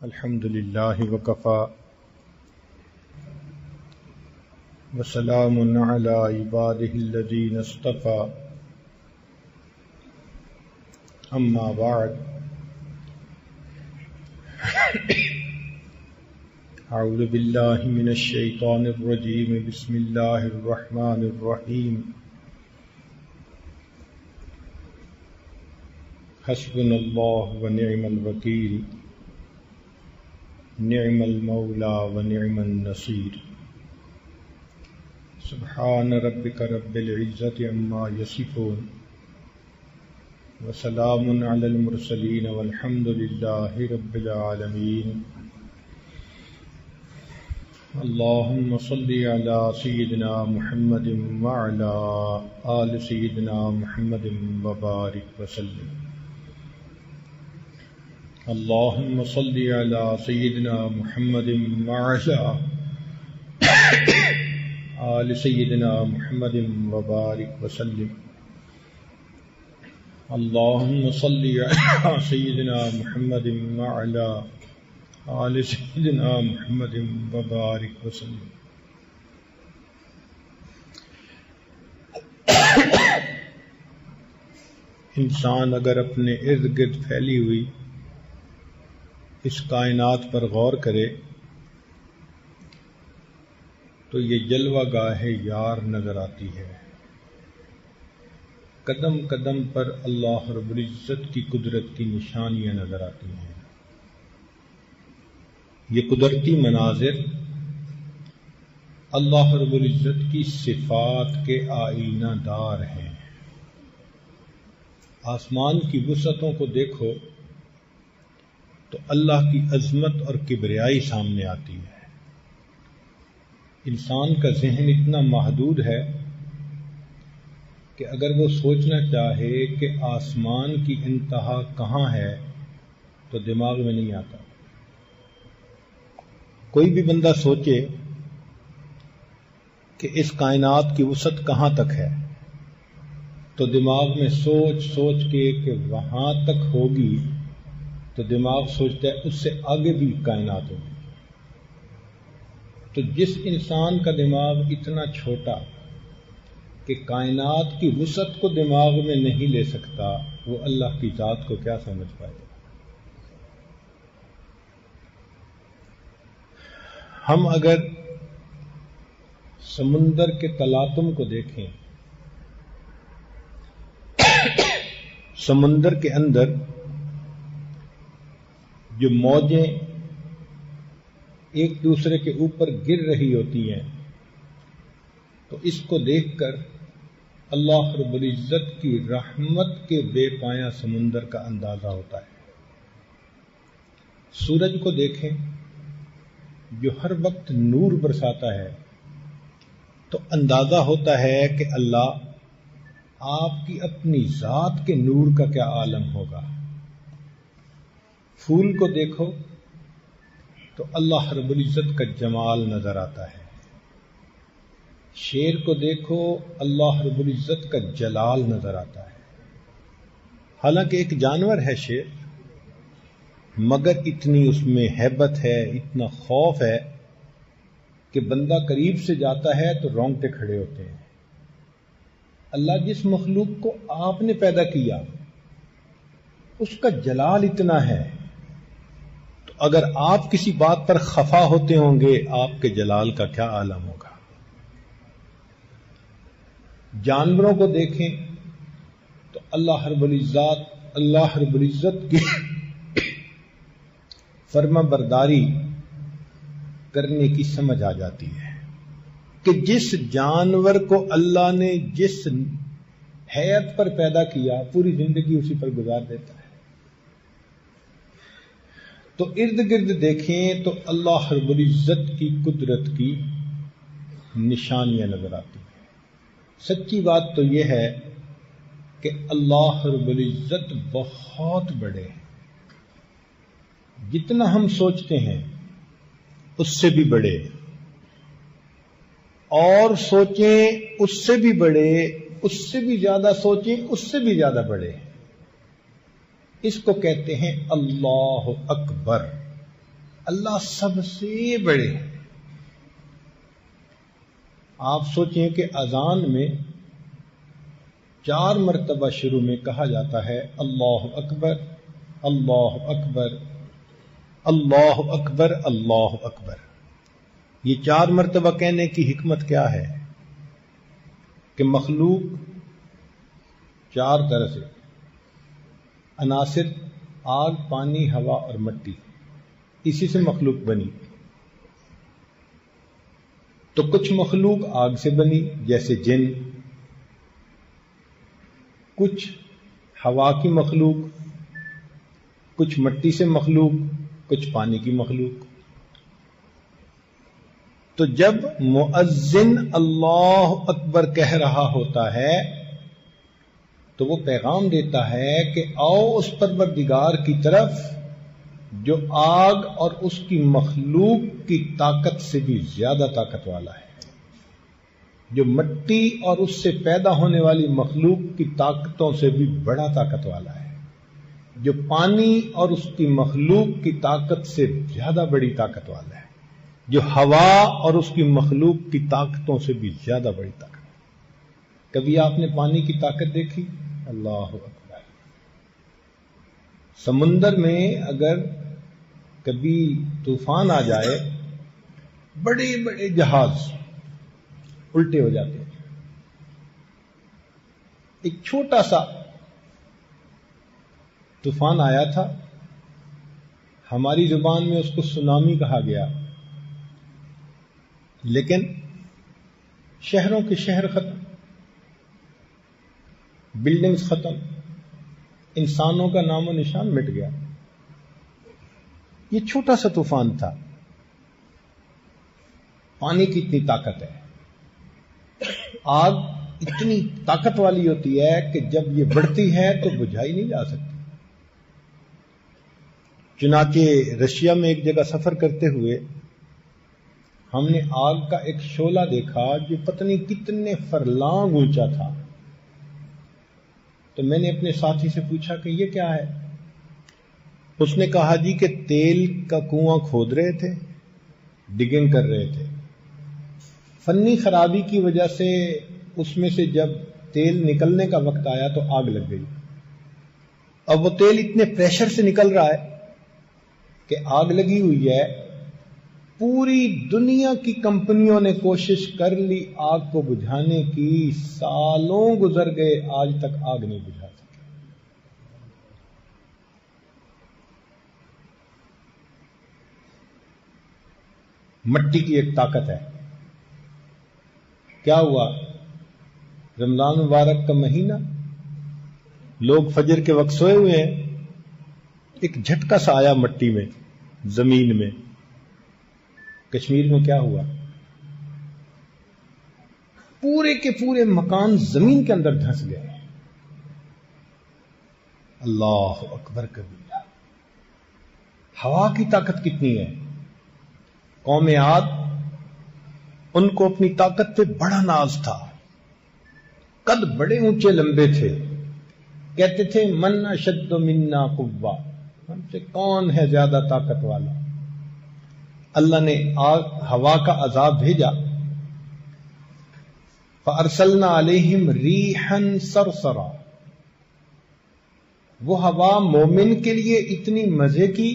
الحمد لله وكفى وسلام على عباده الذين اصطفى أما بعد أعوذ بالله من الشيطان الرجيم بسم الله الرحمن الرحيم حسبنا الله ونعم الوكيل نعم المولى ونعم النصير سبحان ربك رب العزة عما يصفون وسلام على المرسلين والحمد لله رب العالمين اللهم صل على سيدنا محمد وعلى آل سيدنا محمد وبارك وسلم اللهم صل على سيدنا محمد وعلى آل سيدنا محمد وبارك وسلم اللهم صل على سيدنا محمد وعلى آل سيدنا محمد وبارك وسلم انسان اگر اپنے ارد گرد پھیلی ہوئی اس کائنات پر غور کرے تو یہ جلوہ گاہ یار نظر آتی ہے. قدم قدم پر اللہ رب العزت کی قدرت کی نشانیاں نظر آتی ہیں. یہ قدرتی مناظر اللہ رب العزت کی صفات کے آئینہ دار ہیں. آسمان کی وسعتوں کو دیکھو تو اللہ کی عظمت اور کبریائی سامنے آتی ہے. انسان کا ذہن اتنا محدود ہے کہ اگر وہ سوچنا چاہے کہ آسمان کی انتہا کہاں ہے تو دماغ میں نہیں آتا. کوئی بھی بندہ سوچے کہ اس کائنات کی وسعت کہاں تک ہے تو دماغ میں سوچ سوچ کے کہ وہاں تک ہوگی تو دماغ سوچتا ہے اس سے آگے بھی کائنات ہوگی. تو جس انسان کا دماغ اتنا چھوٹا کہ کائنات کی وسعت کو دماغ میں نہیں لے سکتا وہ اللہ کی ذات کو کیا سمجھ پائے گا. ہم اگر سمندر کے تلاطم کو دیکھیں، سمندر کے اندر جو موجیں ایک دوسرے کے اوپر گر رہی ہوتی ہیں تو اس کو دیکھ کر اللہ رب العزت کی رحمت کے بے پایاں سمندر کا اندازہ ہوتا ہے. سورج کو دیکھیں جو ہر وقت نور برساتا ہے تو اندازہ ہوتا ہے کہ اللہ آپ کی اپنی ذات کے نور کا کیا عالم ہوگا. پھول کو دیکھو تو اللہ رب العزت کا جمال نظر آتا ہے. شیر کو دیکھو اللہ رب العزت کا جلال نظر آتا ہے. حالانکہ ایک جانور ہے شیر مگر اتنی اس میں ہیبت ہے، اتنا خوف ہے کہ بندہ قریب سے جاتا ہے تو رونگٹے کھڑے ہوتے ہیں. اللہ جس مخلوق کو آپ نے پیدا کیا اس کا جلال اتنا ہے تو اگر آپ کسی بات پر خفا ہوتے ہوں گے آپ کے جلال کا کیا عالم ہوگا. جانوروں کو دیکھیں تو اللہ رب العزت کی فرما برداری کرنے کی سمجھ آ جاتی ہے کہ جس جانور کو اللہ نے جس حیت پر پیدا کیا پوری زندگی اسی پر گزار دیتا ہے. تو ارد گرد دیکھیں تو اللہ رب العزت کی قدرت کی نشانیاں نظر آتی ہیں. سچی بات تو یہ ہے کہ اللہ رب العزت بہت بڑے ہیں. جتنا ہم سوچتے ہیں اس سے بھی بڑے، اور سوچیں اس سے بھی بڑے، اس سے بھی زیادہ سوچیں اس سے بھی زیادہ بڑے. اس کو کہتے ہیں اللہ اکبر. اللہ سب سے بڑے ہیں. آپ سوچیں کہ اذان میں 4 مرتبہ شروع میں کہا جاتا ہے اللہ اکبر اللہ اکبر اللہ اکبر اللہ اکبر. یہ 4 مرتبہ کہنے کی حکمت کیا ہے؟ کہ مخلوق 4 طرح سے عناصر آگ، پانی، ہوا اور مٹی، اسی سے مخلوق بنی. تو کچھ مخلوق آگ سے بنی جیسے جن، کچھ ہوا کی مخلوق، کچھ مٹی سے مخلوق، کچھ پانی کی مخلوق. تو جب مؤذن اللہ اکبر کہہ رہا ہوتا ہے تو وہ پیغام دیتا ہے کہ آؤ اس پروردگار کی طرف جو آگ اور اس کی مخلوق کی طاقت سے بھی زیادہ طاقت والا ہے، جو مٹی اور اس سے پیدا ہونے والی مخلوق کی طاقتوں سے بھی بڑا طاقت والا ہے، جو پانی اور اس کی مخلوق کی طاقت سے زیادہ بڑی طاقت والا ہے، جو ہوا اور اس کی مخلوق کی طاقتوں سے بھی زیادہ بڑی طاقت. کبھی آپ نے پانی کی طاقت دیکھی؟ اللہ اکبر. سمندر میں اگر کبھی طوفان آ جائے، بڑے بڑے جہاز الٹے ہو جاتے ہیں. ایک چھوٹا سا طوفان آیا تھا، ہماری زبان میں اس کو سونامی کہا گیا، لیکن شہروں کے شہر ختم، بلڈنگز ختم، انسانوں کا نام و نشان مٹ گیا. یہ چھوٹا سا طوفان تھا. پانی کی اتنی طاقت ہے، آگ اتنی طاقت والی ہوتی ہے کہ جب یہ بڑھتی ہے تو بجھائی نہیں جا سکتی. چنانچہ رشیا میں ایک جگہ سفر کرتے ہوئے ہم نے آگ کا ایک شعلہ دیکھا جو پتہ نہیں کتنے فرلانگ اونچا تھا. تو میں نے اپنے ساتھی سے پوچھا کہ یہ کیا ہے؟ اس نے کہا جی کہ تیل کا کنواں کھود رہے تھے، ڈگنگ کر رہے تھے. فنی خرابی کی وجہ سے اس میں سے جب تیل نکلنے کا وقت آیا تو آگ لگ گئی. اب وہ تیل اتنے پریشر سے نکل رہا ہے کہ آگ لگی ہوئی ہے. پوری دنیا کی کمپنیوں نے کوشش کر لی آگ کو بجھانے کی، سالوں گزر گئے، آج تک آگ نہیں بجھا سکے. مٹی کی ایک طاقت ہے. کیا ہوا؟ رمضان مبارک کا مہینہ، لوگ فجر کے وقت سوئے ہوئے ہیں، ایک جھٹکا سا آیا مٹی میں، زمین میں. کشمیر میں کیا ہوا؟ پورے کے پورے مکان زمین کے اندر دھنس گئے. اللہ اکبر کبیرہ. ہوا کی طاقت کتنی ہے. قوم عاد، ان کو اپنی طاقت پہ بڑا ناز تھا، قد بڑے اونچے لمبے تھے، کہتے تھے من اشد منا قوہ، ہم سے کون ہے زیادہ طاقت والا. اللہ نے ہوا کا عذاب بھیجا، فارسلنا علیہم ریحا صرصرا. وہ ہوا مومن کے لیے اتنی مزے کی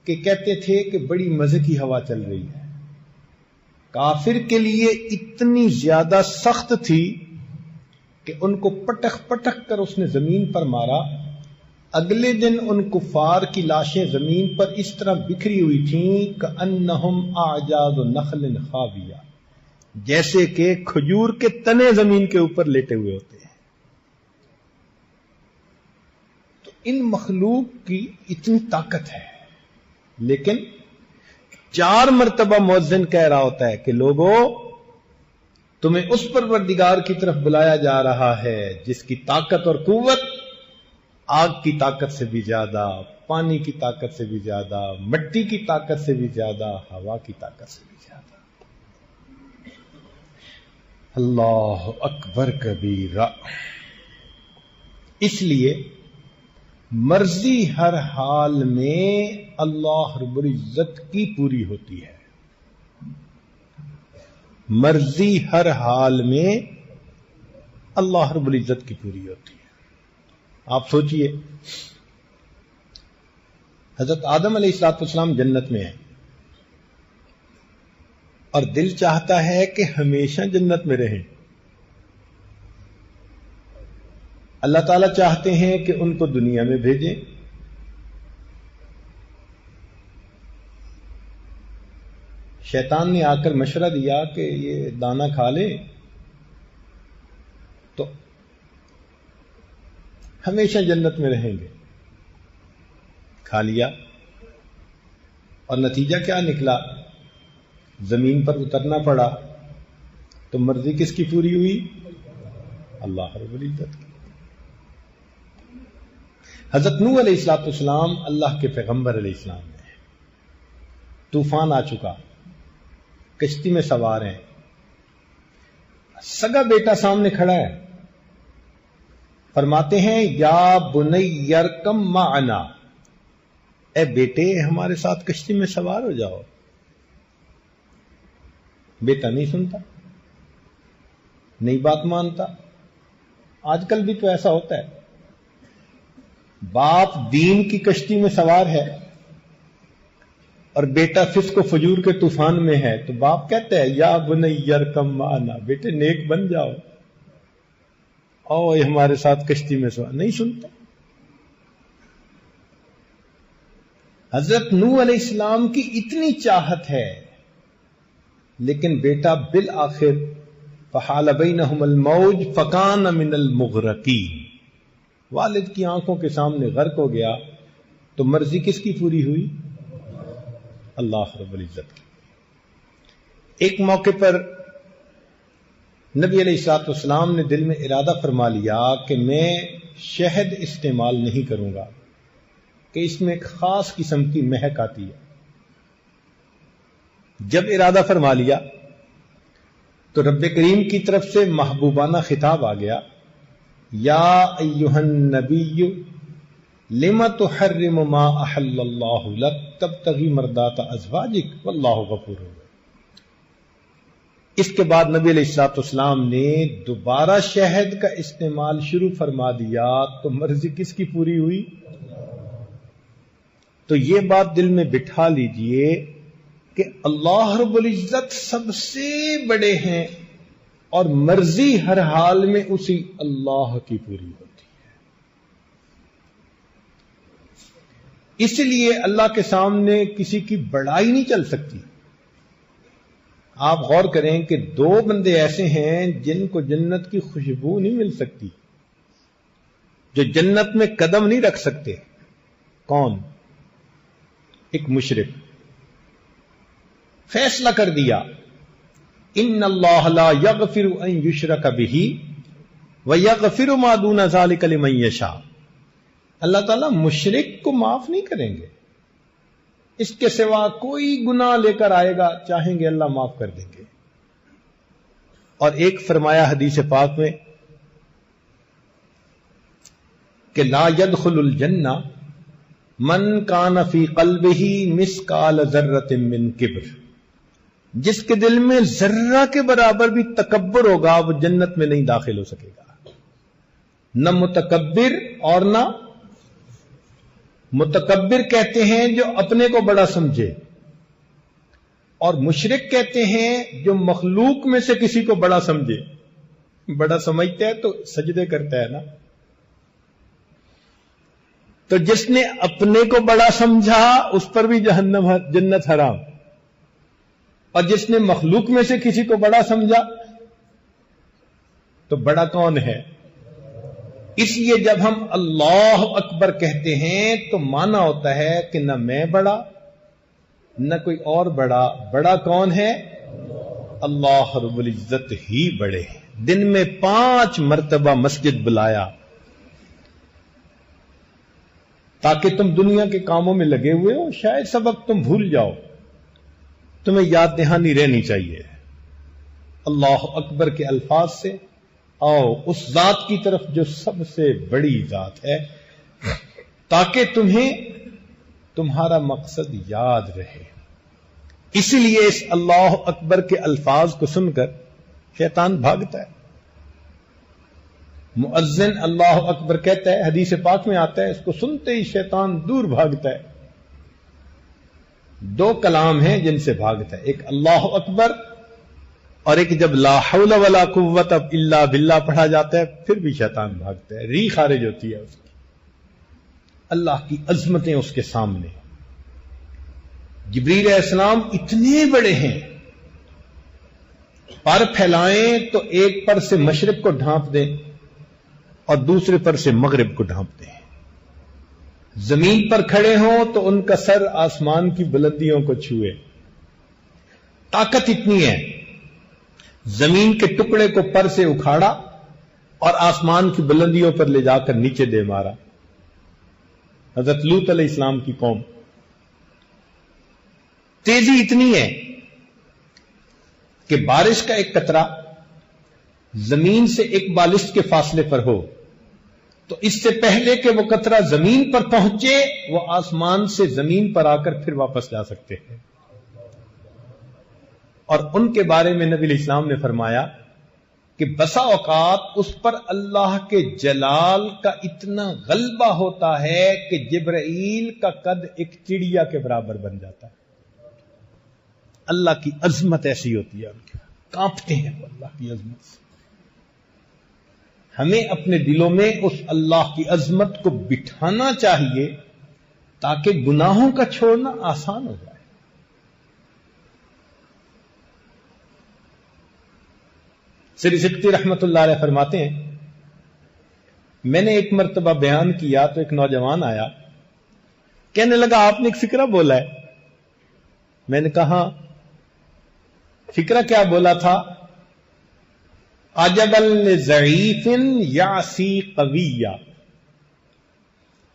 کہ کہتے تھے کہ بڑی مزے کی ہوا چل رہی ہے. کافر کے لیے اتنی زیادہ سخت تھی کہ ان کو پٹک پٹک کر اس نے زمین پر مارا. اگلے دن ان کفار کی لاشیں زمین پر اس طرح بکھری ہوئی تھیں کأنہم اعجاز نخل خاویہ، جیسے کہ کھجور کے تنے زمین کے اوپر لیٹے ہوئے ہوتے ہیں. تو ان مخلوق کی اتنی طاقت ہے، لیکن 4 مرتبہ مؤذن کہہ رہا ہوتا ہے کہ لوگوں، تمہیں اس پروردگار کی طرف بلایا جا رہا ہے جس کی طاقت اور قوت آگ کی طاقت سے بھی زیادہ، پانی کی طاقت سے بھی زیادہ، مٹی کی طاقت سے بھی زیادہ، ہوا کی طاقت سے بھی زیادہ. اللہ اکبر کبیرہ. اس لیے مرضی ہر حال میں اللہ رب العزت کی پوری ہوتی ہے. مرضی ہر حال میں اللہ رب العزت کی پوری ہوتی ہے. آپ سوچئے، حضرت آدم علیہ السلام جنت میں ہیں اور دل چاہتا ہے کہ ہمیشہ جنت میں رہیں. اللہ تعالیٰ چاہتے ہیں کہ ان کو دنیا میں بھیجیں. شیطان نے آ کر مشورہ دیا کہ یہ دانہ کھا لیں تو ہمیشہ جنت میں رہیں گے. کھا لیا اور نتیجہ کیا نکلا؟ زمین پر اترنا پڑا. تو مرضی کس کی پوری ہوئی؟ اللہ رب العزت کی. حضرت نوح علیہ السلام اللہ کے پیغمبر علیہ السلام ہیں. طوفان آ چکا، کشتی میں سوار ہیں، سگا بیٹا سامنے کھڑا ہے. فرماتے ہیں یا بنی ارکم معنا، اے بیٹے ہمارے ساتھ کشتی میں سوار ہو جاؤ. بیٹا نہیں سنتا، نہیں بات مانتا. آج کل بھی تو ایسا ہوتا ہے، باپ دین کی کشتی میں سوار ہے اور بیٹا فسق و فجور کے طوفان میں ہے تو باپ کہتا ہے یا بنی ارکم معنا، بیٹے نیک بن جاؤ، یہ ہمارے ساتھ کشتی میں سوار. نہیں سنتا. حضرت نوح علیہ السلام کی اتنی چاہت ہے لیکن بیٹا بالآخر فحال بینہم الموج فکان من المغرقین، والد کی آنکھوں کے سامنے غرق ہو گیا. تو مرضی کس کی پوری ہوئی؟ اللہ رب العزت کی. ایک موقع پر نبی علیہ السلام نے دل میں ارادہ فرما لیا کہ میں شہد استعمال نہیں کروں گا کہ اس میں ایک خاص قسم کی مہک آتی ہے. جب ارادہ فرما لیا تو رب کریم کی طرف سے محبوبانہ خطاب آ گیا، یا ایھا النبی لم تحرم ما احل اللہ لک تبتغی مرضات ازواجک واللہ غفور رحیم. اس کے بعد نبی علیہ السلام نے دوبارہ شہد کا استعمال شروع فرما دیا تو مرضی کس کی پوری ہوئی؟ تو یہ بات دل میں بٹھا لیجئے کہ اللہ رب العزت سب سے بڑے ہیں اور مرضی ہر حال میں اسی اللہ کی پوری ہوتی ہے. اس لیے اللہ کے سامنے کسی کی بڑائی نہیں چل سکتی. آپ غور کریں کہ دو بندے ایسے ہیں جن کو جنت کی خوشبو نہیں مل سکتی، جو جنت میں قدم نہیں رکھ سکتے. کون؟ ایک مشرک. فیصلہ کر دیا ان اللہ لا یغفر ان یشرک بہ ویغفر ما دون ذلک لمن یشاء. اللہ تعالیٰ مشرک کو معاف نہیں کریں گے، اس کے سوا کوئی گناہ لے کر آئے گا چاہیں گے اللہ معاف کر دیں گے. اور ایک فرمایا حدیث پاک میں کہ لا يدخل الجنہ من کان فی قلبہ مثقال ذرۃ من کبر، جس کے دل میں ذرہ کے برابر بھی تکبر ہوگا وہ جنت میں نہیں داخل ہو سکے گا. نہ متکبر اور نہ متکبر کہتے ہیں جو اپنے کو بڑا سمجھے، اور مشرک کہتے ہیں جو مخلوق میں سے کسی کو بڑا سمجھے. بڑا سمجھتا ہے تو سجدے کرتا ہے نا. تو جس نے اپنے کو بڑا سمجھا اس پر بھی جنت حرام، اور جس نے مخلوق میں سے کسی کو بڑا سمجھا تو بڑا کون ہے؟ اس لیے جب ہم اللہ اکبر کہتے ہیں تو معنی ہوتا ہے کہ نہ میں بڑا نہ کوئی اور بڑا. بڑا کون ہے؟ اللہ رب العزت ہی بڑے. دن میں 5 مرتبہ مسجد بلایا تاکہ تم دنیا کے کاموں میں لگے ہوئے ہو، شاید سبق تم بھول جاؤ، تمہیں یاد دہانی رہنی چاہیے. اللہ اکبر کے الفاظ سے آؤ اس ذات کی طرف جو سب سے بڑی ذات ہے. تاکہ تمہیں تمہارا مقصد یاد رہے. اسی لیے اس اللہ اکبر کے الفاظ کو سن کر شیطان بھاگتا ہے. مؤذن اللہ اکبر کہتا ہے، حدیث پاک میں آتا ہے، اس کو سنتے ہی شیطان دور بھاگتا ہے. دو کلام ہیں جن سے بھاگتا ہے، ایک اللہ اکبر، اور ایک جب لا حول ولا قوت الا باللہ پڑھا جاتا ہے پھر بھی شیطان بھاگتا ہے، ری خارج ہوتی ہے اس کی. اللہ کی عظمتیں اس کے سامنے. جبریل علیہ السلام اتنے بڑے ہیں، پر پھیلائیں تو ایک پر سے مشرق کو ڈھانپ دیں اور دوسرے پر سے مغرب کو ڈھانپ دیں. زمین پر کھڑے ہوں تو ان کا سر آسمان کی بلندیوں کو چھوئے. طاقت اتنی ہے، زمین کے ٹکڑے کو پر سے اکھاڑا اور آسمان کی بلندیوں پر لے جا کر نیچے دے مارا. حضرت لوط علیہ السلام کی قوم. تیزی اتنی ہے کہ بارش کا ایک قطرہ زمین سے ایک بالشت کے فاصلے پر ہو تو اس سے پہلے کہ وہ قطرہ زمین پر پہنچے وہ آسمان سے زمین پر آ کر پھر واپس جا سکتے ہیں. اور ان کے بارے میں نبی علیہ السلام نے فرمایا کہ بسا اوقات اس پر اللہ کے جلال کا اتنا غلبہ ہوتا ہے کہ جبرائیل کا قد ایک چڑیا کے برابر بن جاتا ہے. اللہ کی عظمت ایسی ہوتی ہے، ان کے کانپتے ہیں وہ اللہ کی عظمت سے. ہمیں اپنے دلوں میں اس اللہ کی عظمت کو بٹھانا چاہیے تاکہ گناہوں کا چھوڑنا آسان ہو جائے. سری سکتی رحمت اللہ علیہ فرماتے ہیں، میں نے ایک مرتبہ بیان کیا تو ایک نوجوان آیا، کہنے لگا آپ نے ایک فقرہ بولا ہے. میں نے کہا فقرہ کیا بولا تھا؟ عجبا لضعیف یعصی قویا،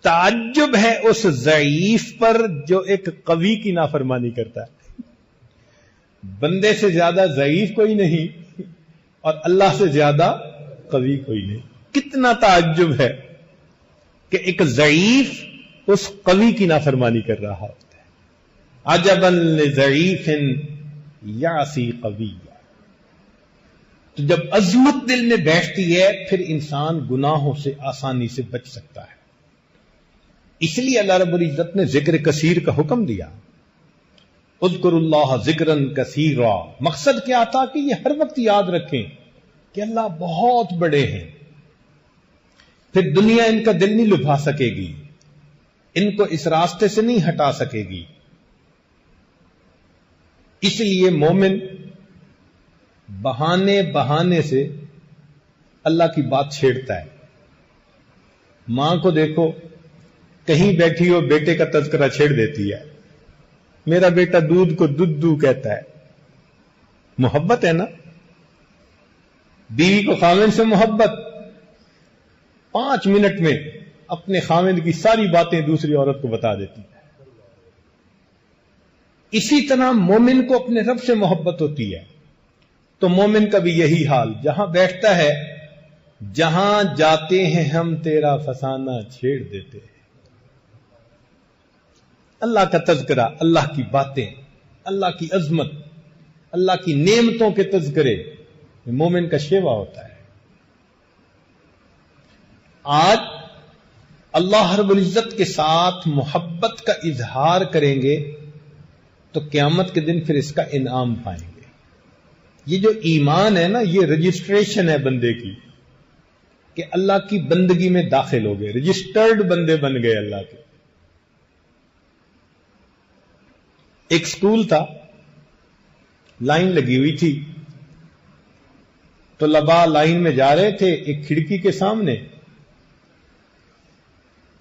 تعجب ہے اس ضعیف پر جو ایک قوی کی نافرمانی کرتا ہے. بندے سے زیادہ ضعیف کوئی نہیں اور اللہ سے زیادہ قوی کوئی نہیں. کتنا تعجب ہے کہ ایک ضعیف اس قوی کی نافرمانی کر رہا ہوتا ہے. عجبا لضعیف یعصی قویا. تو جب عظمت دل میں بیٹھتی ہے پھر انسان گناہوں سے آسانی سے بچ سکتا ہے. اس لیے اللہ رب العزت نے ذکر کثیر کا حکم دیا. اذکروا اللہ ذکرا کثیرا. مقصد کیا تھا کہ یہ ہر وقت یاد رکھیں کہ اللہ بہت بڑے ہیں. پھر دنیا ان کا دل نہیں لبھا سکے گی، ان کو اس راستے سے نہیں ہٹا سکے گی. اس لیے مومن بہانے سے اللہ کی بات چھیڑتا ہے. ماں کو دیکھو کہیں بیٹھی ہو بیٹے کا تذکرہ چھیڑ دیتی ہے. میرا بیٹا دودھ کو دودھ کہتا ہے. محبت ہے نا. بیوی کو خاوند سے محبت، 5 منٹ میں اپنے خاوند کی ساری باتیں دوسری عورت کو بتا دیتی ہے. اسی طرح مومن کو اپنے رب سے محبت ہوتی ہے تو مومن کا بھی یہی حال. جہاں بیٹھتا ہے، جہاں جاتے ہیں ہم تیرا فسانہ چھیڑ دیتے ہیں. اللہ کا تذکرہ، اللہ کی باتیں، اللہ کی عظمت، اللہ کی نعمتوں کے تذکرے مومن کا شیوا ہوتا ہے. آج اللہ رب العزت کے ساتھ محبت کا اظہار کریں گے تو قیامت کے دن پھر اس کا انعام پائیں گے. یہ جو ایمان ہے نا، یہ رجسٹریشن ہے بندے کی کہ اللہ کی بندگی میں داخل ہو گئے، رجسٹرڈ بندے بن گئے اللہ کے. ایک سکول تھا، لائن لگی ہوئی تھی، طلباء لائن میں جا رہے تھے. ایک کھڑکی کے سامنے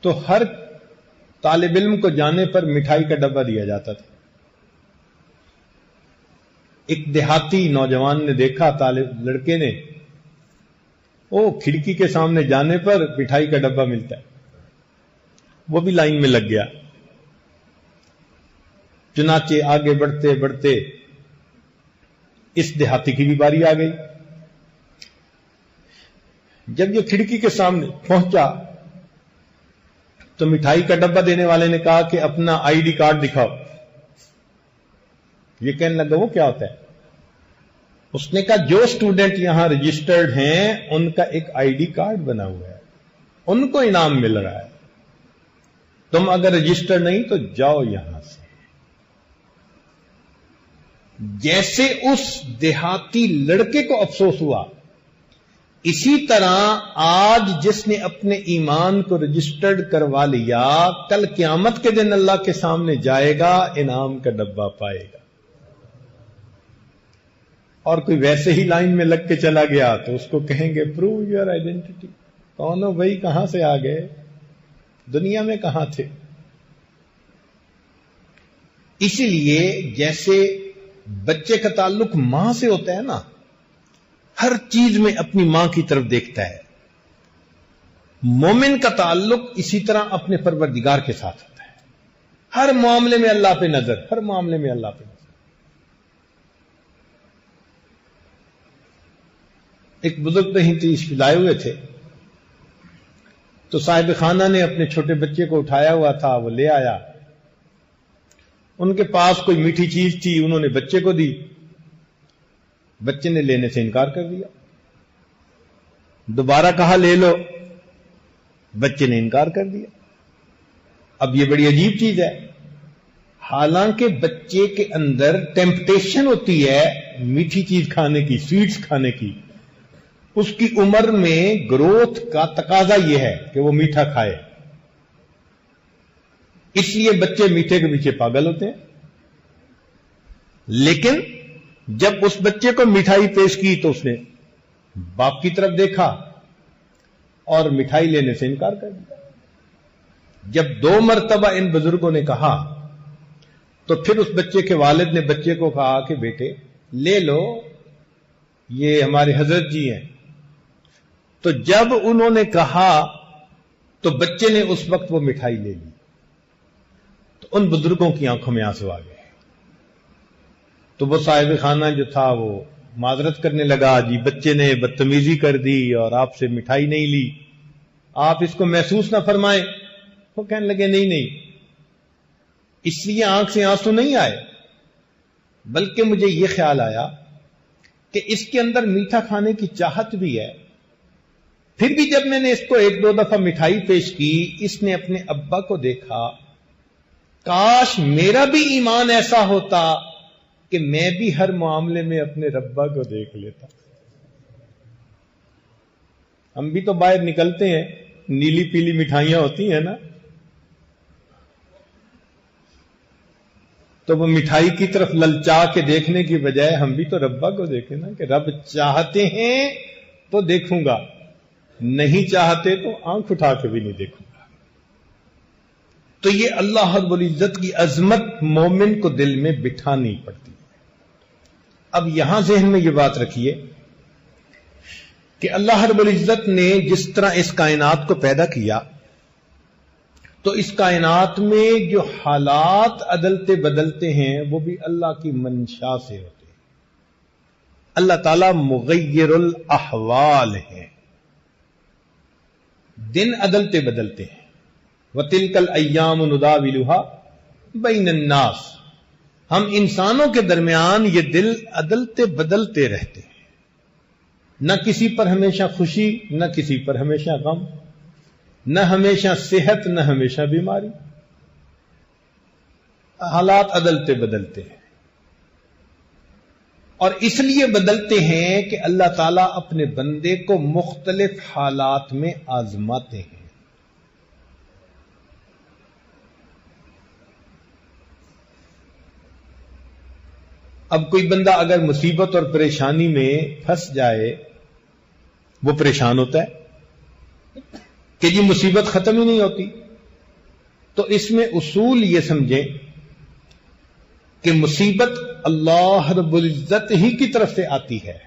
تو ہر طالب علم کو جانے پر مٹھائی کا ڈبہ دیا جاتا تھا. ایک دیہاتی نوجوان نے دیکھا، لڑکے نے، وہ کھڑکی کے سامنے جانے پر مٹھائی کا ڈبہ ملتا ہے. وہ بھی لائن میں لگ گیا. چنانچہ آگے بڑھتے بڑھتے اس دیہاتی کی بھی باری آ گئی. جب یہ کھڑکی کے سامنے پہنچا تو مٹھائی کا ڈبہ دینے والے نے کہا کہ اپنا آئی ڈی کارڈ دکھاؤ. یہ کہنے لگا وہ کیا ہوتا ہے؟ اس نے کہا جو اسٹوڈنٹ یہاں رجسٹرڈ ہیں ان کا ایک آئی ڈی کارڈ بنا ہوا ہے, ان کو انعام مل رہا ہے. تم اگر رجسٹر نہیں تو جاؤ یہاں سے. جیسے اس دیہاتی لڑکے کو افسوس ہوا, اسی طرح آج جس نے اپنے ایمان کو رجسٹرڈ کروا لیا کل قیامت کے دن اللہ کے سامنے جائے گا, انعام کا ڈبہ پائے گا. اور کوئی ویسے ہی لائن میں لگ کے چلا گیا تو اس کو کہیں گے پروو یور آئیڈینٹی. کون ہو بھائی, کہاں سے آ گئے, دنیا میں کہاں تھے؟ اسی لیے جیسے بچے کا تعلق ماں سے ہوتا ہے نا, ہر چیز میں اپنی ماں کی طرف دیکھتا ہے, مومن کا تعلق اسی طرح اپنے پروردگار کے ساتھ ہوتا ہے. ہر معاملے میں اللہ پہ نظر, ہر معاملے میں اللہ پہ نظر. ایک بزرگ کہیں تشریف لائے ہوئے تھے تو صاحب خانہ نے اپنے چھوٹے بچے کو اٹھایا ہوا تھا, وہ لے آیا. ان کے پاس کوئی میٹھی چیز تھی, انہوں نے بچے کو دی, بچے نے لینے سے انکار کر دیا. دوبارہ کہا لے لو, بچے نے انکار کر دیا. اب یہ بڑی عجیب چیز ہے, حالانکہ بچے کے اندر ٹیمپٹیشن ہوتی ہے میٹھی چیز کھانے کی, سویٹس کھانے کی. اس کی عمر میں گروتھ کا تقاضا یہ ہے کہ وہ میٹھا کھائے, اس لیے بچے میٹھے کے پیچھے پاگل ہوتے ہیں. لیکن جب اس بچے کو مٹھائی پیش کی تو اس نے باپ کی طرف دیکھا اور مٹھائی لینے سے انکار کر دیا. جب 2 مرتبہ ان بزرگوں نے کہا تو پھر اس بچے کے والد نے بچے کو کہا کہ بیٹے لے لو, یہ ہمارے حضرت جی ہیں. تو جب انہوں نے کہا تو بچے نے اس وقت وہ مٹھائی لے لی. تو ان بزرگوں کی آنکھوں میں آنسو آ گئے. تو وہ صاحب خانہ جو تھا وہ معذرت کرنے لگا, جی بچے نے بدتمیزی کر دی اور آپ سے مٹھائی نہیں لی, آپ اس کو محسوس نہ فرمائیں. وہ کہنے لگے نہیں نہیں, اس لیے آنکھ سے آنسو نہیں آئے, بلکہ مجھے یہ خیال آیا کہ اس کے اندر میٹھا کھانے کی چاہت بھی ہے. پھر بھی جب میں نے اس کو 1-2 دفعہ مٹھائی پیش کی, اس نے اپنے ابا کو دیکھا, کاش میرا بھی ایمان ایسا ہوتا کہ میں بھی ہر معاملے میں اپنے ربا کو دیکھ لیتا. ہم بھی تو باہر نکلتے ہیں, نیلی پیلی مٹھائیاں ہوتی ہیں نا, تو وہ مٹھائی کی طرف للچا کے دیکھنے کی بجائے ہم بھی تو ربا کو دیکھیں نا, کہ رب چاہتے ہیں تو دیکھوں گا, نہیں چاہتے تو آنکھ اٹھا کے بھی نہیں دیکھوں گا. تو یہ اللہ رب العزت کی عظمت مومن کو دل میں بٹھانی پڑتی ہے. اب یہاں ذہن میں یہ بات رکھیے کہ اللہ رب العزت نے جس طرح اس کائنات کو پیدا کیا تو اس کائنات میں جو حالات عدلتے بدلتے ہیں وہ بھی اللہ کی منشا سے ہوتے ہیں. اللہ تعالی مغیر الاحوال ہے, دن عدلتے بدلتے ہیں. وَتِلْكَ الْأَيَّامُ نُدَاوِلُهَا بَيْنَ النَّاسِ, ہم انسانوں کے درمیان یہ دل عدلتے بدلتے رہتے ہیں. نہ کسی پر ہمیشہ خوشی, نہ کسی پر ہمیشہ غم, نہ ہمیشہ صحت, نہ ہمیشہ بیماری. حالات عدلتے بدلتے ہیں, اور اس لیے بدلتے ہیں کہ اللہ تعالیٰ اپنے بندے کو مختلف حالات میں آزماتے ہیں. اب کوئی بندہ اگر مصیبت اور پریشانی میں پھنس جائے, وہ پریشان ہوتا ہے کہ جی مصیبت ختم ہی نہیں ہوتی. تو اس میں اصول یہ سمجھیں کہ مصیبت اللہ رب العزت ہی کی طرف سے آتی ہے.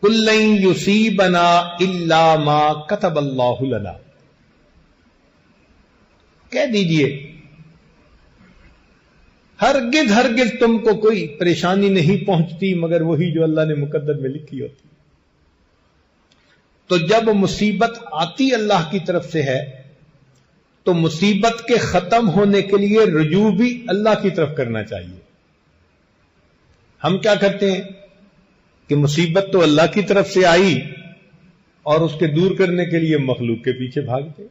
قُل لَن يُصِيبَنَا إِلَّا مَا كَتَبَ اللَّهُ لَنَا, کہہ دیجئے ہرگز ہرگز تم کو کوئی پریشانی نہیں پہنچتی مگر وہی جو اللہ نے مقدر میں لکھی ہوتی. تو جب مصیبت آتی اللہ کی طرف سے ہے تو مصیبت کے ختم ہونے کے لیے رجوع بھی اللہ کی طرف کرنا چاہیے. ہم کیا کرتے ہیں کہ مصیبت تو اللہ کی طرف سے آئی اور اس کے دور کرنے کے لیے مخلوق کے پیچھے بھاگتے.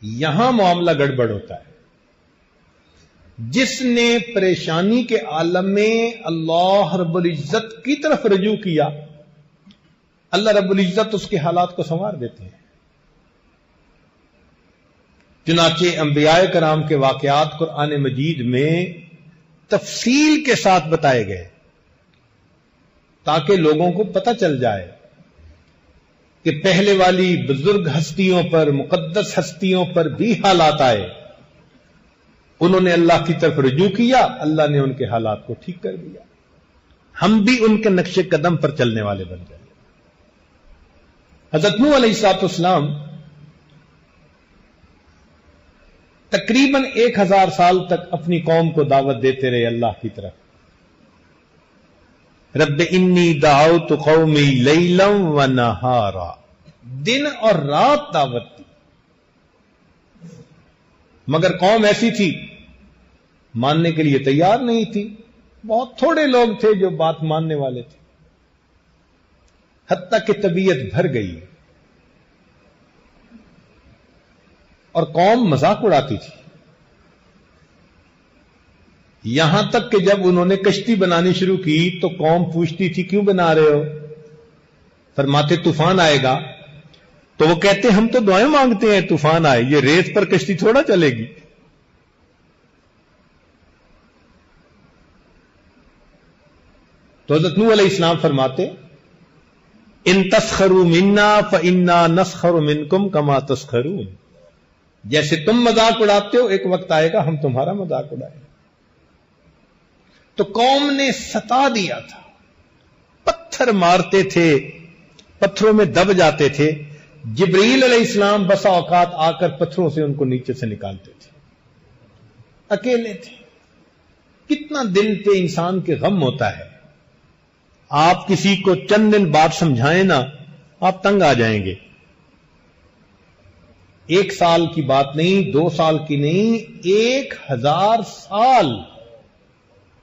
یہاں معاملہ گڑبڑ ہوتا ہے. جس نے پریشانی کے عالم میں اللہ رب العزت کی طرف رجوع کیا، اللہ رب العزت اس کے حالات کو سنوار دیتے ہیں. چنانچہ انبیاء کرام کے واقعات قرآن مجید میں تفصیل کے ساتھ بتائے گئے تاکہ لوگوں کو پتہ چل جائے کہ پہلے والی بزرگ ہستیوں پر، مقدس ہستیوں پر بھی حالات آئے. انہوں نے اللہ کی طرف رجوع کیا، اللہ نے ان کے حالات کو ٹھیک کر دیا. ہم بھی ان کے نقش قدم پر چلنے والے بن گئے. حضرت نوح علیہ السلام تقریباً 1000 سال تک اپنی قوم کو دعوت دیتے رہے اللہ کی طرف. رب انی دعوت قومی لیلا و نہارا، دن اور رات دعوت دی. مگر قوم ایسی تھی ماننے کے لیے تیار نہیں تھی. بہت تھوڑے لوگ تھے جو بات ماننے والے تھے، حتیٰ کہ طبیعت بھر گئی اور قوم مذاق اڑاتی تھی. یہاں تک کہ جب انہوں نے کشتی بنانی شروع کی تو قوم پوچھتی تھی کیوں بنا رہے ہو؟ فرماتے طوفان آئے گا. تو وہ کہتے ہم تو دعائیں مانگتے ہیں طوفان آئے، یہ ریت پر کشتی تھوڑا چلے گی. تو حضرت نوح علیہ السلام فرماتے ان تسخروا منا فانا نسخر منکم کما تسخرون، جیسے تم مذاق اڑاتے ہو ایک وقت آئے گا ہم تمہارا مذاق اڑائیں. تو قوم نے ستا دیا تھا، پتھر مارتے تھے، پتھروں میں دب جاتے تھے. جبریل علیہ السلام بسا اوقات آ کر پتھروں سے ان کو نیچے سے نکالتے تھے. اکیلے تھے. کتنا دل پہ انسان کے غم ہوتا ہے. آپ کسی کو چند دن بات سمجھائیں نا، آپ تنگ آ جائیں گے. 1 سال کی بات نہیں، 2 سال کی نہیں، 1000 سال.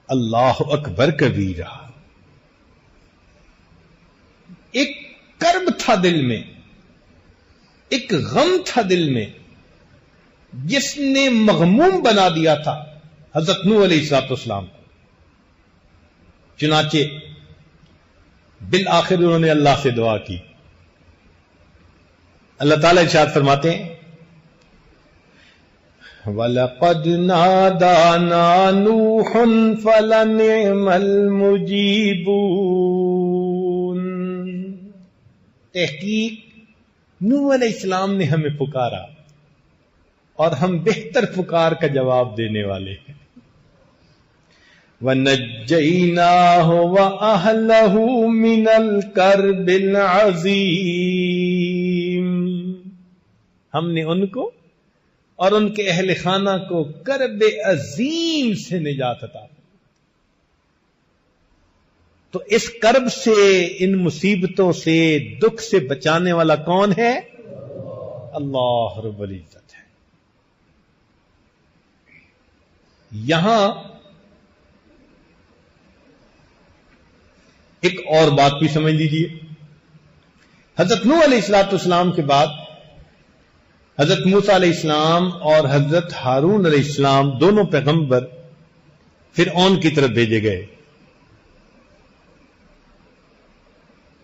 اللہ اکبر کبیرہ. ایک کرب تھا دل میں، ایک غم تھا دل میں جس نے مغموم بنا دیا تھا حضرت نوح علیہ السلام کو. چنانچہ بالآخر انہوں نے اللہ سے دعا کی. اللہ تعالیٰ ارشاد فرماتے ہیں وَلَقَدْ نَادَانَا نُوحٌ فَلَنِعْمَ الْمُجِيبُونَ، تحقیق نوح علیہ السلام نے ہمیں پکارا اور ہم بہتر پکار کا جواب دینے والے ہیں. وَنَجَّيْنَاهُ وَأَهْلَهُ مِنَ الْكَرْبِ الْعَظِيمِ، ہم نے ان کو اور ان کے اہل خانہ کو کرب عظیم سے نجات عطا. تو اس کرب سے، ان مصیبتوں سے، دکھ سے بچانے والا کون ہے؟ اللہ رب العزت ہے. یہاں ایک اور بات بھی سمجھ لیجیے. حضرت نوح علیہ السلام کے بعد حضرت موسیٰ علیہ السلام اور حضرت ہارون علیہ السلام دونوں پیغمبر فرعون کی طرف بھیجے گئے.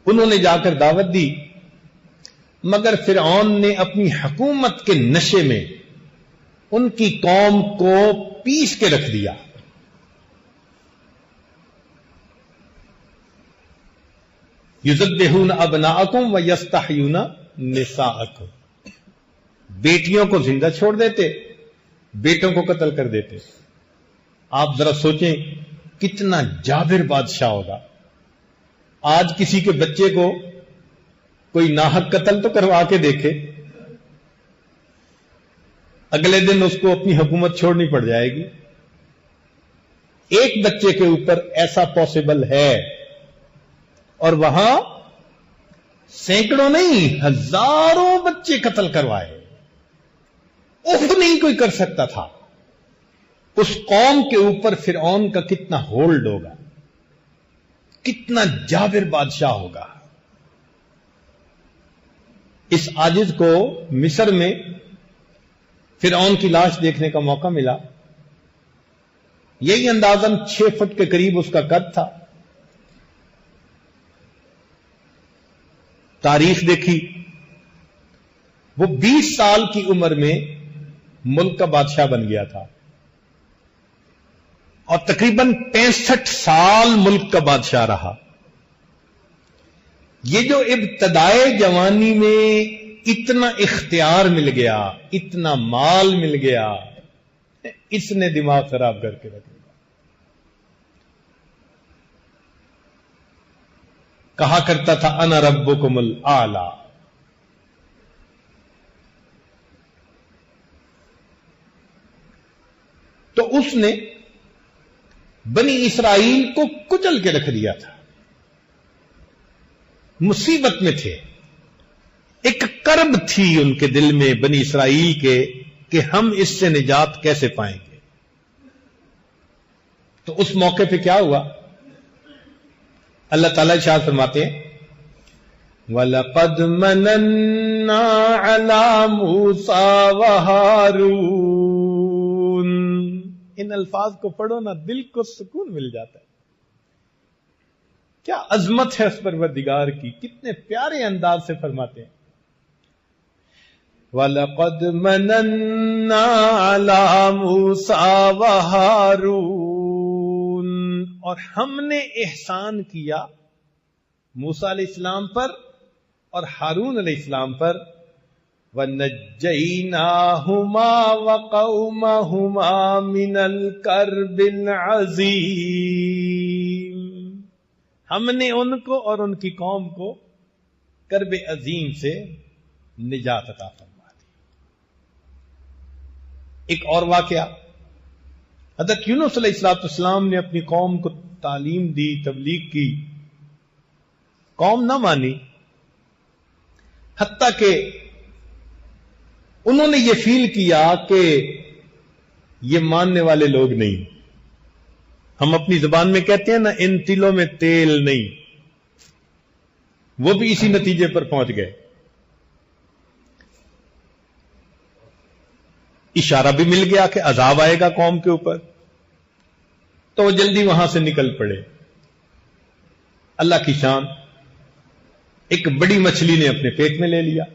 انہوں نے جا کر دعوت دی، مگر فرعون نے اپنی حکومت کے نشے میں ان کی قوم کو پیس کے رکھ دیا. یذبحون ابناءکم ویستحیون نساءکم، بیٹیوں کو زندہ چھوڑ دیتے، بیٹوں کو قتل کر دیتے. آپ ذرا سوچیں کتنا جابر بادشاہ ہوگا. آج کسی کے بچے کو کوئی ناحق قتل تو کروا کے دیکھے، اگلے دن اس کو اپنی حکومت چھوڑنی پڑ جائے گی. ایک بچے کے اوپر ایسا پاسبل ہے، اور وہاں سینکڑوں نہیں ہزاروں بچے قتل کروائے، اف نہیں کوئی کر سکتا تھا. اس قوم کے اوپر فرعون کا کتنا ہولڈ ہوگا، کتنا جابر بادشاہ ہوگا. اس عاجز کو مصر میں فرعون کی لاش دیکھنے کا موقع ملا. یہی اندازاً 6 فٹ کے قریب اس کا قد تھا. تاریخ دیکھی، وہ 20 سال کی عمر میں ملک کا بادشاہ بن گیا تھا اور تقریباً 65 سال ملک کا بادشاہ رہا. یہ جو ابتدائے جوانی میں اتنا اختیار مل گیا، اتنا مال مل گیا، اس نے دماغ خراب کر کے رکھ دیا. کہا کرتا تھا انا ربکم الاعلی. تو اس نے بنی اسرائیل کو کچل کے رکھ دیا تھا. مصیبت میں تھے، ایک کرب تھی ان کے دل میں بنی اسرائیل کے کہ ہم اس سے نجات کیسے پائیں گے. تو اس موقع پہ کیا ہوا؟ اللہ تعالیٰ ارشاد فرماتے ہیں وَلَقَدْ مَنَنَّا عَلَى مُوسَىٰ وَهَارُونَ. ان الفاظ کو پڑھو نا، دل کو سکون مل جاتا ہے. کیا عظمت ہے اس پروردگار کی، کتنے پیارے انداز سے فرماتے ہیں وَلَقَدْ مَنَنَّا عَلَى مُوسَىٰ وَهَارُونَ. اور ہم نے احسان کیا موسیٰ علیہ السلام پر اور ہارون علیہ السلام پر. وَنَجَّيْنَاهُمَا وَقَوْمَهُمَا مِنَ الْكَرْبِ الْعَظِيمِ. ہم نے ان کو اور ان کی قوم کو کرب عظیم سے نجات عطا فرما دی. ایک اور واقعہ، حضرت یونس علیہ السلام نے اپنی قوم کو تعلیم دی، تبلیغ کی، قوم نہ مانی، حتیٰ کہ انہوں نے یہ فیل کیا کہ یہ ماننے والے لوگ نہیں. ہم اپنی زبان میں کہتے ہیں نا ان تلوں میں تیل نہیں. وہ بھی اسی نتیجے پر پہنچ گئے. اشارہ بھی مل گیا کہ عذاب آئے گا قوم کے اوپر، تو وہ جلدی وہاں سے نکل پڑے. اللہ کی شان، ایک بڑی مچھلی نے اپنے پیٹ میں لے لیا.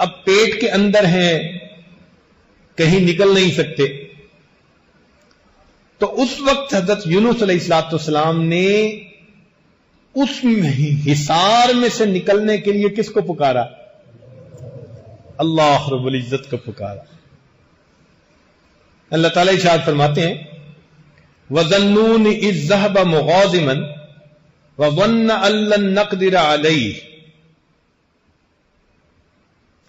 اب پیٹ کے اندر ہیں، کہیں نکل نہیں سکتے. تو اس وقت حضرت یونس علیہ السلام نے اس حصار میں سے نکلنے کے لیے کس کو پکارا؟ اللہ رب العزت کو پکارا. اللہ تعالیٰ ارشاد فرماتے ہیں وَظَنُّونِ إِذْ ذَهَبَ مُغَاضِبًا وَظَنَّ أَن لَّن نَّقْدِرَ عَلَيْهِ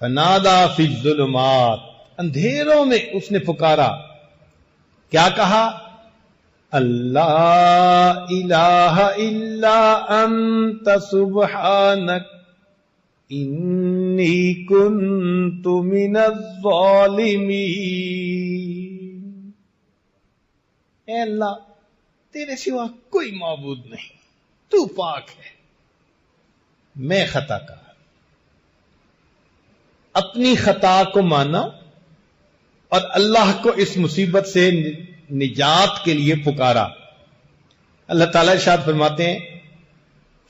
فَنَادَىٰ فِي الظُّلُمَاتِ. اندھیروں میں اس نے پکارا، کیا کہا؟ اللہ الہ الا انت سبحانک انی کنت من الظالمین. اے اللہ، تیرے سوا کوئی معبود نہیں، تو پاک ہے، میں خطا کار. اپنی خطا کو مانا اور اللہ کو اس مصیبت سے نجات کے لیے پکارا. اللہ تعالیٰ ارشاد فرماتے ہیں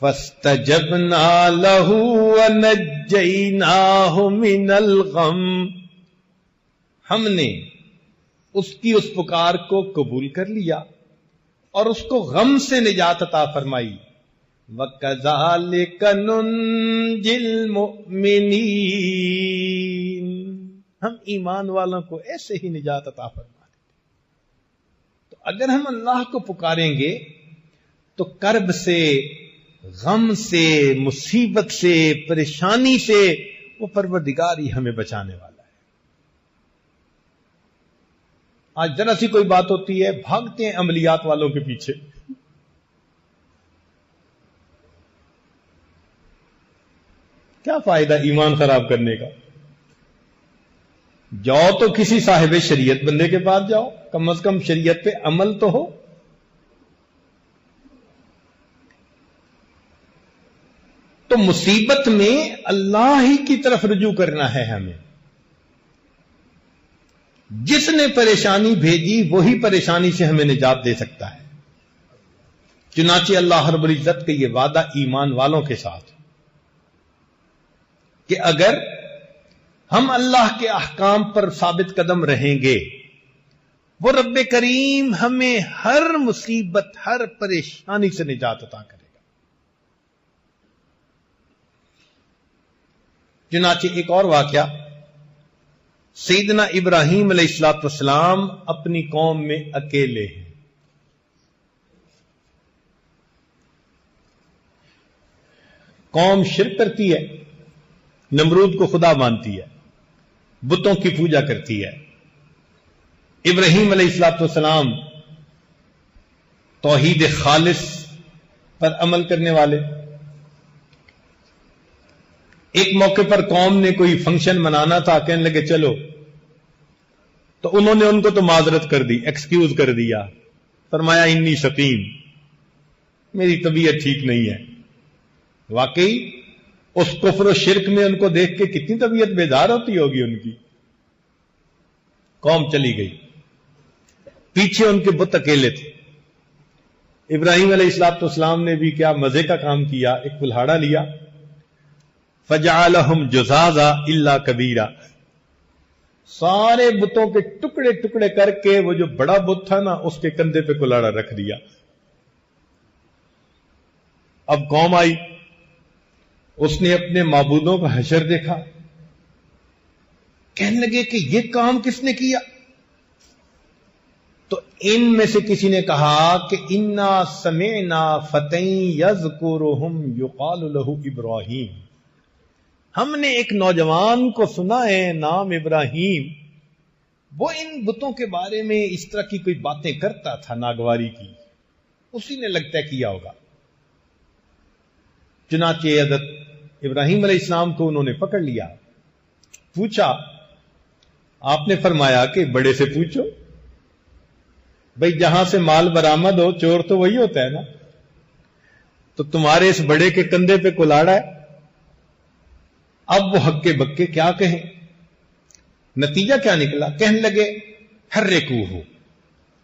فَاسْتَجَبْنَا لَهُ وَنَجَّيْنَاهُ مِنَ الْغَمِّ. ہم نے اس کی اس پکار کو قبول کر لیا اور اس کو غم سے نجات عطا فرمائی. وَكَذَلِكَ نُنْجِي الْمُؤْمِنِينَ. ہم ایمان والوں کو ایسے ہی نجات عطا فرماتے. تو اگر ہم اللہ کو پکاریں گے تو کرب سے، غم سے، مصیبت سے، پریشانی سے وہ پروردگار ہی ہمیں بچانے والا ہے. آج ذرا سی کوئی بات ہوتی ہے، بھاگتے ہیں عملیات والوں کے پیچھے. کیا فائدہ ایمان خراب کرنے کا؟ جاؤ تو کسی صاحب شریعت بندے کے پاس جاؤ، کم از کم شریعت پہ عمل تو ہو۔ تو مصیبت میں اللہ ہی کی طرف رجوع کرنا ہے ہمیں۔ جس نے پریشانی بھیجی وہی پریشانی سے ہمیں نجات دے سکتا ہے۔ چنانچہ اللہ رب العزت کا یہ وعدہ ایمان والوں کے ساتھ کہ اگر ہم اللہ کے احکام پر ثابت قدم رہیں گے، وہ رب کریم ہمیں ہر مصیبت، ہر پریشانی سے نجات عطا کرے گا۔ چنانچہ ایک اور واقعہ، سیدنا ابراہیم علیہ السلام اپنی قوم میں اکیلے ہیں۔ قوم شرک کرتی ہے، نمرود کو خدا مانتی ہے، بتوں کی پوجا کرتی ہے۔ ابراہیم علیہ السلام توحید خالص پر عمل کرنے والے۔ ایک موقع پر قوم نے کوئی فنکشن منانا تھا، کہنے لگے چلو، تو انہوں نے ان کو تو معذرت کر دی، ایکسکیوز کر دیا، فرمایا انی سقیم، میری طبیعت ٹھیک نہیں ہے۔ واقعی اس کفر و شرک میں ان کو دیکھ کے کتنی طبیعت بیدار ہوتی ہوگی ان کی۔ قوم چلی گئی، پیچھے ان کے بت اکیلے تھے۔ ابراہیم علیہ السلام نے بھی کیا مزے کا کام کیا، ایک کلہاڑا لیا، فجعلہم جزازا الا کبیرا، سارے بتوں کے ٹکڑے ٹکڑے کر کے وہ جو بڑا بت تھا نا، اس کے کندھے پہ کلہاڑا رکھ دیا۔ اب قوم آئی، اس نے اپنے معبودوں کا حشر دیکھا، کہنے لگے کہ یہ کام کس نے کیا؟ تو ان میں سے کسی نے کہا کہ انا سمعنا فتى یذکرہم یقال لہ ابراہیم، ہم نے ایک نوجوان کو سنا ہے نام ابراہیم، وہ ان بتوں کے بارے میں اس طرح کی کوئی باتیں کرتا تھا ناگواری کی، اسی نے لگتا ہے کیا ہوگا۔ چنانچہ حضرت ابراہیم علیہ السلام کو انہوں نے پکڑ لیا، پوچھا، آپ نے فرمایا کہ بڑے سے پوچھو، بھئی جہاں سے مال برآمد ہو چور تو وہی ہوتا ہے نا، تو تمہارے اس بڑے کے کندھے پہ کلاڑا ہے۔ اب وہ ہکے بکے کیا کہیں، نتیجہ کیا نکلا، کہنے لگے حرکوہ،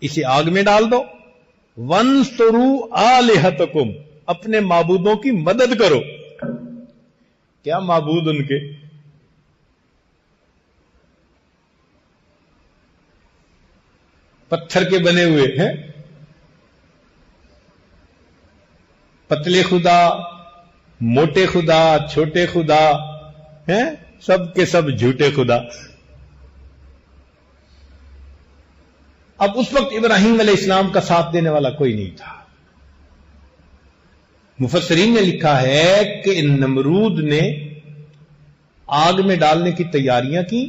اسے آگ میں ڈال دو، وانصروا آلہتکم، اپنے معبودوں کی مدد کرو۔ کیا معبود ان کے؟ پتھر کے بنے ہوئے ہیں، پتلے خدا، موٹے خدا، چھوٹے خدا ہیں، سب کے سب جھوٹے خدا۔ اب اس وقت ابراہیم علیہ السلام کا ساتھ دینے والا کوئی نہیں تھا۔ مفسرین نے لکھا ہے کہ نمرود نے آگ میں ڈالنے کی تیاریاں کی۔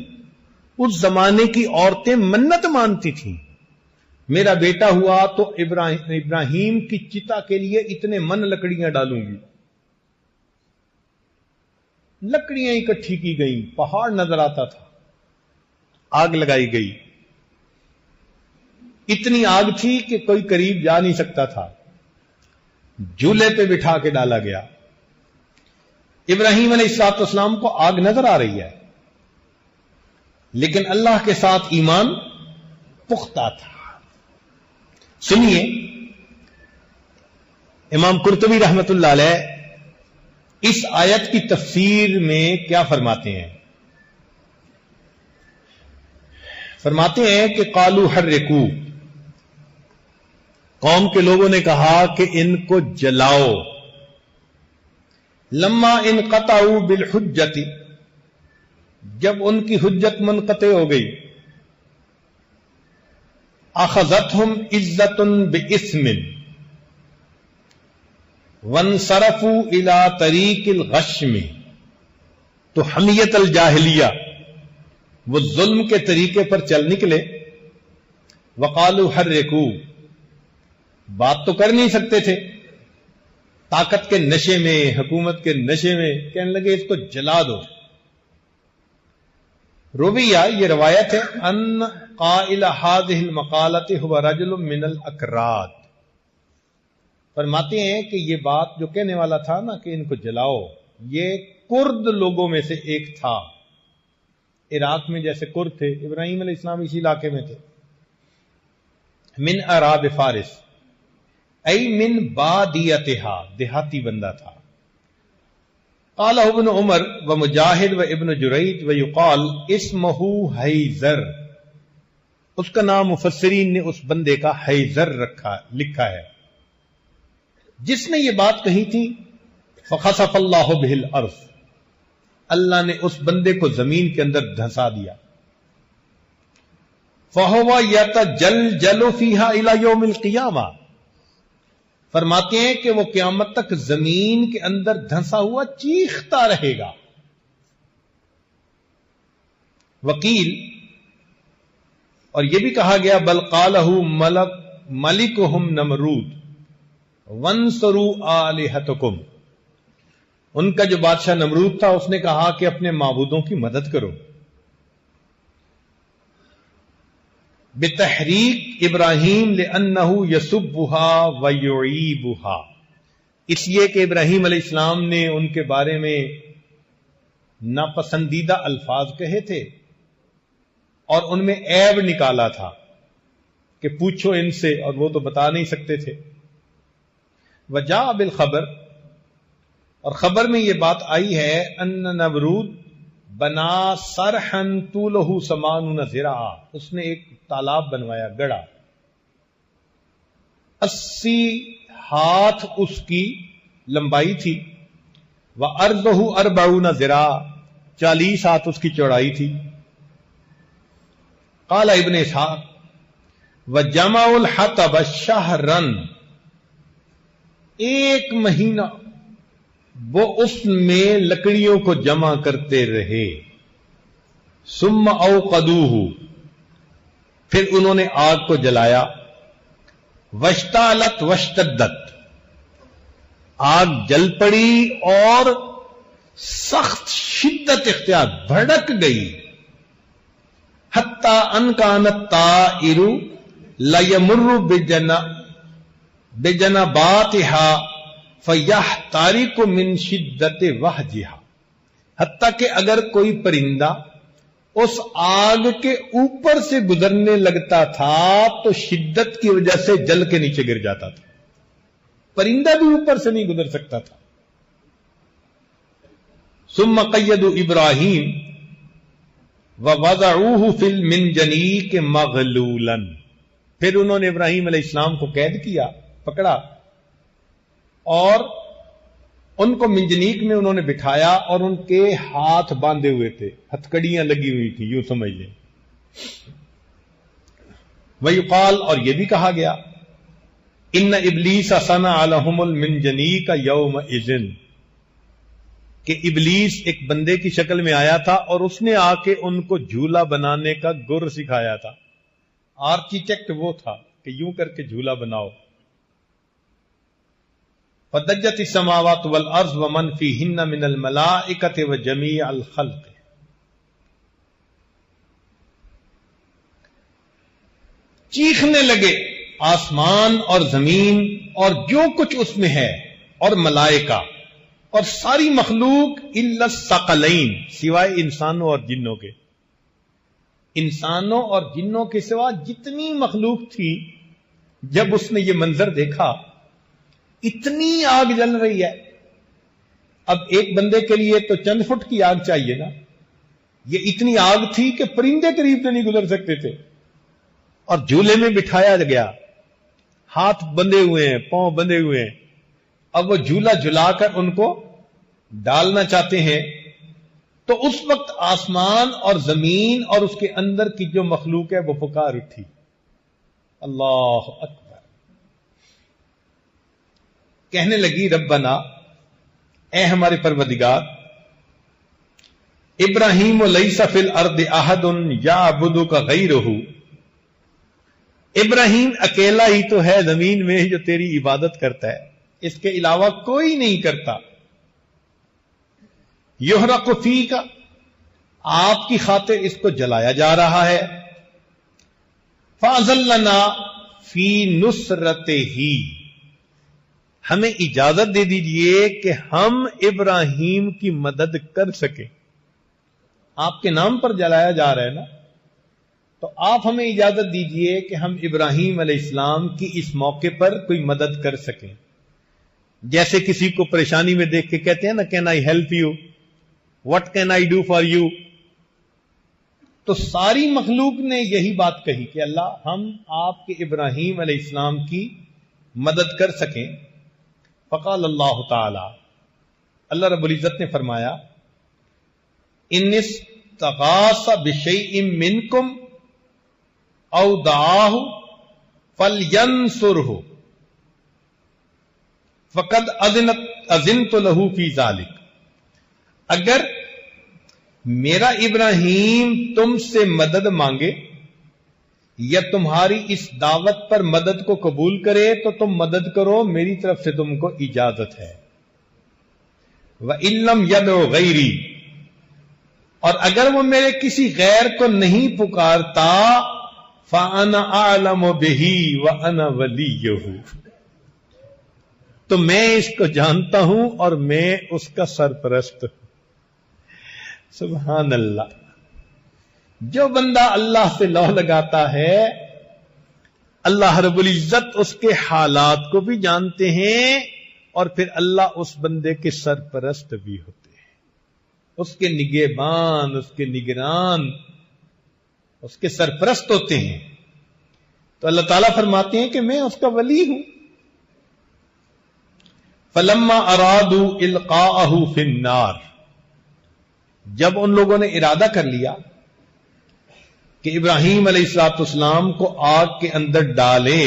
اس زمانے کی عورتیں منت مانتی تھیں، میرا بیٹا ہوا تو ابراہیم کی چتا کے لیے اتنے من لکڑیاں ڈالوں گی۔ لکڑیاں اکٹھی کی گئیں، پہاڑ نظر آتا تھا، آگ لگائی گئی، اتنی آگ تھی کہ کوئی قریب جا نہیں سکتا تھا، جھولے پہ بٹھا کے ڈالا گیا۔ ابراہیم علیہ السلام کو آگ نظر آ رہی ہے، لیکن اللہ کے ساتھ ایمان پختہ تھا۔ سنیے امام قرطبی رحمت اللہ علیہ اس آیت کی تفسیر میں کیا فرماتے ہیں؟ فرماتے ہیں کہ قالوا حرکو، قوم کے لوگوں نے کہا کہ ان کو جلاؤ۔ لما انقطعوا بالحجت، جب ان کی حجت منقطع ہو گئی، اخذتهم عزت باسم وانصرفوا الى طریق الغشم، تو حمیت الجاہلیہ، وہ ظلم کے طریقے پر چل نکلے۔ وقالوا حرکوا، بات تو کر نہیں سکتے تھے، طاقت کے نشے میں، حکومت کے نشے میں، کہنے لگے اس کو جلا دو۔ رویہ، یہ روایت ہے، ان قائل هذه المقالۃ هو رجل من الاکراد، فرماتے ہیں کہ یہ بات جو کہنے والا تھا نا کہ ان کو جلاؤ، یہ کرد لوگوں میں سے ایک تھا۔ عراق میں جیسے کرد تھے، ابراہیم علیہ السلام اسی علاقے میں تھے۔ من اعراب فارس ای من بادیتها، دیہاتی بندہ تھا۔ قال ابن عمر و مجاہد و ابن جریج و یقال اسمہ حیزر، اس کا نام مفسرین نے اس بندے کا حیزر لکھا ہے، جس نے یہ بات کہی تھی۔ فخسف اللہ بہ الارض، اللہ نے اس بندے کو زمین کے اندر دھنسا دیا۔ فہو یتجلجل فیہا الی یوم القیامہ، فرماتے ہیں کہ وہ قیامت تک زمین کے اندر دھنسا ہوا چیختا رہے گا۔ وکیل، اور یہ بھی کہا گیا بل قالہ ملکہم نمرود وانصروا آلہتکم، ان کا جو بادشاہ نمرود تھا اس نے کہا کہ اپنے معبودوں کی مدد کرو۔ بتحریک ابراہیم لأنہ یسبھا ویعیبھا، اس لیے کہ ابراہیم علیہ السلام نے ان کے بارے میں ناپسندیدہ الفاظ کہے تھے اور ان میں عیب نکالا تھا کہ پوچھو ان سے، اور وہ تو بتا نہیں سکتے تھے۔ وجاء بالخبر، اور خبر میں یہ بات آئی ہے، ان نمرود بنا سرحن طولہ 80 ذراعا، اس نے ایک تالاب بنوایا، گڑھا، 80 ہاتھ اس کی لمبائی تھی، وعرضہ 40 ذراعا، 40 ہاتھ اس کی چوڑائی تھی۔ قال ابن اسحاق وجمع الحطب شہرا، ایک مہینہ وہ اس میں لکڑیوں کو جمع کرتے رہے۔ ثم اوقدوہ، پھر انہوں نے آگ کو جلایا۔ واشتعلت واشتدت، آگ جل پڑی اور سخت شدت اختیار، بھڑک گئی۔ حتی ان کان الطائر لیمر بجنباتها فیحترق من شدت وہجہا، حتیٰ کہ اگر کوئی پرندہ اس آگ کے اوپر سے گزرنے لگتا تھا تو شدت کی وجہ سے جل کے نیچے گر جاتا تھا، پرندہ بھی اوپر سے نہیں گزر سکتا تھا۔ ثم قیدوا ابراہیم ووضعوہ فی المنجنیق مغلولا، پھر انہوں نے ابراہیم علیہ السلام کو قید کیا، پکڑا، اور ان کو منجنیق میں انہوں نے بٹھایا اور ان کے ہاتھ باندھے ہوئے تھے، ہتھکڑیاں لگی ہوئی تھی، یوں سمجھ لیں۔ ویقال، اور یہ بھی کہا گیا، ان ابلیس صنع لهم المنجنیق یومئذ، کہ ابلیس ایک بندے کی شکل میں آیا تھا اور اس نے آ کے ان کو جھولا بنانے کا گر سکھایا تھا۔ آرکیٹیکٹ وہ تھا کہ یوں کر کے جھولا بناؤ۔ فدجت السماوات والارض ومن فیہن من الملائکۃ وجمیع الخلق، چیخنے لگے آسمان اور زمین اور جو کچھ اس میں ہے، اور ملائکہ اور ساری مخلوق، الا الثقلین، سوائے انسانوں اور جنوں کے۔ انسانوں اور جنوں کے سوا جتنی مخلوق تھی، جب اس نے یہ منظر دیکھا، اتنی آگ جل رہی ہے، اب ایک بندے کے لیے تو چند فٹ کی آگ چاہیے نا، یہ اتنی آگ تھی کہ پرندے قریب سے نہیں گزر سکتے تھے، اور جھولے میں بٹھایا گیا، ہاتھ بندھے ہوئے ہیں، پاؤں بندھے ہوئے ہیں، اب وہ جھولا جھلا کر ان کو ڈالنا چاہتے ہیں۔ تو اس وقت آسمان اور زمین اور اس کے اندر کی جو مخلوق ہے وہ پکار اٹھی، اللہ اکبر، کہنے لگی ربنا، اے ہمارے پروردگار، ابراہیم لیس فی الارض احد یعبدک غیرہ، ابراہیم اکیلا ہی تو ہے زمین میں جو تیری عبادت کرتا ہے، اس کے علاوہ کوئی نہیں کرتا. یحرق فیک، آپ کی خاطر اس کو جلایا جا رہا ہے. فاذلنا فی نصرتہ، ہمیں اجازت دے دیجئے کہ ہم ابراہیم کی مدد کر سکیں. آپ کے نام پر جلایا جا رہا ہے نا، تو آپ ہمیں اجازت دیجئے کہ ہم ابراہیم علیہ السلام کی اس موقع پر کوئی مدد کر سکیں. جیسے کسی کو پریشانی میں دیکھ کے کہتے ہیں نا، can I help you, what can I do for you. تو ساری مخلوق نے یہی بات کہی کہ اللہ ہم آپ کے ابراہیم علیہ السلام کی مدد کر سکیں. فقال اللہ تعالی، اللہ رب العزت نے فرمایا، ان استغاث بشیء منکم او دعاہ فلینصرہ فقد اذنت لہ فی ذلک. اگر میرا ابراہیم تم سے مدد مانگے یا تمہاری اس دعوت پر مدد کو قبول کرے تو تم مدد کرو، میری طرف سے تم کو اجازت ہے. وَإِن لَّمْ يَدْعُ غَيْرِي، اور اگر وہ میرے کسی غیر کو نہیں پکارتا، فَأَنَا أَعْلَمُ بِهِ وَأَنَا وَلِيُّهُ، تو میں اس کو جانتا ہوں اور میں اس کا سرپرست ہوں. سبحان اللہ. جو بندہ اللہ سے لو لگاتا ہے، اللہ رب العزت اس کے حالات کو بھی جانتے ہیں، اور پھر اللہ اس بندے کے سرپرست بھی ہوتے ہیں، اس کے نگہبان، اس کے نگران، اس کے سرپرست ہوتے ہیں. تو اللہ تعالیٰ فرماتے ہیں کہ میں اس کا ولی ہوں. فَلَمَّا أَرَادُوا إِلْقَاءَهُ فِي النَّارِ، جب ان لوگوں نے ارادہ کر لیا کہ ابراہیم علیہ الصلوۃ والسلام کو آگ کے اندر ڈالے،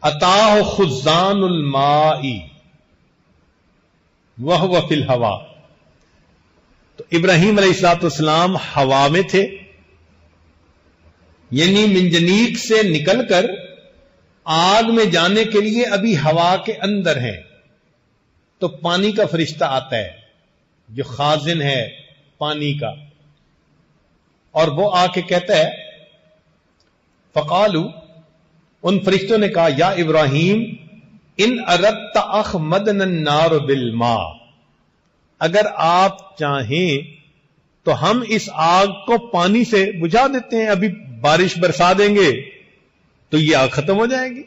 اتاہ خزان الماء وهو فی الہوا، تو ابراہیم علیہ الصلوۃ والسلام ہوا میں تھے، یعنی منجنیق سے نکل کر آگ میں جانے کے لیے ابھی ہوا کے اندر ہیں. تو پانی کا فرشتہ آتا ہے جو خازن ہے پانی کا، اور وہ آ کے کہتا ہے، فقالو، ان فرشتوں نے کہا، یا ابراہیم ان اردت اخمدنا النار بالماء، اگر آپ چاہیں تو ہم اس آگ کو پانی سے بجھا دیتے ہیں، ابھی بارش برسا دیں گے تو یہ آگ ختم ہو جائے گی.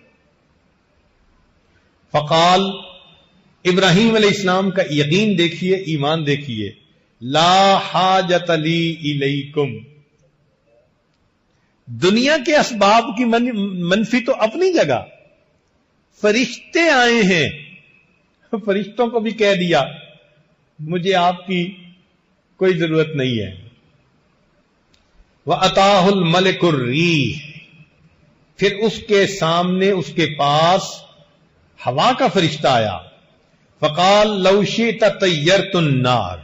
فقال، ابراہیم علیہ السلام کا یقین دیکھیے، ایمان دیکھیے، لا حاجت لی الیکم، دنیا کے اسباب کی منفی تو اپنی جگہ، فرشتے آئے ہیں، فرشتوں کو بھی کہہ دیا مجھے آپ کی کوئی ضرورت نہیں ہے. وَأَتَاهُ الْمَلِكُ الرِّيحِ، پھر اس کے سامنے، اس کے پاس ہوا کا فرشتہ آیا. فقال لو شئت طیرت النار،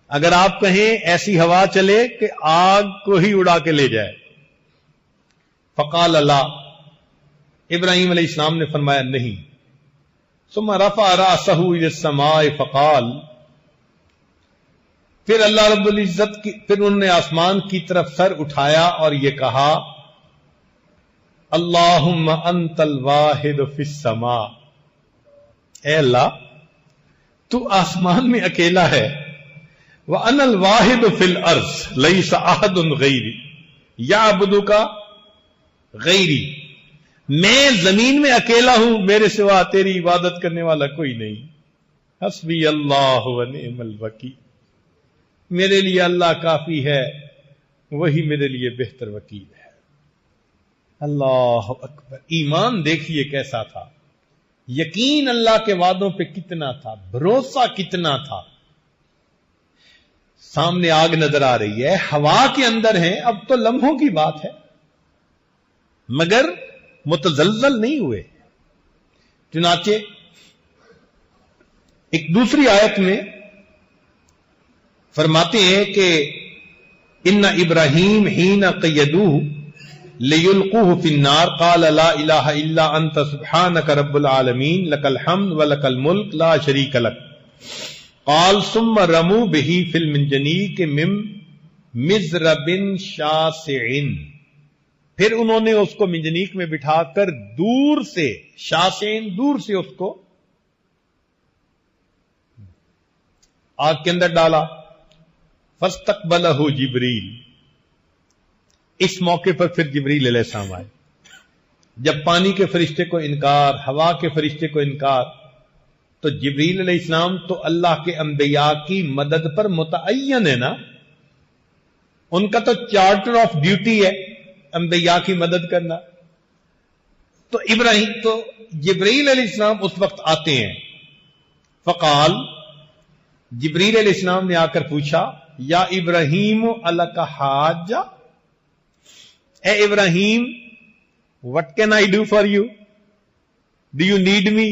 اگر آپ کہیں ایسی ہوا چلے کہ آگ کو ہی اڑا کے لے جائے. فقال لا، ابراہیم علیہ السلام نے فرمایا نہیں. ثم رفع رأسه الى السماء فقال، پھر اللہ رب العزت کی، پھر انہوں نے آسمان کی طرف سر اٹھایا اور یہ کہا، اللہم انت الواحد فی السماء، اے اللہ تو آسمان میں اکیلا ہے، وَأَنَا الْوَاحِدُ فِي الْأَرْضِ لَيْسَ أَحَدٌ غَيْرِي يَعْبُدُكَ غَيْرِي، میں زمین میں اکیلا ہوں، میرے سوا تیری عبادت کرنے والا کوئی نہیں. حسبی اللہ ونعم الوکیل، میرے لیے اللہ کافی ہے، وہی میرے لیے بہتر وکیل ہے. اللہ اکبر. ایمان دیکھیے کیسا تھا، یقین اللہ کے وعدوں پہ کتنا تھا، بھروسہ کتنا تھا. سامنے آگ نظر آ رہی ہے، ہوا کے اندر ہیں، اب تو لمحوں کی بات ہے، مگر متزلزل نہیں ہوئے. چنانچہ ایک دوسری آیت میں فرماتے ہیں کہ ان ابراہیم حین قیدوہ لِيُلْقُوهُ فِي النَّارِ قَالَ لَا إِلَٰهَ إِلَّا أَنْتَ سُبْحَانَكَ رَبُّ الْعَالَمِينَ لَكَ الْحَمْدُ وَلَكَ الْمُلْكُ لَا شَرِيكَ لَكَ قال ثم رموا به في المنجنيق من مزرب شاسع، پھر انہوں نے اس کو منجنیق میں بٹھا کر دور سے، شاسعین دور سے اس کو آگ کے اندر ڈالا. فاستقبلہ جبریل، اس موقع پر پھر جبریل علیہ السلام آئے. جب پانی کے فرشتے کو انکار، ہوا کے فرشتے کو انکار، تو جبریل علیہ السلام تو اللہ کے انبیاء کی مدد پر متعین ہے نا، ان کا تو چارٹر آف ڈیوٹی ہے انبیاء کی مدد کرنا. تو جبریل علیہ السلام اس وقت آتے ہیں. فقال، جبریل علیہ السلام نے آ کر پوچھا، یا ابراہیم الک حاجہ، اے ابراہیم what can I do for you? Do you need me?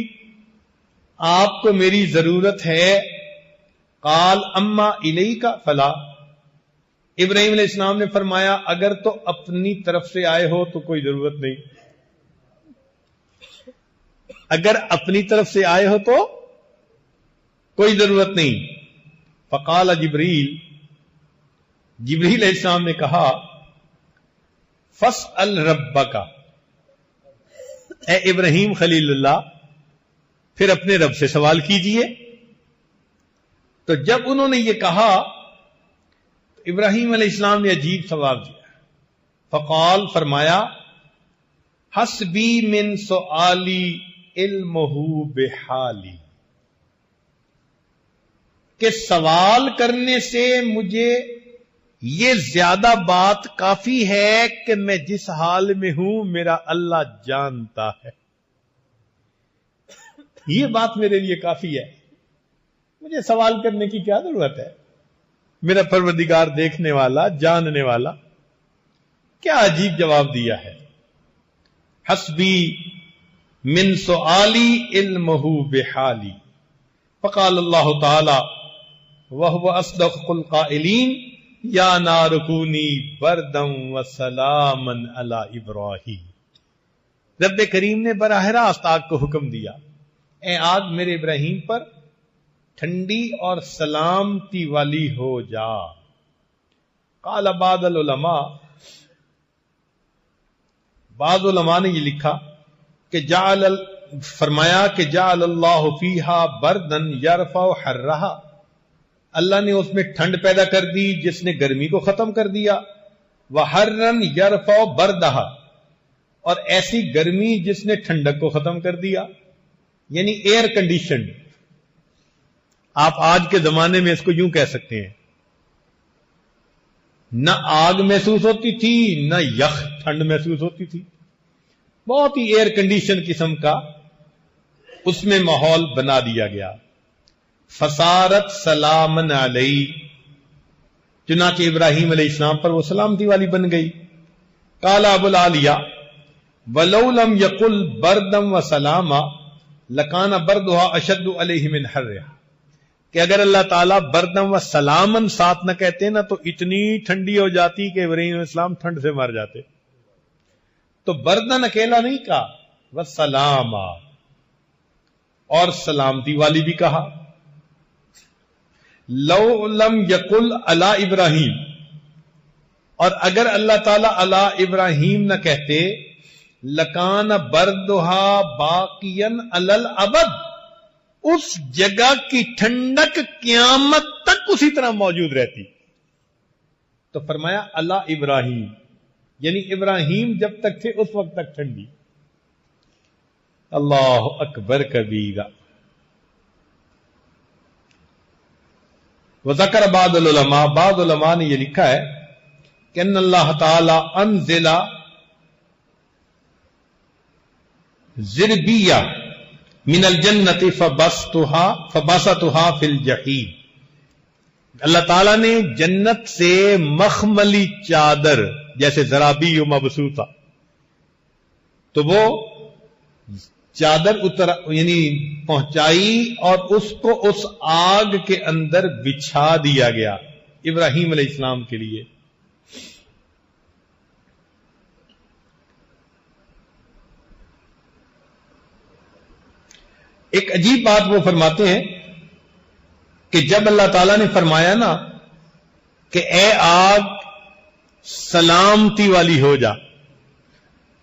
آپ کو میری ضرورت ہے. قال اما الیک فلا، ابراہیم علیہ السلام نے فرمایا اگر تو اپنی طرف سے آئے ہو تو کوئی ضرورت نہیں، اگر اپنی طرف سے آئے ہو تو کوئی ضرورت نہیں. فقال جبریل علیہ السلام نے کہا، فاسأل ربک، اے ابراہیم خلیل اللہ پھر اپنے رب سے سوال کیجئے. تو جب انہوں نے یہ کہا ابراہیم علیہ السلام نے عجیب سوال دیا. فقال، فرمایا، حسبی من سؤالی علمہ بحالی، کہ سوال کرنے سے مجھے یہ زیادہ بات کافی ہے کہ میں جس حال میں ہوں میرا اللہ جانتا ہے. یہ بات میرے لیے کافی ہے، مجھے سوال کرنے کی کیا ضرورت ہے، میرا پروردگار دیکھنے والا، جاننے والا. کیا عجیب جواب دیا ہے. حسبی من سؤالی علمہ بحالی. فقال اللہ تعالی وہو اصدق القائلین یا نار کونی بردا وسلاما علی ابراہیم. رب کریم نے براہ راست آگ کو حکم دیا، اے آگ میرے ابراہیم پر ٹھنڈی اور سلامتی والی ہو جا. قال بعض علماء نے یہ لکھا کہ فرمایا کہ جعل اللہ فیہا بردن یرفع حرہا، اللہ نے اس میں ٹھنڈ پیدا کر دی جس نے گرمی کو ختم کر دیا. وحرن یرفع بردہا، اور ایسی گرمی جس نے ٹھنڈک کو ختم کر دیا، یعنی ایئر کنڈیشنڈ. آپ آج کے زمانے میں اس کو یوں کہہ سکتے ہیں، نہ آگ محسوس ہوتی تھی نہ یخ ٹھنڈ محسوس ہوتی تھی، بہت ہی ایئر کنڈیشن قسم کا اس میں ماحول بنا دیا گیا. فصارت سلامن علی، چنانچہ ابراہیم علیہ السلام پر وہ سلامتی والی بن گئی. قال ابو العالیہ ولو لم یقل بردم وسلاما لکان بردھا اشد علیہ من حرھا، کہ اگر اللہ تعالیٰ بردم و سلامن ساتھ نہ کہتے نا تو اتنی ٹھنڈی ہو جاتی کہ ابراہیم علیہ السلام ٹھنڈ سے مر جاتے. تو بردن اکیلا نہیں کہا، وسلاما، اور سلامتی والی بھی کہا. لو لم یقل علی ابراہیم، اور اگر اللہ تعالیٰ علی ابراہیم نہ کہتے، لکان بردھا باقین علی الابد، اس جگہ کی ٹھنڈک قیامت تک اسی طرح موجود رہتی. تو فرمایا علی ابراہیم، یعنی ابراہیم جب تک تھے اس وقت تک ٹھنڈی. اللہ اکبر کبیرہ. وذکر بعض العلماء، بعض علماء نے یہ لکھا ہے کہ ان اللہ تعالی انزل زربیہ من الجنت فبسطها فی الجحیم، اللہ تعالیٰ نے جنت سے مخملی چادر جیسے زرابی و مبسوطہ، تو وہ چادر یعنی پہنچائی اور اس کو اس آگ کے اندر بچھا دیا گیا ابراہیم علیہ السلام کے لیے. ایک عجیب بات وہ فرماتے ہیں کہ جب اللہ تعالیٰ نے فرمایا نا کہ اے آگ سلامتی والی ہو جا،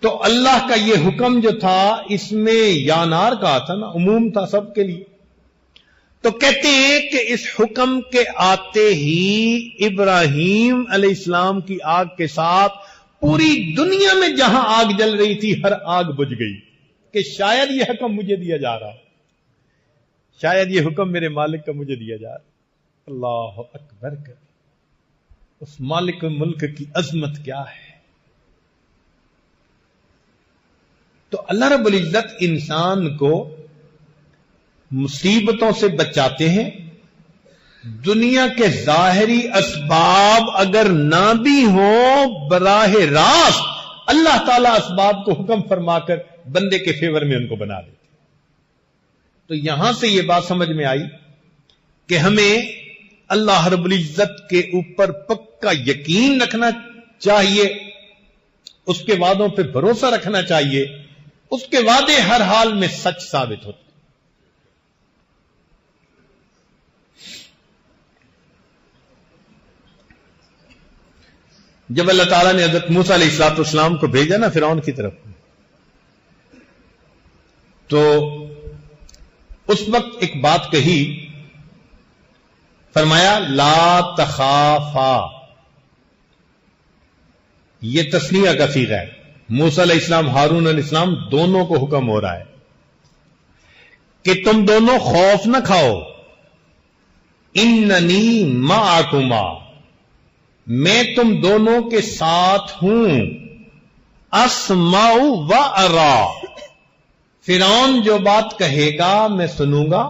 تو اللہ کا یہ حکم جو تھا اس میں یا نار کہا تھا نا، عموم تھا سب کے لیے. تو کہتے ہیں کہ اس حکم کے آتے ہی ابراہیم علیہ السلام کی آگ کے ساتھ پوری دنیا میں جہاں آگ جل رہی تھی ہر آگ بجھ گئی، کہ شاید یہ حکم مجھے دیا جا رہا، شاید یہ حکم میرے مالک کا مجھے دیا جا رہا. اللہ اکبر کر، اس مالک ملک کی عظمت کیا ہے. تو اللہ رب العزت انسان کو مصیبتوں سے بچاتے ہیں. دنیا کے ظاہری اسباب اگر نہ بھی ہوں، براہ راست اللہ تعالیٰ اسباب کو حکم فرما کر بندے کے فیور میں ان کو بنا دیتے. تو یہاں سے یہ بات سمجھ میں آئی کہ ہمیں اللہ رب العزت کے اوپر پکا یقین رکھنا چاہیے، اس کے وعدوں پہ بھروسہ رکھنا چاہیے. اس کے وعدے ہر حال میں سچ ثابت ہوتے. جب اللہ تعالیٰ نے حضرت موسیٰ علیہ الصلوۃ والسلام کو بھیجا نا فرعون کی طرف، تو اس وقت ایک بات کہی، فرمایا لا تخافا. یہ تثنیہ کا صیغہ ہے. موسیٰ علیہ السلام، ہارون علیہ السلام دونوں کو حکم ہو رہا ہے کہ تم دونوں خوف نہ کھاؤ. اننی معکما، میں تم دونوں کے ساتھ ہوں. اسمع و ارا، فرعون جو بات کہے گا میں سنوں گا،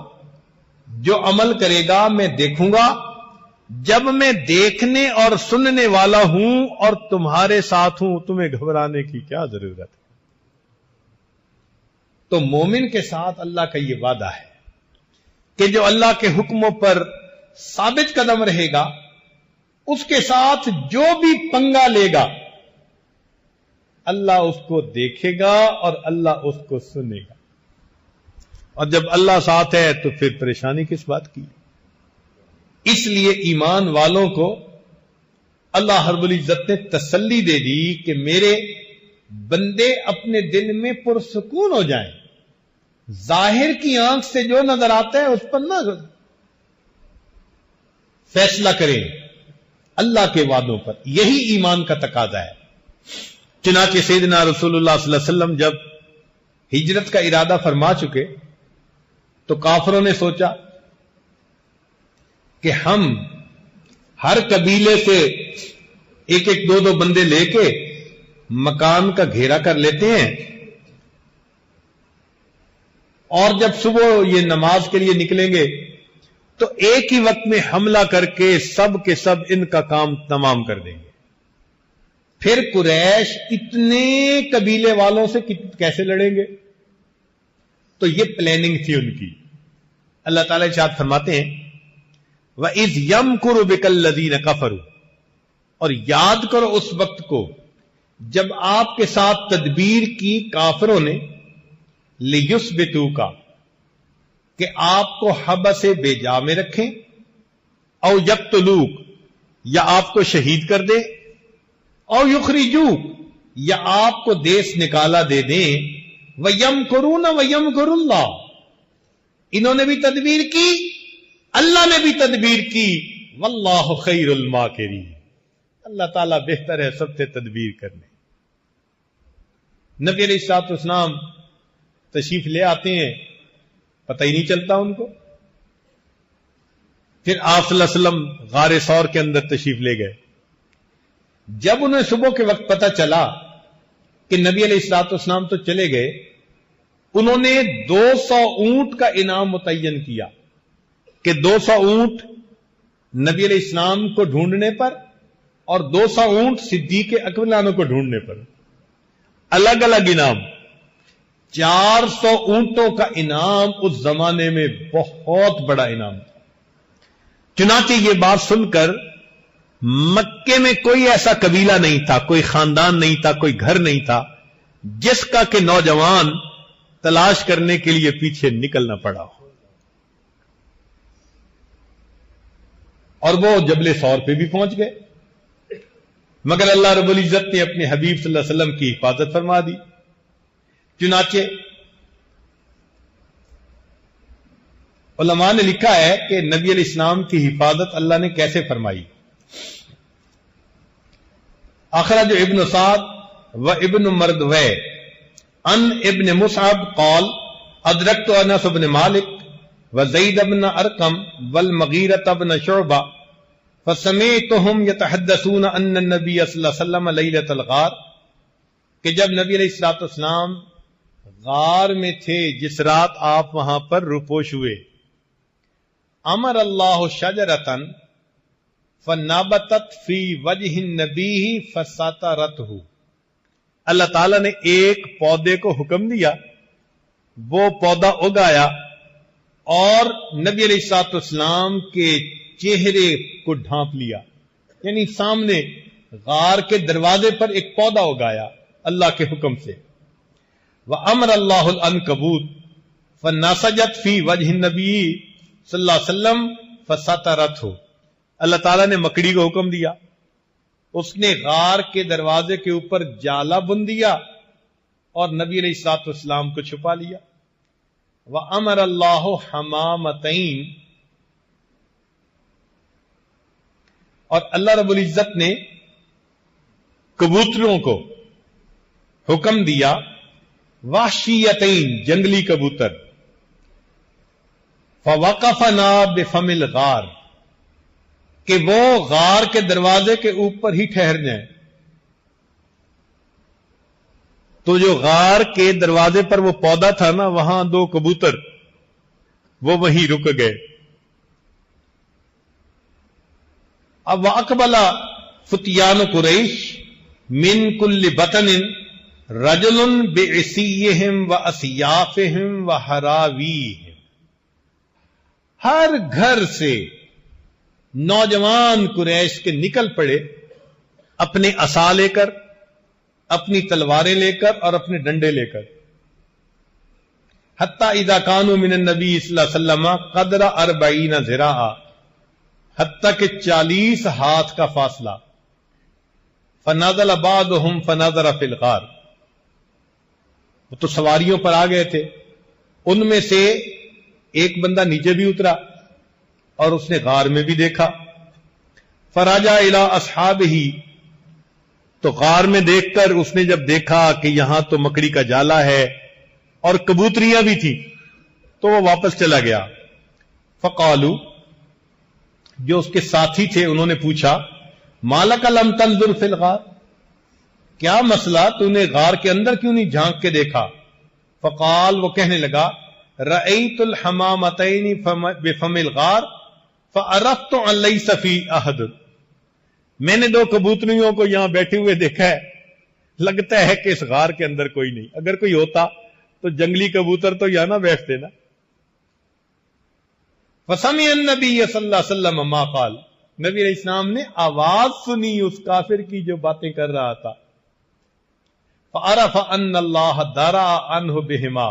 جو عمل کرے گا میں دیکھوں گا. جب میں دیکھنے اور سننے والا ہوں اور تمہارے ساتھ ہوں، تمہیں گھبرانے کی کیا ضرورت ہے. تو مومن کے ساتھ اللہ کا یہ وعدہ ہے کہ جو اللہ کے حکموں پر ثابت قدم رہے گا، اس کے ساتھ جو بھی پنگا لے گا اللہ اس کو دیکھے گا اور اللہ اس کو سنے گا. اور جب اللہ ساتھ ہے تو پھر پریشانی کس بات کی. اس لیے ایمان والوں کو اللہ رب العزت نے تسلی دے دی کہ میرے بندے اپنے دل میں پرسکون ہو جائیں. ظاہر کی آنکھ سے جو نظر آتا ہے اس پر نہ فیصلہ کریں، اللہ کے وعدوں پر. یہی ایمان کا تقاضا ہے. چنانچہ سیدنا رسول اللہ صلی اللہ علیہ وسلم جب ہجرت کا ارادہ فرما چکے تو کافروں نے سوچا کہ ہم ہر قبیلے سے ایک ایک دو دو بندے لے کے مکان کا گھیرا کر لیتے ہیں، اور جب صبح یہ نماز کے لیے نکلیں گے تو ایک ہی وقت میں حملہ کر کے سب کے سب ان کا کام تمام کر دیں گے. پھر قریش اتنے قبیلے والوں سے کیسے لڑیں گے؟ تو یہ پلاننگ تھی ان کی. اللہ تعالیٰ ارشاد فرماتے ہیں وَإِذْ يَمْكُرُ بِكَ الَّذِينَ كَفَرُوا، اور یاد کرو اس وقت کو جب آپ کے ساتھ تدبیر کی کافروں نے، لِيُثْبِتُوكَ، کہ آپ کو حبس بے جا میں رکھیں، او یقتلوک، یا آپ کو شہید کر دے، او یخرجوک، یا آپ کو دیس نکالا دے دیں. وَيَمْكُرُونَ وَيَمْكُرُ اللَّهُ، انہوں نے بھی تدبیر کی، اللہ نے بھی تدبیر کی. واللہ خیر الماکرین، اللہ تعالیٰ بہتر ہے سب سے تدبیر کرنے. نبی علیہ الصلوۃ والسلام تشریف لے آتے ہیں، پتہ ہی نہیں چلتا ان کو. پھر آپ صلی اللہ علیہ وسلم غار ثور کے اندر تشریف لے گئے. جب انہیں صبح کے وقت پتہ چلا کہ نبی علیہ الصلوۃ والسلام تو چلے گئے، انہوں نے 200 اونٹ کا انعام متعین کیا کہ 200 اونٹ نبی علیہ السلام کو ڈھونڈنے پر اور 200 اونٹ صدیق اکبر عنہ کو ڈھونڈنے پر، الگ الگ انعام. 400 اونٹوں کا انعام اس زمانے میں بہت بڑا انعام تھا. چنانچہ یہ بات سن کر مکے میں کوئی ایسا قبیلہ نہیں تھا، کوئی خاندان نہیں تھا، کوئی گھر نہیں تھا جس کا کہ نوجوان تلاش کرنے کے لیے پیچھے نکلنا پڑا ہو. اور وہ جبل ثور پہ بھی پہنچ گئے، مگر اللہ رب العزت نے اپنے حبیب صلی اللہ علیہ وسلم کی حفاظت فرما دی. چنانچہ علماء نے لکھا ہے کہ نبی علیہ السلام کی حفاظت اللہ نے کیسے فرمائی. اخرج ابن سعد و ابن مردوے ان ابن مصعب قال ادرکت انس بن مالک وزید بن ارقم والمغیرۃ بن شعبہ فسمعتهم يتحدثون ان النبي صلی اللہ علیہ وسلم لیلۃ الغار، کہ جب نبی علیہ الصلوۃ والسلام غار میں تھے جس رات آپ وہاں پر روپوش ہوئے، امر اللہ شجرۃ فنبتت فی وجہ النبی فسطرتہ، اللہ تعالی نے ایک پودے کو حکم دیا، وہ پودا اگایا اور نبی علیہ الصلوۃ والسلام کے چہرے کو ڈھانپ لیا. یعنی سامنے غار کے دروازے پر ایک پودا اگایا اللہ کے حکم سے. وَأَمْرَ اللَّهُ الْأَنْكَبُوتَ فَنَسَجَتْ فِي وَجْهِ النَّبِيِّ صلی اللہ علیہ وسلم فَسَطَرَتْهُ، اللہ تعالیٰ نے مکڑی کو حکم دیا، اس نے غار کے دروازے کے اوپر جالا بن دیا اور نبی علیہ الصلوۃ والسلام کو چھپا لیا. وَأَمَرَ اللَّهُ حَمَامَتَيْن، اور اللہ رب العزت نے کبوتروں کو حکم دیا، وحشیتین جنگلی کبوتر، فوقفنا بفم الغار، کہ وہ غار کے دروازے کے اوپر ہی ٹھہر جائیں. تو جو غار کے دروازے پر وہ پودا تھا نا، وہاں دو کبوتر وہ وہیں رک گئے. اب واقبل فتیان قریش من کل بطن رجل بعصیہم واسیافہم وحراویہم، ہر گھر سے نوجوان قریش کے نکل پڑے اپنے عصا لے کر، اپنی تلواریں لے کر اور اپنے ڈنڈے لے کر. حتی اذا کانوا من النبی صلی اللہ علیہ وسلم قدر 40 ذراعا، حتیٰ کہ 40 ہاتھ کا فاصلہ. فنزل بعضهم فنظر فی الغار، وہ تو سواریوں پر آ گئے تھے، ان میں سے ایک بندہ نیچے بھی اترا اور اس نے غار میں بھی دیکھا. فراجع الی اصحابہ، تو غار میں دیکھ کر اس نے جب دیکھا کہ یہاں تو مکڑی کا جالا ہے اور کبوتریاں بھی تھی، تو وہ واپس چلا گیا. فقالو، جو اس کے ساتھی تھے انہوں نے پوچھا، مالک لم تنظر فی الغار، کیا مسئلہ، تو نے غار کے اندر کیوں نہیں جھانک کے دیکھا؟ فقال، وہ کہنے لگا، رأیت الحمامتین بفم الغار فعرفت ان لیس فی احد، میں نے دو کبوتریوں کو یہاں بیٹھے ہوئے دیکھا ہے، لگتا ہے کہ اس غار کے اندر کوئی نہیں، اگر کوئی ہوتا تو جنگلی کبوتر تو یہاں نہ بیٹھتے نا. فسمع النبی صلی اللہ علیہ وسلم ما قال، نبی علیہ السلام نے آواز سنی اس کافر کی جو باتیں کر رہا تھا. فعرف ان اللہ درا عنہ بہما،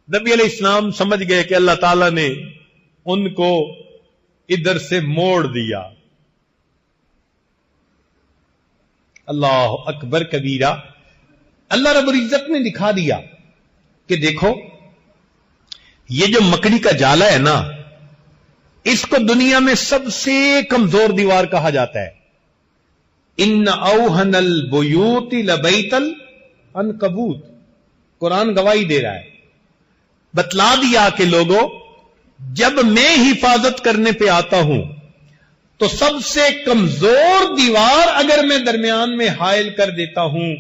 نبی علیہ السلام سمجھ گئے کہ اللہ تعالی نے ان کو ادھر سے موڑ دیا. اللہ اکبر کبیرہ، اللہ رب العزت نے دکھا دیا کہ دیکھو یہ جو مکڑی کا جالا ہے نا، اس کو دنیا میں سب سے کمزور دیوار کہا جاتا ہے. ان اوہن البیوت لبیت العنکبوت، قرآن گواہی دے رہا ہے، بتلا دیا کہ لوگوں جب میں حفاظت کرنے پہ آتا ہوں تو سب سے کمزور دیوار اگر میں درمیان میں حائل کر دیتا ہوں،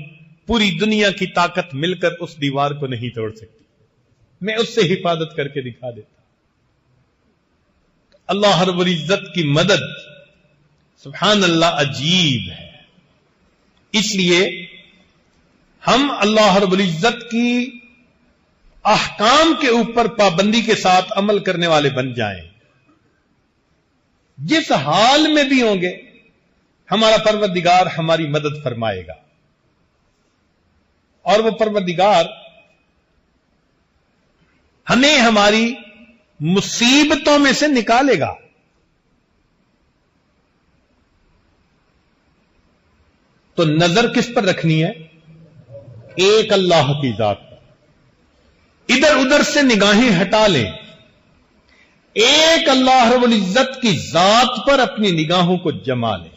پوری دنیا کی طاقت مل کر اس دیوار کو نہیں توڑ سکتی، میں اس سے حفاظت کر کے دکھا دیتا. اللہ رب العزت کی مدد سبحان اللہ عجیب ہے. اس لیے ہم اللہ رب العزت کی احکام کے اوپر پابندی کے ساتھ عمل کرنے والے بن جائیں. جس حال میں بھی ہوں گے ہمارا پروردگار ہماری مدد فرمائے گا، اور وہ پروردگار ہمیں ہماری مصیبتوں میں سے نکالے گا. تو نظر کس پر رکھنی ہے؟ ایک اللہ کی ذات پر. ادھر ادھر سے نگاہیں ہٹا لیں, ایک اللہ رب العزت کی ذات پر اپنی نگاہوں کو جما لیں.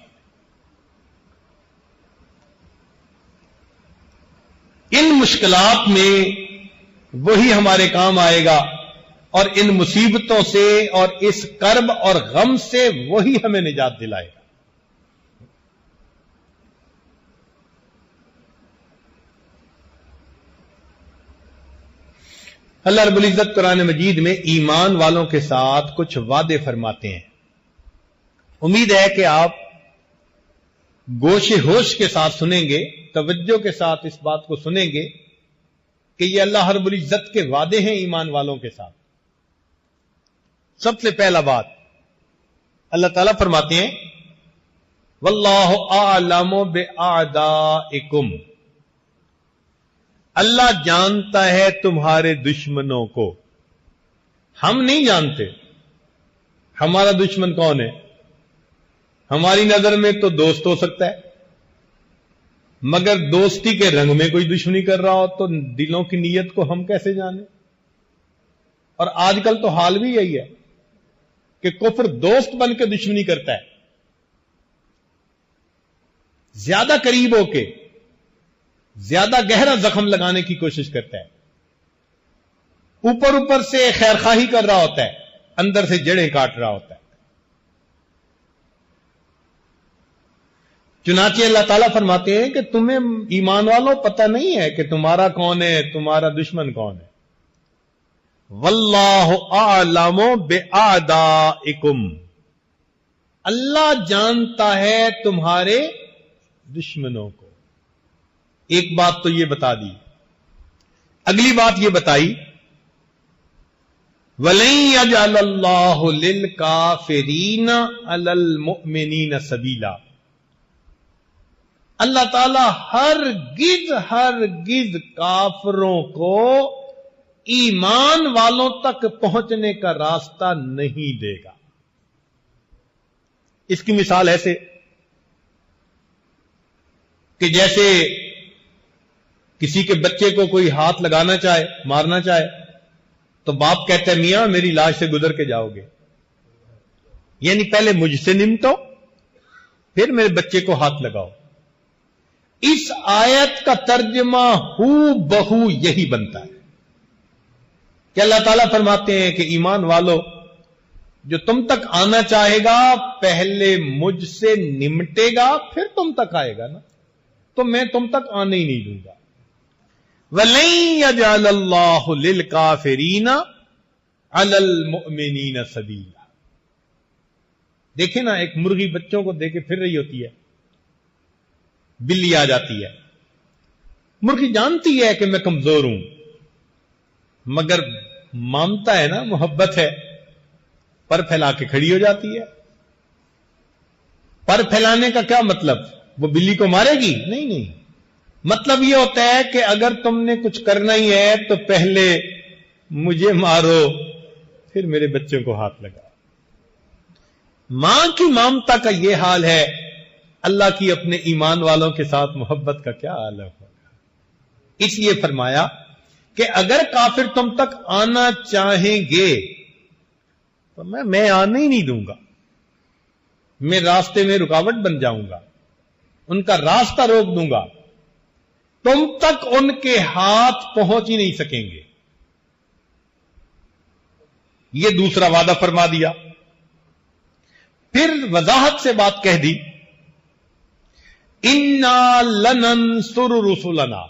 ان مشکلات میں وہی ہمارے کام آئے گا, اور ان مصیبتوں سے اور اس کرب اور غم سے وہی ہمیں نجات دلائے گا. اللہ رب العزت قرآن مجید میں ایمان والوں کے ساتھ کچھ وعدے فرماتے ہیں. امید ہے کہ آپ گوش ہوش کے ساتھ سنیں گے, توجہ کے ساتھ اس بات کو سنیں گے کہ یہ اللہ رب العزت کے وعدے ہیں ایمان والوں کے ساتھ. سب سے پہلا بات اللہ تعالیٰ فرماتے ہیں واللہ اعلم باعدائکم, اللہ جانتا ہے تمہارے دشمنوں کو. ہم نہیں جانتے ہمارا دشمن کون ہے. ہماری نظر میں تو دوست ہو سکتا ہے, مگر دوستی کے رنگ میں کوئی دشمنی کر رہا ہو تو دلوں کی نیت کو ہم کیسے جانیں. اور آج کل تو حال بھی یہی ہے کہ کفر دوست بن کے دشمنی کرتا ہے, زیادہ قریب ہو کے زیادہ گہرا زخم لگانے کی کوشش کرتا ہے. اوپر اوپر سے خیرخواہی کر رہا ہوتا ہے, اندر سے جڑیں کاٹ رہا ہوتا ہے. چنانچہ اللہ تعالیٰ فرماتے ہیں کہ تمہیں ایمان والوں پتہ نہیں ہے کہ تمہارا کون ہے, تمہارا دشمن کون ہے. واللہ اعلم باعدائکم, اللہ جانتا ہے تمہارے دشمنوں کو. ایک بات تو یہ بتا دی. اگلی بات یہ بتائی وَلَن يَجْعَلَ اللَّهُ لِلْكَافِرِينَ عَلَى الْمُؤْمِنِينَ سَبِيلًا, اللہ تعالی ہرگز کافروں کو ایمان والوں تک پہنچنے کا راستہ نہیں دے گا. اس کی مثال ایسے کہ جیسے کسی کے بچے کو کوئی ہاتھ لگانا چاہے, مارنا چاہے, تو باپ کہتا ہے میاں میری لاش سے گزر کے جاؤ گے, یعنی پہلے مجھ سے نمٹو پھر میرے بچے کو ہاتھ لگاؤ. اس آیت کا ترجمہ ہو بہو یہی بنتا ہے کہ اللہ تعالیٰ فرماتے ہیں کہ ایمان والو, جو تم تک آنا چاہے گا پہلے مجھ سے نمٹے گا پھر تم تک آئے گا نا, تو میں تم تک آنے ہی نہیں دوں گا. وَلَن يَجْعَلَ اللَّهُ لِلْكَافِرِينَ عَلَى الْمُؤْمِنِينَ سَبِيلًا. دیکھیں نا, ایک مرغی بچوں کو دے کے پھر رہی ہوتی ہے, بلی آ جاتی ہے. مرغی جانتی ہے کہ میں کمزور ہوں, مگر مامتا ہے نا, محبت ہے, پر پھیلا کے کھڑی ہو جاتی ہے. پر پھیلانے کا کیا مطلب؟ وہ بلی کو مارے گی؟ نہیں, مطلب یہ ہوتا ہے کہ اگر تم نے کچھ کرنا ہی ہے تو پہلے مجھے مارو پھر میرے بچوں کو ہاتھ لگا. ماں کی مامتا کا یہ حال ہے, اللہ کی اپنے ایمان والوں کے ساتھ محبت کا کیا حال ہوگا. اس لیے فرمایا کہ اگر کافر تم تک آنا چاہیں گے تو میں آنے ہی نہیں دوں گا, میں راستے میں رکاوٹ بن جاؤں گا, ان کا راستہ روک دوں گا, تم تک ان کے ہاتھ پہنچ ہی نہیں سکیں گے. یہ دوسرا وعدہ فرما دیا. پھر وضاحت سے بات کہہ دی, اِنَّا لَنَنْصُرُ رُسُلَنَا,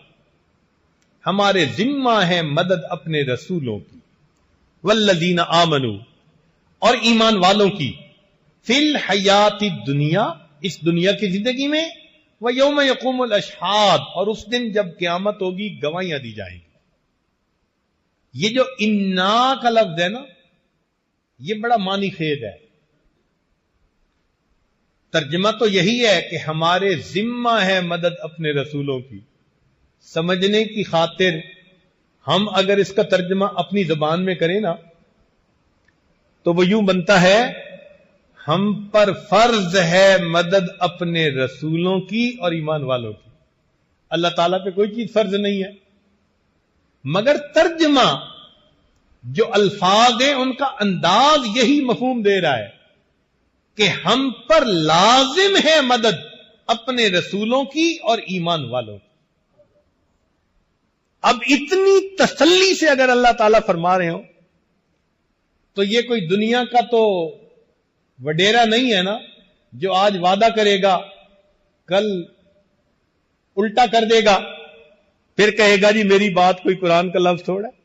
ہمارے ذمہ ہے مدد اپنے رسولوں کی, وَالَّذِينَ آمَنُوا, اور ایمان والوں کی, فِي الْحَيَاةِ الدُّنْيَا, اس دنیا کی زندگی میں, وَيَوْمَ يَقُومُ الْأَشْهَادُ, اور اس دن جب قیامت ہوگی گواہیاں دی جائیں گی. یہ جو انا کا لفظ ہے نا, یہ بڑا معنی خیز ہے. ترجمہ تو یہی ہے کہ ہمارے ذمہ ہے مدد اپنے رسولوں کی. سمجھنے کی خاطر ہم اگر اس کا ترجمہ اپنی زبان میں کریں نا تو وہ یوں بنتا ہے، ہم پر فرض ہے مدد اپنے رسولوں کی اور ایمان والوں کی۔ اللہ تعالیٰ پہ کوئی چیز فرض نہیں ہے، مگر ترجمہ جو الفاظ ہیں ان کا انداز یہی مفہوم دے رہا ہے کہ ہم پر لازم ہے مدد اپنے رسولوں کی اور ایمان والوں کی۔ اب اتنی تسلی سے اگر اللہ تعالیٰ فرما رہے ہو تو یہ کوئی دنیا کا تو وڈیرا نہیں ہے نا، جو آج وعدہ کرے گا کل الٹا کر دے گا، پھر کہے گا جی میری بات کوئی قرآن کا لفظ تھوڑا ہے۔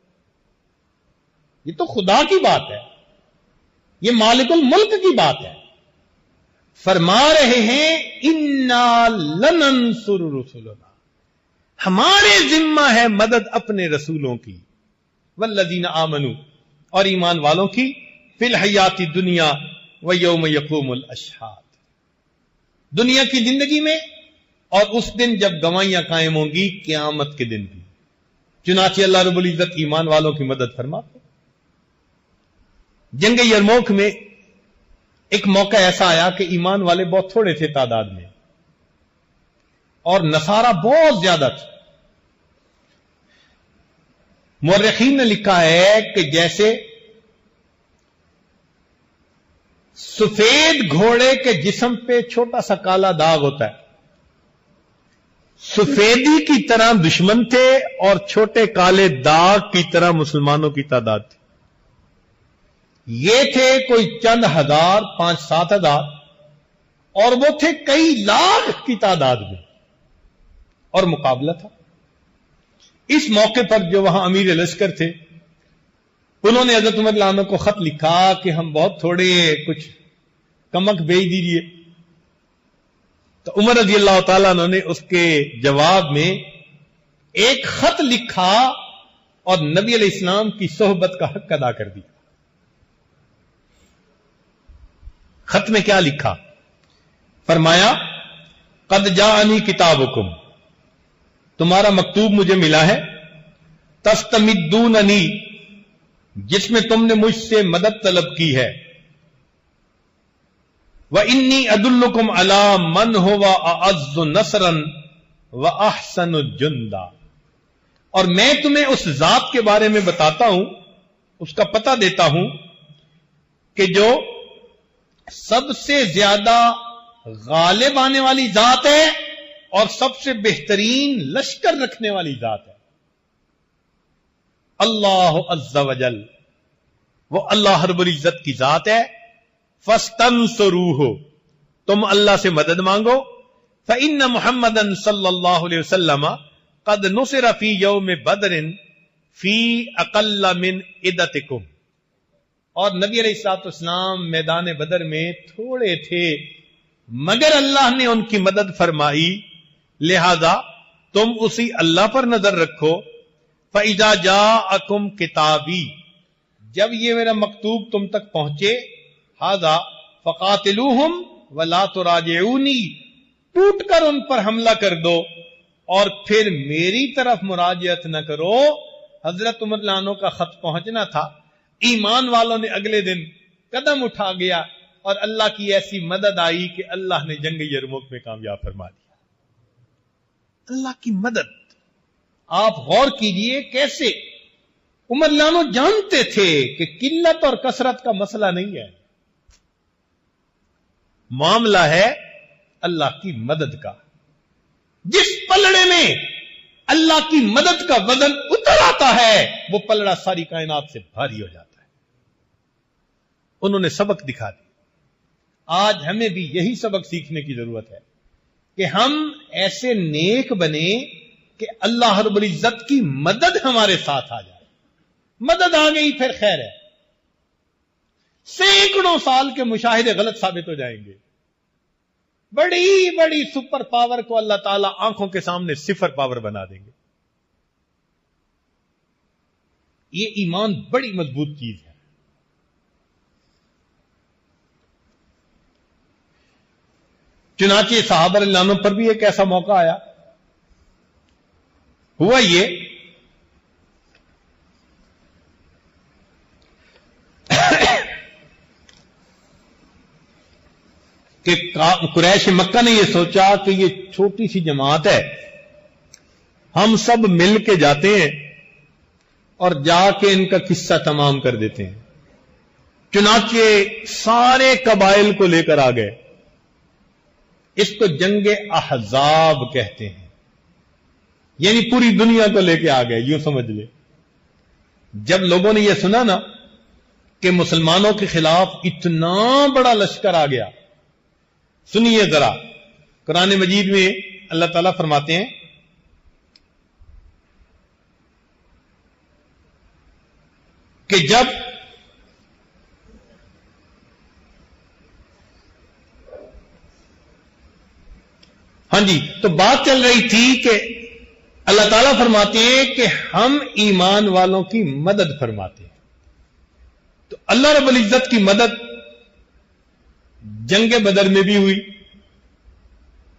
یہ تو خدا کی بات ہے، یہ مالک الملک کی بات ہے۔ فرما رہے ہیں انا لننصر رسلنا، ہمارے ذمہ ہے مدد اپنے رسولوں کی، والذین آمنوا اور ایمان والوں کی، فی الحیات الدنیا ویوم یقوم الاشہاد، دنیا کی زندگی میں اور اس دن جب گواہیاں قائم ہوں گی قیامت کے دن بھی۔ چنانچہ اللہ رب العزت ایمان والوں کی مدد فرماتے۔ جنگ یرموک میں ایک موقع ایسا آیا کہ ایمان والے بہت تھوڑے تھے تعداد میں اور نصارہ بہت زیادہ تھے۔ مورخین نے لکھا ہے کہ جیسے سفید گھوڑے کے جسم پہ چھوٹا سا کالا داغ ہوتا ہے، سفیدی کی طرح دشمن تھے اور چھوٹے کالے داغ کی طرح مسلمانوں کی تعداد تھی۔ یہ تھے کوئی چند ہزار، 5-7 ہزار، اور وہ تھے کئی لاکھ کی تعداد میں، اور مقابلہ تھا۔ اس موقع پر جو وہاں امیر لشکر تھے انہوں نے حضرت عمر رضی اللہ عنہ کو خط لکھا کہ ہم بہت تھوڑے، کچھ کمک بھیج دیجیے۔ تو عمر رضی اللہ تعالیٰ عنہ نے اس کے جواب میں ایک خط لکھا اور نبی علیہ السلام کی صحبت کا حق ادا کر دیا۔ خط میں کیا لکھا؟ فرمایا قد جاءنی کتابکم، تمہارا مکتوب مجھے ملا ہے، تستمدوننی، جس میں تم نے مجھ سے مدد طلب کی ہے، وانی ادلکم علی من هو اعز نصرا واحسن جندا، اور میں تمہیں اس ذات کے بارے میں بتاتا ہوں، اس کا پتہ دیتا ہوں کہ جو سب سے زیادہ غالب آنے والی ذات ہے اور سب سے بہترین لشکر رکھنے والی ذات ہے۔ اللہ عز وجل، وہ اللہ رب العزت کی ذات ہے۔ فاستنصروہ، تم اللہ سے مدد مانگو۔ فإن محمدًا صلی اللہ علیہ وسلم قد نصر فی یوم بدر فی اقل من عدتکم، اور نبی علیہ الصلوۃ والسلام میدان بدر میں تھوڑے تھے مگر اللہ نے ان کی مدد فرمائی، لہذا تم اسی اللہ پر نظر رکھو۔ فإذا جاءکم کتابی، جب یہ میرا مکتوب تم تک پہنچے، ھذا فقاتلوہم ولا تراجعونی، ٹوٹ کر ان پر حملہ کر دو اور پھر میری طرف مراجعت نہ کرو۔ حضرت عمر رضی اللہ عنہ کا خط پہنچنا تھا، ایمان والوں نے اگلے دن قدم اٹھا گیا اور اللہ کی ایسی مدد آئی کہ اللہ نے جنگ یرموک میں کامیاب فرما دیا۔ اللہ کی مدد آپ غور کیجئے کیسے عمر رضی اللہ عنہ جانتے تھے کہ قلت اور کثرت کا مسئلہ نہیں ہے، معاملہ ہے اللہ کی مدد کا۔ جس پلڑے میں اللہ کی مدد کا وزن اتر آتا ہے وہ پلڑا ساری کائنات سے بھاری ہو جاتا ہے۔ انہوں نے سبق دکھا دیا، آج ہمیں بھی یہی سبق سیکھنے کی ضرورت ہے کہ ہم ایسے نیک بنے کہ اللہ رب العزت کی مدد ہمارے ساتھ آ جائے۔ مدد آ گئی پھر خیر ہے، سینکڑوں سال کے مشاہدے غلط ثابت ہو جائیں گے۔ بڑی بڑی سپر پاور کو اللہ تعالیٰ آنکھوں کے سامنے صفر پاور بنا دیں گے۔ یہ ایمان بڑی مضبوط چیز ہے۔ چنانچہ صحابہ رضی اللہ عنہ پر بھی ایک ایسا موقع آیا، ہوا یہ کہ قریش مکہ نے یہ سوچا کہ یہ چھوٹی سی جماعت ہے، ہم سب مل کے جاتے ہیں اور جا کے ان کا قصہ تمام کر دیتے ہیں۔ چنانچہ سارے قبائل کو لے کر آ گئے۔ اس کو جنگ احزاب کہتے ہیں، یعنی پوری دنیا کو لے کے آ گئے، یوں سمجھ لے۔ جب لوگوں نے یہ سنا نا کہ مسلمانوں کے خلاف اتنا بڑا لشکر آ گیا، سنیے ذرا، قرآن مجید میں اللہ تعالیٰ فرماتے ہیں کہ جب ہاں جی تو بات چل رہی تھی کہ اللہ تعالیٰ فرماتے ہیں کہ ہم ایمان والوں کی مدد فرماتے ہیں، تو اللہ رب العزت کی مدد جنگ بدر میں بھی ہوئی۔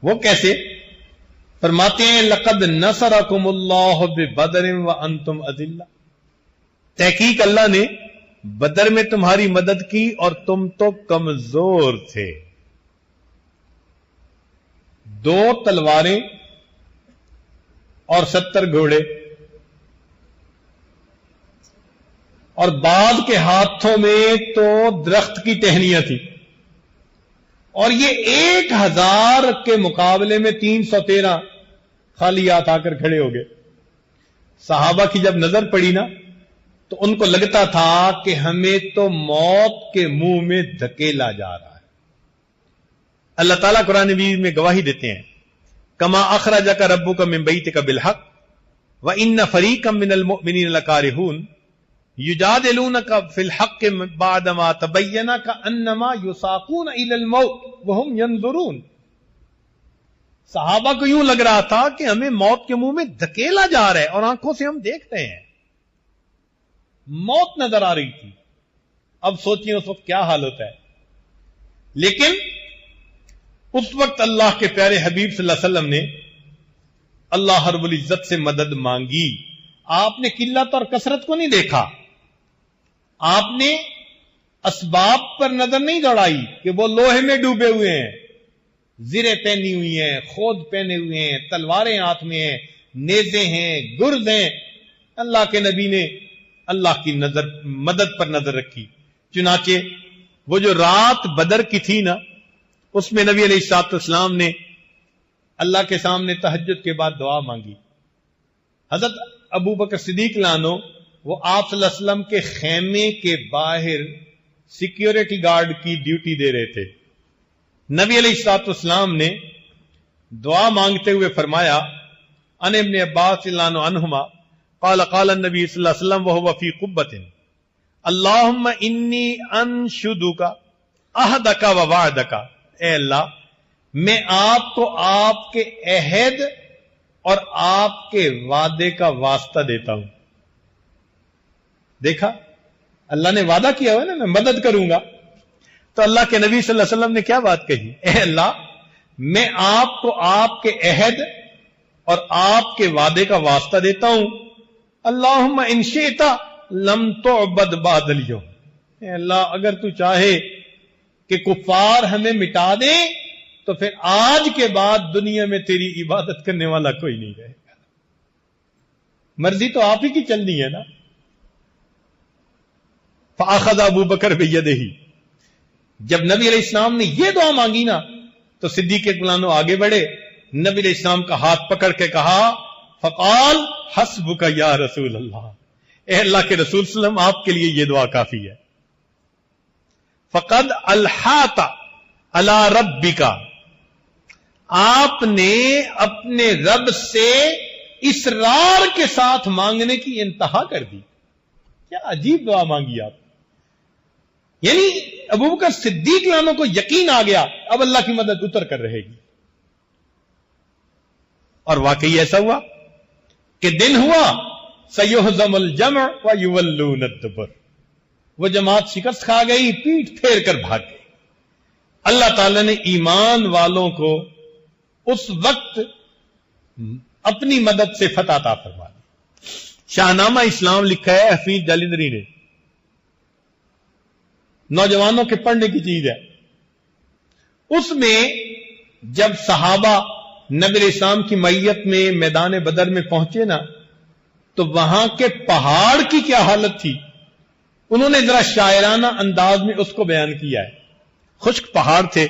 وہ کیسے؟ فرماتے ہیں لقد نصرکم اللہ ببدر وانتم اذلہ، تحقیق اللہ نے بدر میں تمہاری مدد کی اور تم تو کمزور تھے۔ 2 تلواریں اور 70 گھوڑے، اور بعض کے ہاتھوں میں تو درخت کی ٹہنیاں تھیں، اور یہ 1000 کے مقابلے میں 313 خالی ہاتھ آ کر کھڑے ہو گئے۔ صحابہ کی جب نظر پڑی نا تو ان کو لگتا تھا کہ ہمیں تو موت کے منہ میں دھکیلا جا رہا ہے۔ اللہ تعالیٰ قرآن مجید میں گواہی دیتے ہیں کما اخرجک ربک من بیتک بالحق وان فریقا من المؤمنین لکارہون یجادلونک فی الحق بعدما تبین کانما یساقون الی الموت وہم ینظرون۔ صحابہ کو یوں لگ رہا تھا کہ ہمیں موت کے منہ میں دھکیلا جا رہا ہے اور آنکھوں سے ہم دیکھ رہے ہیں، موت نظر آ رہی تھی۔ اب سوچئے اس وقت کیا حال ہوتا ہے۔ لیکن اس وقت اللہ کے پیارے حبیب صلی اللہ علیہ وسلم نے اللہ رب العزت سے مدد مانگی۔ آپ نے قلت اور کثرت کو نہیں دیکھا، آپ نے اسباب پر نظر نہیں دوڑائی کہ وہ لوہے میں ڈوبے ہوئے ہیں، زریں پہنی ہوئی ہیں، خود پہنے ہوئے ہیں، تلواریں ہاتھ میں ہیں، نیزے ہیں، گرز ہیں۔ اللہ کے نبی نے اللہ کی مدد پر نظر رکھی۔ چنانچہ وہ جو رات بدر کی تھی نا، اس میں نبی علیہ الصلوۃ والسلام نے اللہ کے سامنے تہجد کے بعد دعا مانگی۔ حضرت ابو بکر صدیق لانو وہ آپ صلی اللہ علیہ وسلم کے خیمے کے باہر سیکیورٹی گارڈ کی ڈیوٹی دے رہے تھے۔ نبی علیہ الصلوۃ والسلام نے دعا مانگتے ہوئے فرمایا ان ابن عباس رضی اللہ عنہما قال قال النبی صلی اللہ علیہ وسلم وهو فی قبۃ اللهم انی انشدک عہدک ووعدک، اے اللہ میں آپ کو آپ کے عہد اور آپ کے وعدے کا واسطہ دیتا ہوں۔ دیکھا اللہ نے وعدہ کیا ہوا نا میں مدد کروں گا، تو اللہ کے نبی صلی اللہ علیہ وسلم نے کیا بات کہی؟ اے اللہ میں آپ کو آپ کے عہد اور آپ کے وعدے کا واسطہ دیتا ہوں۔ اللہم ان شئت لم تعبد بعد اليوم، اے اللہ اگر تو چاہے کہ کفار ہمیں مٹا دیں تو پھر آج کے بعد دنیا میں تیری عبادت کرنے والا کوئی نہیں رہے گا۔ مرضی تو آپ ہی کی چلنی ہے نا۔ فاخذ ابو بکر بیدہ، جب نبی علیہ السلام نے یہ دعا مانگی نا تو صدیق اکبر آگے بڑھے، نبی علیہ السلام کا ہاتھ پکڑ کے کہا فقال حسبک یا رسول اللہ، اے اللہ کے رسول صلی اللہ علیہ وسلم آپ کے لیے یہ دعا کافی ہے۔ فقد الحات علی ربک، آپ نے اپنے رب سے اصرار کے ساتھ مانگنے کی انتہا کر دی۔ کیا عجیب دعا مانگی آپ، یعنی ابو بکر صدیق لانوں کو یقین آ گیا اب اللہ کی مدد اتر کر رہے گی۔ اور واقعی ایسا ہوا کہ دن ہوا سیہزم الجمع ویولون الدبر، وہ جماعت شکست کھا گئی، پیٹ پھیر کر بھاگ گئی۔ اللہ تعالی نے ایمان والوں کو اس وقت اپنی مدد سے فتح عطا فرما دی۔ شاہنامہ اسلام لکھا ہے حفیظ جالندری نے، نوجوانوں کے پڑھنے کی چیز ہے۔ اس میں جب صحابہ نبی علیہ السلام کی معیت میں میدان بدر میں پہنچے نا، تو وہاں کے پہاڑ کی کیا حالت تھی، انہوں نے ذرا شاعرانہ انداز میں اس کو بیان کیا ہے۔ خشک پہاڑ تھے،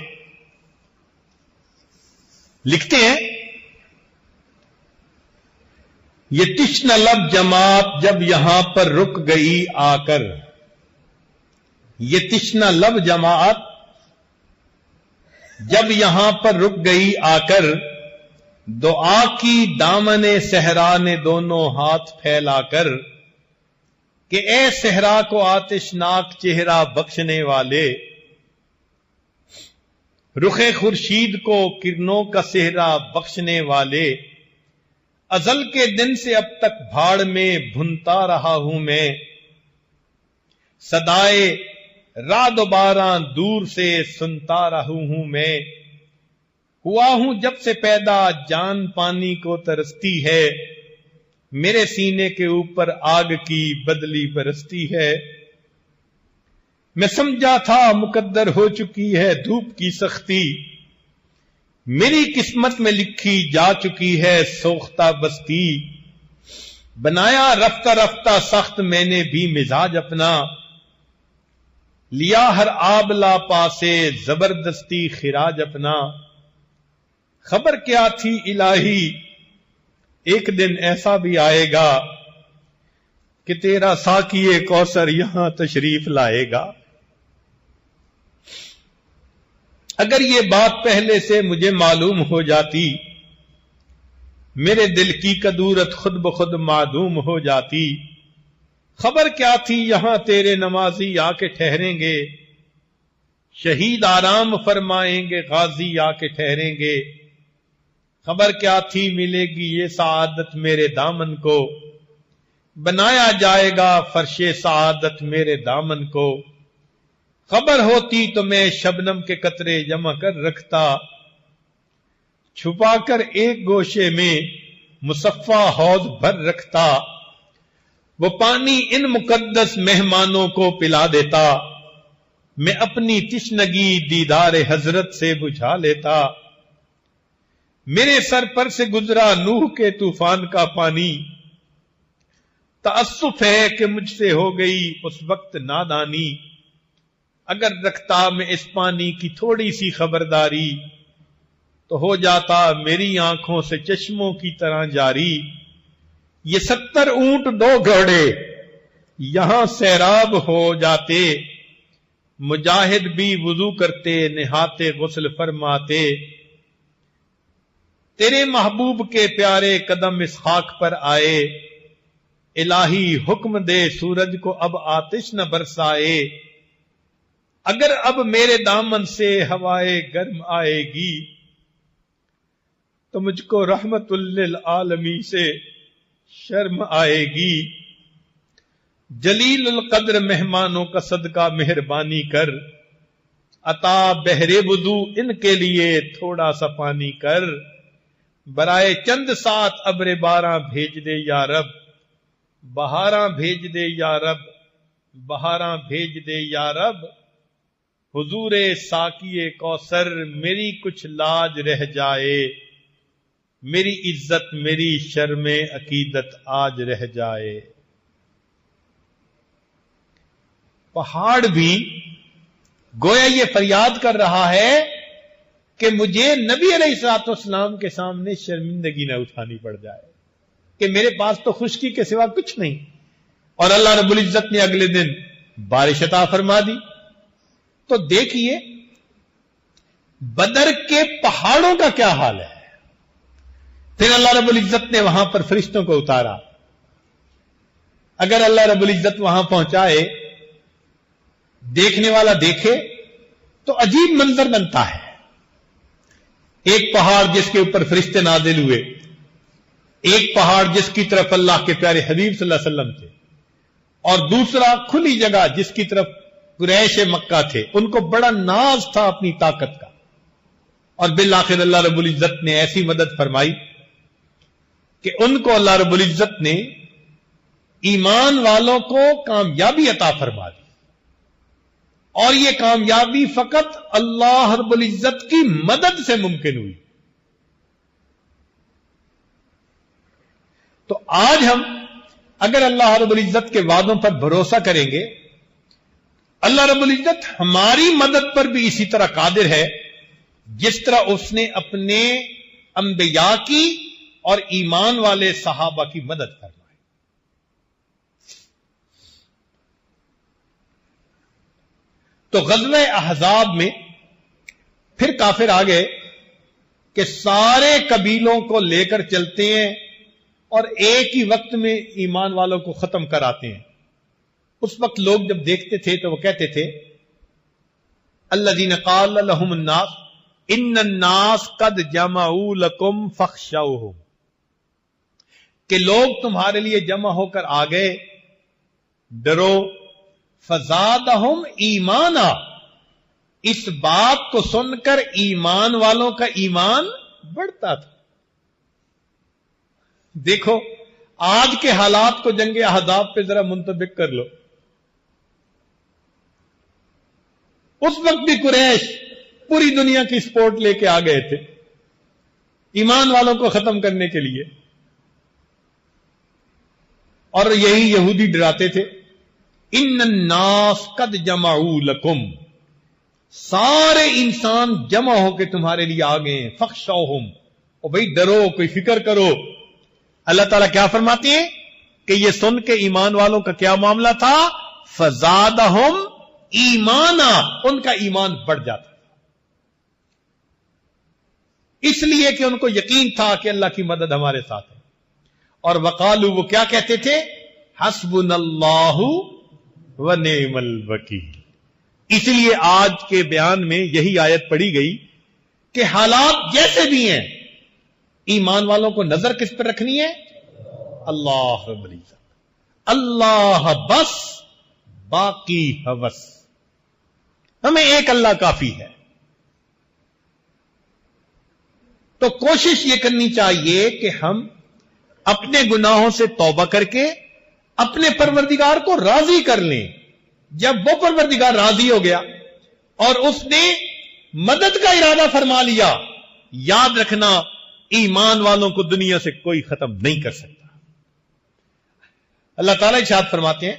لکھتے ہیں یہ تشنہ لب جماعت جب یہاں پر رک گئی آ کر، یہ تشنہ لب جماعت جب یہاں پر رک گئی آ کر، دعا کی دامن صحرا نے دونوں ہاتھ پھیلا کر، کہ اے صحرا کو آتشناک چہرہ بخشنے والے، رخ خورشید کو کرنوں کا صحرا بخشنے والے، ازل کے دن سے اب تک بھاڑ میں بھنتا رہا ہوں میں، صدائے رعد و باران دور سے سنتا رہا ہوں میں، ہوا ہوں جب سے پیدا جان پانی کو ترستی ہے، میرے سینے کے اوپر آگ کی بدلی برستی ہے، میں سمجھا تھا مقدر ہو چکی ہے دھوپ کی سختی، میری قسمت میں لکھی جا چکی ہے سوختہ بستی، بنایا رفتہ رفتہ سخت میں نے بھی مزاج اپنا، لیا ہر آبلا پاسے زبردستی خراج اپنا، خبر کیا تھی الہی ایک دن ایسا بھی آئے گا کہ تیرا ساقی کوثر یہاں تشریف لائے گا۔ اگر یہ بات پہلے سے مجھے معلوم ہو جاتی، میرے دل کی کدورت خود بخود معدوم ہو جاتی، خبر کیا تھی یہاں تیرے نمازی آ کے ٹھہریں گے، شہید آرام فرمائیں گے غازی آ کے ٹھہریں گے، خبر کیا تھی ملے گی یہ سعادت میرے دامن کو، بنایا جائے گا فرش سعادت میرے دامن کو، خبر ہوتی تو میں شبنم کے قطرے جمع کر رکھتا، چھپا کر ایک گوشے میں مصفا حوض بھر رکھتا، وہ پانی ان مقدس مہمانوں کو پلا دیتا، میں اپنی تشنگی دیدار حضرت سے بجھا لیتا، میرے سر پر سے گزرا نوح کے طوفان کا پانی، تأسف ہے کہ مجھ سے ہو گئی اس وقت نادانی، اگر رکھتا میں اس پانی کی تھوڑی سی خبرداری، تو ہو جاتا میری آنکھوں سے چشموں کی طرح جاری، یہ 70 اونٹ 2 گھوڑے یہاں سیراب ہو جاتے، مجاہد بھی وضو کرتے نہاتے غسل فرماتے، تیرے محبوب کے پیارے قدم اس خاک پر آئے، الہی حکم دے سورج کو اب آتش نہ برسائے، اگر اب میرے دامن سے ہوائے گرم آئے گی، تو مجھ کو رحمت للعالمین سے شرم آئے گی، جلیل القدر مہمانوں کا صدقہ مہربانی کر، عطا بہرے وضو ان کے لیے تھوڑا سا پانی کر، برائے چند ساتھ ابر باراں بھیج دے یا رب، بہاراں بھیج دے یا رب، بہاراں بھیج دے یا رب، حضور ساقی کوثر میری کچھ لاج رہ جائے، میری عزت میری شرم عقیدت آج رہ جائے۔ پہاڑ بھی گویا یہ فریاد کر رہا ہے کہ مجھے نبی علیہ الصلوۃ والسلام کے سامنے شرمندگی نہ اٹھانی پڑ جائے کہ میرے پاس تو خشکی کے سوا کچھ نہیں، اور اللہ رب العزت نے اگلے دن بارش عطا فرما دی۔ تو دیکھیے بدر کے پہاڑوں کا کیا حال ہے۔ پھر اللہ رب العزت نے وہاں پر فرشتوں کو اتارا۔ اگر اللہ رب العزت وہاں پہنچائے، دیکھنے والا دیکھے تو عجیب منظر بنتا ہے۔ ایک پہاڑ جس کے اوپر فرشتے نازل ہوئے، ایک پہاڑ جس کی طرف اللہ کے پیارے حبیب صلی اللہ علیہ وسلم تھے، اور دوسرا کھلی جگہ جس کی طرف قریش مکہ تھے، ان کو بڑا ناز تھا اپنی طاقت کا، اور بالآخر اللہ رب العزت نے ایسی مدد فرمائی کہ ان کو اللہ رب العزت نے ایمان والوں کو کامیابی عطا فرما دی، اور یہ کامیابی فقط اللہ رب العزت کی مدد سے ممکن ہوئی. تو آج ہم اگر اللہ رب العزت کے وعدوں پر بھروسہ کریں گے، اللہ رب العزت ہماری مدد پر بھی اسی طرح قادر ہے جس طرح اس نے اپنے انبیاء کی اور ایمان والے صحابہ کی مدد فرمائی. تو غزوہ احزاب میں پھر کافر آ گئے کہ سارے قبیلوں کو لے کر چلتے ہیں اور ایک ہی وقت میں ایمان والوں کو ختم کراتے ہیں. اس وقت لوگ جب دیکھتے تھے تو وہ کہتے تھے الذین قال لهم الناس ان الناس قد جمعوا لكم فاخشوهم، کہ لوگ تمہارے لیے جمع ہو کر آ گئے، ڈرو. فزادہم ایمانا، اس بات کو سن کر ایمان والوں کا ایمان بڑھتا تھا. دیکھو آج کے حالات کو جنگ احزاب پہ ذرا منطبق کر لو. اس وقت بھی قریش پوری دنیا کی سپورٹ لے کے آ گئے تھے ایمان والوں کو ختم کرنے کے لیے، اور یہی یہودی ڈراتے تھے ان الناس قد جمعوا لکم، سارے انسان جمع ہو کے تمہارے لیے آ گئے ہیں. فخشوہم، او بھائی ڈرو، کوئی فکر کرو. اللہ تعالیٰ کیا فرماتے ہیں کہ یہ سن کے ایمان والوں کا کیا معاملہ تھا؟ فزادہم ایمانا، ان کا ایمان بڑھ جاتا، اس لیے کہ ان کو یقین تھا کہ اللہ کی مدد ہمارے ساتھ ہے. اور وقالو، وہ کیا کہتے تھے؟ حسبنا اللہ ونعم الوکیل. اس لیے آج کے بیان میں یہی آیت پڑھی گئی کہ حالات جیسے بھی ہیں ایمان والوں کو نظر کس پر رکھنی ہے؟ اللہ رب العزت. اللہ بس، باقی ہوس. ہمیں ایک اللہ کافی ہے. تو کوشش یہ کرنی چاہیے کہ ہم اپنے گناہوں سے توبہ کر کے اپنے پروردگار کو راضی کر لیں. جب وہ پروردگار راضی ہو گیا اور اس نے مدد کا ارادہ فرما لیا، یاد رکھنا ایمان والوں کو دنیا سے کوئی ختم نہیں کر سکتا. اللہ تعالیٰ ارشاد فرماتے ہیں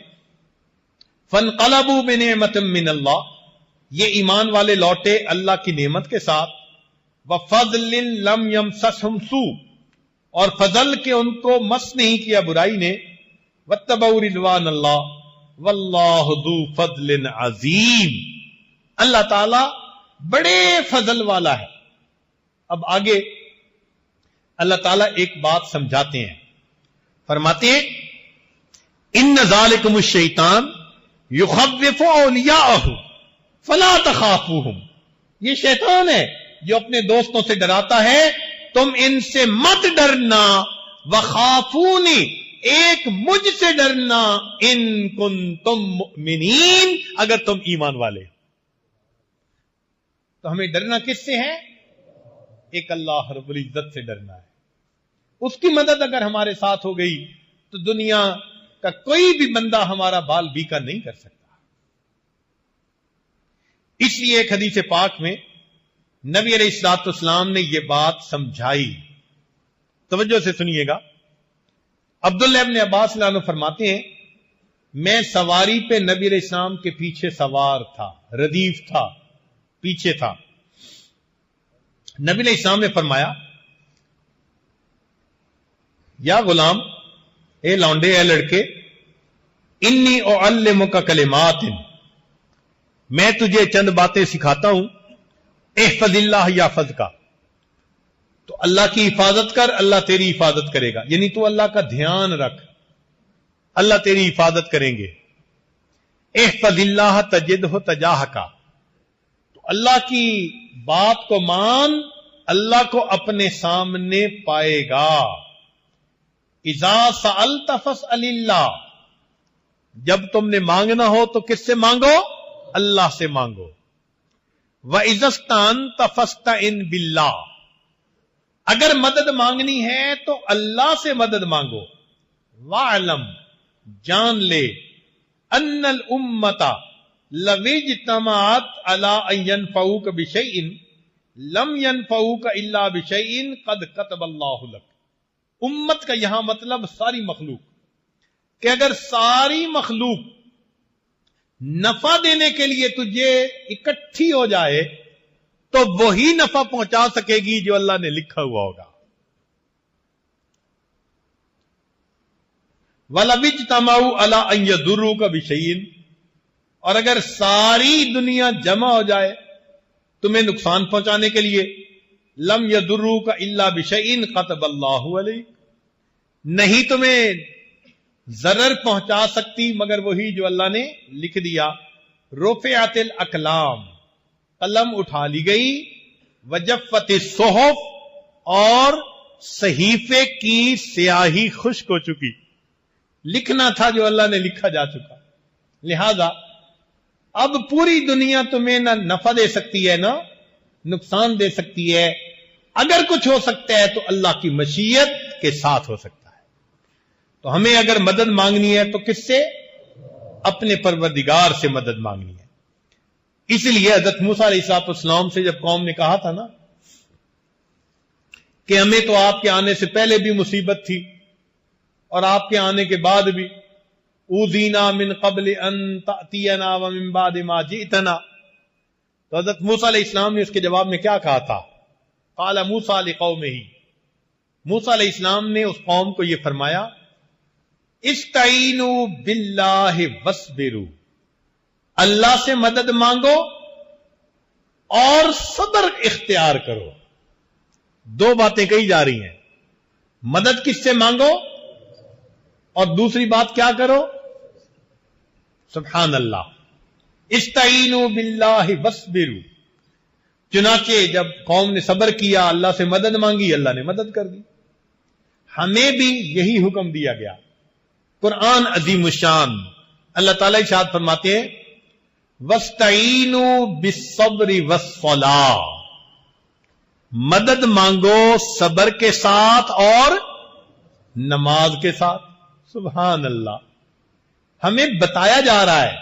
فانقلبوا بنعمت من اللہ، یہ ایمان والے لوٹے اللہ کی نعمت کے ساتھ، وفضل لم یمسسہم سوء، اور فضل کے ان کو مس نہیں کیا برائی نے، واتبعوا رضوان اللہ واللہ ذو فضل عظیم، اللہ تعالی بڑے فضل والا ہے. اب آگے اللہ تعالیٰ ایک بات سمجھاتے ہیں، فرماتے ہیں ان ذالکم الشیطان یخوف اولیاءہ فلا تخافوہم، یہ شیطان ہے جو اپنے دوستوں سے ڈراتا ہے، تم ان سے مت ڈرنا. وخافونی، ایک مجھ سے ڈرنا، ان کنتم مؤمنین، اگر تم ایمان والے. تو ہمیں ڈرنا کس سے ہے؟ ایک اللہ رب العزت سے ڈرنا ہے. اس کی مدد اگر ہمارے ساتھ ہو گئی تو دنیا کا کوئی بھی بندہ ہمارا بال بیکا نہیں کر سکتا. اس لیے ایک حدیث پاک میں نبی علیہ الصلوۃ والسلام نے یہ بات سمجھائی. توجہ سے سنیے گا. عبداللہ ابن عباس رضی اللہ عنہ فرماتے ہیں میں سواری پہ نبی علیہ السلام کے پیچھے سوار تھا، ردیف تھا، پیچھے تھا. نبی علیہ السلام نے فرمایا یا غلام، اے لونڈے، اے لڑکے، انی اعلمک کلمات، میں تجھے چند باتیں سکھاتا ہوں. احفظ اللہ یحفظ کا، تو اللہ کی حفاظت کر، اللہ تیری حفاظت کرے گا. یعنی تو اللہ کا دھیان رکھ، اللہ تیری حفاظت کریں گے. احفظ اللہ تجدہ تجاہک، تو اللہ کی بات کو مان، اللہ کو اپنے سامنے پائے گا. اذا سألت فاسأل اللہ، جب تم نے مانگنا ہو تو کس سے مانگو؟ اللہ سے مانگو. وَإِذَا اسْتَعَنْتَ فَاسْتَعِنْ بِاللَّهِ، اگر مدد مانگنی ہے تو اللہ سے مدد مانگو. وَاعْلَمْ، جان لے، أَنَّ الْأُمَّةَ، لوِجْتَمَعَتْ عَلَىٰ أَن يَنفَعُوكَ بِشَيْءٍ لَمْ يَنفَعُوكَ إِلَّا بِشَيْءٍ قَدْ كَتَبَ اللَّهُ لَكَ. امت کا یہاں مطلب ساری مخلوق، کہ اگر ساری مخلوق نفع دینے کے لیے تجھے اکٹھی ہو جائے تو وہی نفع پہنچا سکے گی جو اللہ نے لکھا ہوا ہوگا. وَلَوِ اجْتَمَعُوا عَلَىٰ أَن يَضُرُّوكَ بِشَيْءٍ، اور اگر ساری دنیا جمع ہو جائے تمہیں نقصان پہنچانے کے لیے، لم يضروك الا بشيء كتب الله عليك، نہیں تمہیں ضرر پہنچا سکتی مگر وہی جو اللہ نے لکھ دیا. رفعت الاقلام، قلم اٹھا لی گئی، وجفت الصحف، اور صحیفے کی سیاہی خشک ہو چکی، لکھنا تھا جو اللہ نے لکھا جا چکا. لہذا اب پوری دنیا تمہیں نہ نفع دے سکتی ہے نہ نقصان دے سکتی ہے. اگر کچھ ہو سکتا ہے تو اللہ کی مشیت کے ساتھ ہو سکتا ہے. تو ہمیں اگر مدد مانگنی ہے تو کس سے؟ اپنے پروردگار سے مدد مانگنی ہے. اس لیے حضرت موسیٰ علیہ السلام سے جب قوم نے کہا تھا نا کہ ہمیں تو آپ کے آنے سے پہلے بھی مصیبت تھی اور آپ کے آنے کے بعد بھی، اوذینا من قبل ان تأتینا ومن بعد ما جئتنا، تو حضرت موسیٰ علیہ السلام نے اس کے جواب میں کیا کہا تھا؟ قال موسیٰ لقومہ، موسیٰ علیہ السلام نے اس قوم کو یہ فرمایا، استعینوا باللہ واصبروا، اللہ سے مدد مانگو اور صبر اختیار کرو. دو باتیں کہی جا رہی ہیں، مدد کس سے مانگو اور دوسری بات کیا کرو؟ سبحان اللہ. استعینوا باللہ واصبروا. چنانچہ جب قوم نے صبر کیا، اللہ سے مدد مانگی، اللہ نے مدد کر دی. ہمیں بھی یہی حکم دیا گیا. قرآن عظیم الشان اللہ تعالیٰ ارشاد فرماتے ہیں، وَاسْتَعِینُوا بِالصَّبْرِ وَالصَّلَاةِ، مدد مانگو صبر کے ساتھ اور نماز کے ساتھ. سبحان اللہ. ہمیں بتایا جا رہا ہے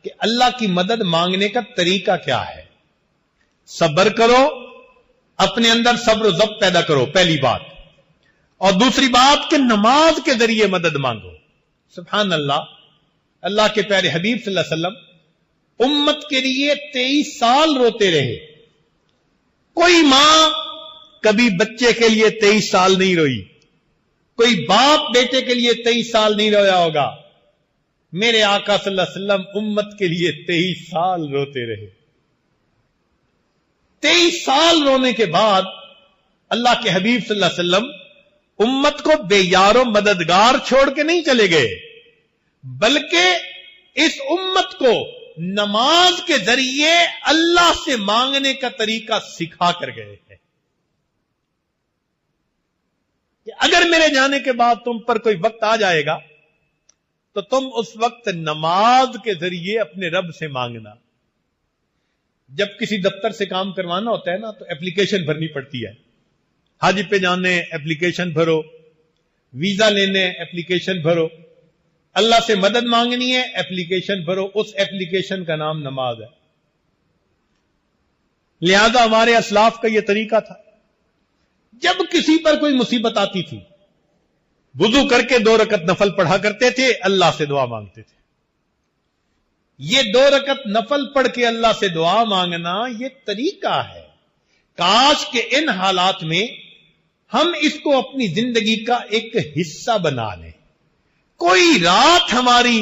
کہ اللہ کی مدد مانگنے کا طریقہ کیا ہے. صبر کرو، اپنے اندر صبر و ضبط پیدا کرو، پہلی بات. اور دوسری بات کہ نماز کے ذریعے مدد مانگو. سبحان اللہ. اللہ کے پیارے حبیب صلی اللہ علیہ وسلم امت کے لیے 23 سال روتے رہے. کوئی ماں کبھی بچے کے لیے 23 سال نہیں روئی، کوئی باپ بیٹے کے لیے 23 سال نہیں رویا ہوگا. میرے آقا صلی اللہ علیہ وسلم امت کے لیے 23 سال روتے رہے. 23 سال رونے کے بعد اللہ کے حبیب صلی اللہ علیہ وسلم امت کو بے یار و مددگار چھوڑ کے نہیں چلے گئے، بلکہ اس امت کو نماز کے ذریعے اللہ سے مانگنے کا طریقہ سکھا کر گئے ہیں کہ اگر میرے جانے کے بعد تم پر کوئی وقت آ جائے گا تو تم اس وقت نماز کے ذریعے اپنے رب سے مانگنا. جب کسی دفتر سے کام کروانا ہوتا ہے نا تو اپلیکیشن بھرنی پڑتی ہے. حج پہ جانے اپلیکیشن بھرو، ویزا لینے اپلیکیشن بھرو، اللہ سے مدد مانگنی ہے اپلیکیشن بھرو. اس اپلیکیشن کا نام نماز ہے. لہذا ہمارے اسلاف کا یہ طریقہ تھا، جب کسی پر کوئی مصیبت آتی تھی وضو کر کے 2 رکعت نفل پڑھا کرتے تھے، اللہ سے دعا مانگتے تھے. یہ 2 رکعت نفل پڑھ کے اللہ سے دعا مانگنا یہ طریقہ ہے. کاش کہ ان حالات میں ہم اس کو اپنی زندگی کا ایک حصہ بنا لیں. کوئی رات ہماری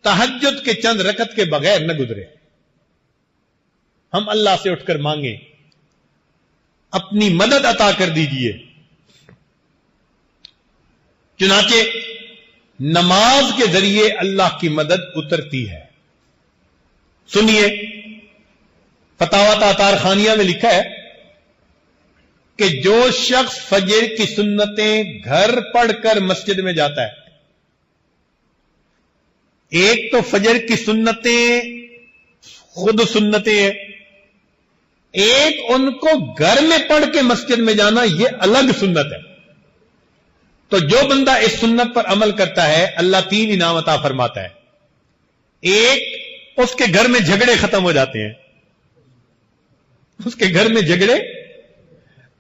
تہجد کے چند رکعت کے بغیر نہ گزرے. ہم اللہ سے اٹھ کر مانگیں، اپنی مدد عطا کر دیجئے. چنانچہ نماز کے ذریعے اللہ کی مدد اترتی ہے. سنیے، فتاوی تاطار خانیہ میں لکھا ہے کہ جو شخص فجر کی سنتیں گھر پڑھ کر مسجد میں جاتا ہے، ایک تو فجر کی سنتیں خود سنتیں ہیں، ایک ان کو گھر میں پڑھ کے مسجد میں جانا یہ الگ سنت ہے. تو جو بندہ اس سنت پر عمل کرتا ہے اللہ 3 انعام عطا فرماتا ہے. ایک اس کے گھر میں جھگڑے ختم ہو جاتے ہیں. اس کے گھر میں جھگڑے.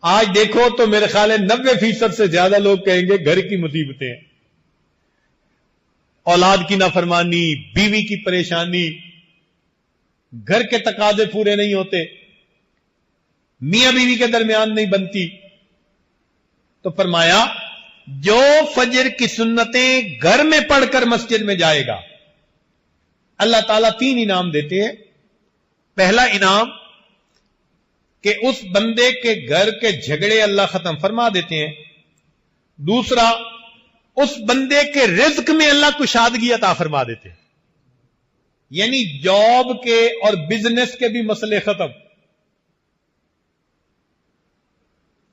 آج دیکھو تو میرے خیال ہے 90% سے زیادہ لوگ کہیں گے گھر کی مصیبتیں ہیں. اولاد کی نافرمانی، بیوی کی پریشانی، گھر کے تقاضے پورے نہیں ہوتے، میاں بیوی کے درمیان نہیں بنتی. تو فرمایا جو فجر کی سنتیں گھر میں پڑھ کر مسجد میں جائے گا اللہ تعالیٰ 3 انعام دیتے ہیں. پہلا انعام کہ اس بندے کے گھر کے جھگڑے اللہ ختم فرما دیتے ہیں. دوسرا اس بندے کے رزق میں اللہ کشادگی عطا فرما دیتے ہیں، یعنی جاب کے اور بزنس کے بھی مسئلے ختم،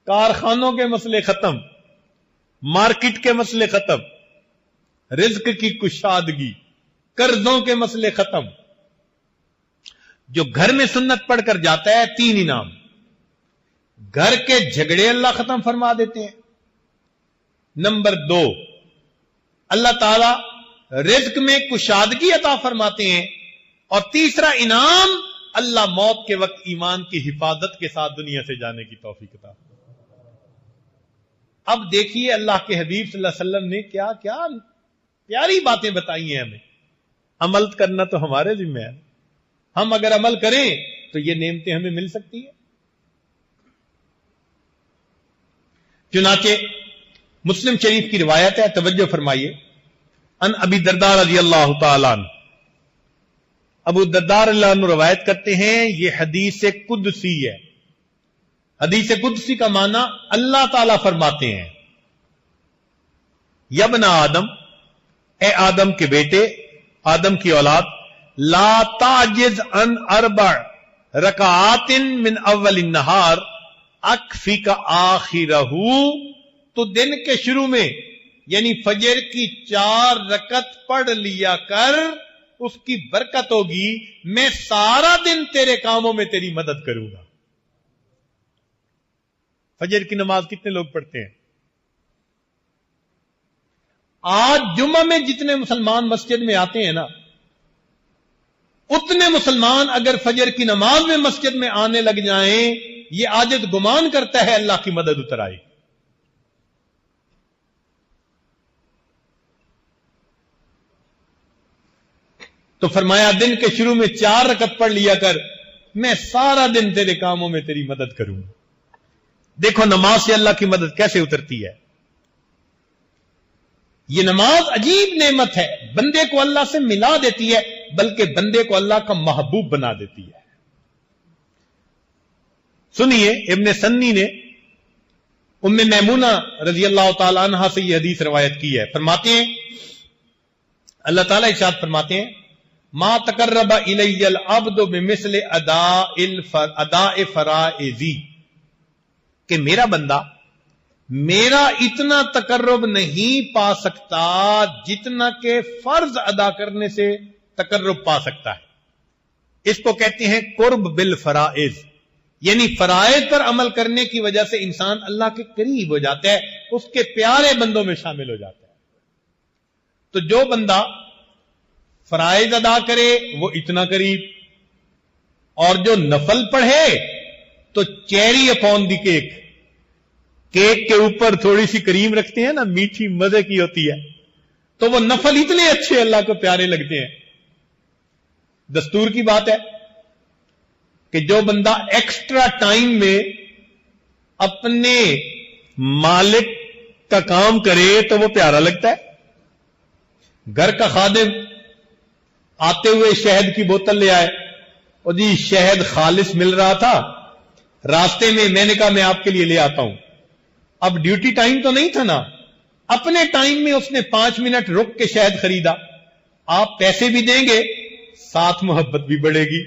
کارخانوں کے مسئلے ختم، مارکیٹ کے مسئلے ختم، رزق کی کشادگی، قرضوں کے مسئلے ختم. جو گھر میں سنت پڑھ کر جاتا ہے 3 انعام. گھر کے جھگڑے اللہ ختم فرما دیتے ہیں. نمبر 2 اللہ تعالی رزق میں کشادگی عطا فرماتے ہیں. اور تیسرا انعام اللہ موت کے وقت ایمان کی حفاظت کے ساتھ دنیا سے جانے کی توفیق عطا. اب دیکھیے اللہ کے حبیب صلی اللہ علیہ وسلم نے کیا کیا پیاری باتیں بتائی ہیں ہمیں. عمل کرنا تو ہمارے ذمہ ہے. ہم اگر عمل کریں تو یہ نعمتیں ہمیں مل سکتی ہیں. چنانچہ مسلم شریف کی روایت ہے، توجہ فرمائیے. ان ابی الدرداء رضی اللہ تعالی عنہ، ابو الدرداء رضی اللہ عنہ روایت کرتے ہیں، یہ حدیث قدسی ہے. حدیث قدسی کا معنی اللہ تعالیٰ فرماتے ہیں، یا ابن آدم، اے آدم کے بیٹے، آدم کی اولاد، لا تعجز عن 4 رکعات من اول النہار اکفیک آخرہ. تو دن کے شروع میں یعنی فجر کی 4 رکعت پڑھ لیا کر، اس کی برکت ہوگی، میں سارا دن تیرے کاموں میں تیری مدد کروں گا. فجر کی نماز کتنے لوگ پڑھتے ہیں؟ آج جمعہ میں جتنے مسلمان مسجد میں آتے ہیں نا، اتنے مسلمان اگر فجر کی نماز میں مسجد میں آنے لگ جائیں، یہ عاجز گمان کرتا ہے اللہ کی مدد اتر آئے. تو فرمایا دن کے شروع میں 4 رکعت پڑھ لیا کر، میں سارا دن تیرے کاموں میں تیری مدد کروں. دیکھو نماز سے اللہ کی مدد کیسے اترتی ہے. یہ نماز عجیب نعمت ہے، بندے کو اللہ سے ملا دیتی ہے، بلکہ بندے کو اللہ کا محبوب بنا دیتی ہے. سنیے ابن سنی نے ام میمونہ رضی اللہ تعالی عنہا سے یہ حدیث روایت کی ہے. فرماتے ہیں اللہ تعالیٰ ارشاد فرماتے ہیں، ما تقرب الی العبد بمثل اداء فرائضی، کہ میرا بندہ میرا اتنا تقرب نہیں پا سکتا جتنا کہ فرض ادا کرنے سے تقرب پا سکتا ہے. اس کو کہتے ہیں قرب بالفرائض، یعنی فرائض پر عمل کرنے کی وجہ سے انسان اللہ کے قریب ہو جاتا ہے، اس کے پیارے بندوں میں شامل ہو جاتا ہے. تو جو بندہ فرائض ادا کرے وہ اتنا قریب، اور جو نفل پڑھے تو چیری اپون دی کیک کے اوپر تھوڑی سی کریم رکھتے ہیں نا، میٹھی مزے کی ہوتی ہے، تو وہ نفل اتنے اچھے اللہ کو پیارے لگتے ہیں. دستور کی بات ہے کہ جو بندہ ایکسٹرا ٹائم میں اپنے مالک کا کام کرے تو وہ پیارا لگتا ہے. گھر کا خادم آتے ہوئے شہد کی بوتل لے آئے، اور جی شہد خالص مل رہا تھا، راستے میں میں نے کہا میں آپ کے لیے لے آتا ہوں. اب ڈیوٹی ٹائم تو نہیں تھا نا، اپنے ٹائم میں اس نے 5 منٹ رک کے شہد خریدا. آپ پیسے بھی دیں گے، ساتھ محبت بھی بڑھے گی.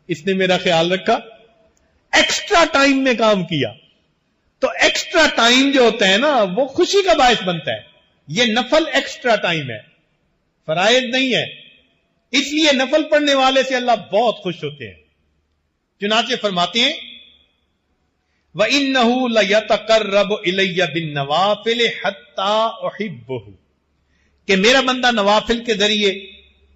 اس نے میرا خیال رکھا، ایکسٹرا ٹائم میں کام کیا. تو ایکسٹرا ٹائم جو ہوتا ہے نا وہ خوشی کا باعث بنتا ہے. یہ نفل ایکسٹرا ٹائم ہے، فرائض نہیں ہے. اس لیے نفل پڑھنے والے سے اللہ بہت خوش ہوتے ہیں. چنانچہ فرماتے ہیں وَإِنَّهُ لَيَتَقَرَّبُ إِلَيَّ بِالنَّوَافِلِ حَتَّى أُحِبُّهُ، کہ میرا بندہ نوافل کے ذریعے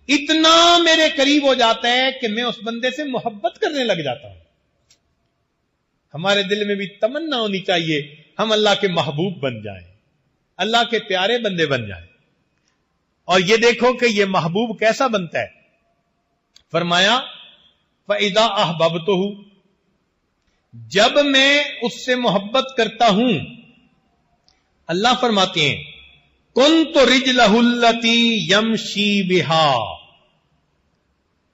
اتنا میرے قریب ہو جاتا ہے کہ میں اس بندے سے محبت کرنے لگ جاتا ہوں. ہمارے دل میں بھی تمنا ہونی چاہیے ہم اللہ کے محبوب بن جائیں, اللہ کے پیارے بندے بن جائیں. اور یہ دیکھو کہ یہ محبوب کیسا بنتا ہے. فرمایا فَإِذَا أَحْبَبْتُهُ, جب میں اس سے محبت کرتا ہوں, اللہ فرماتے ہیں كُنْتُ رِجْلَهُ الَّتِي يَمْشِي بِهَا,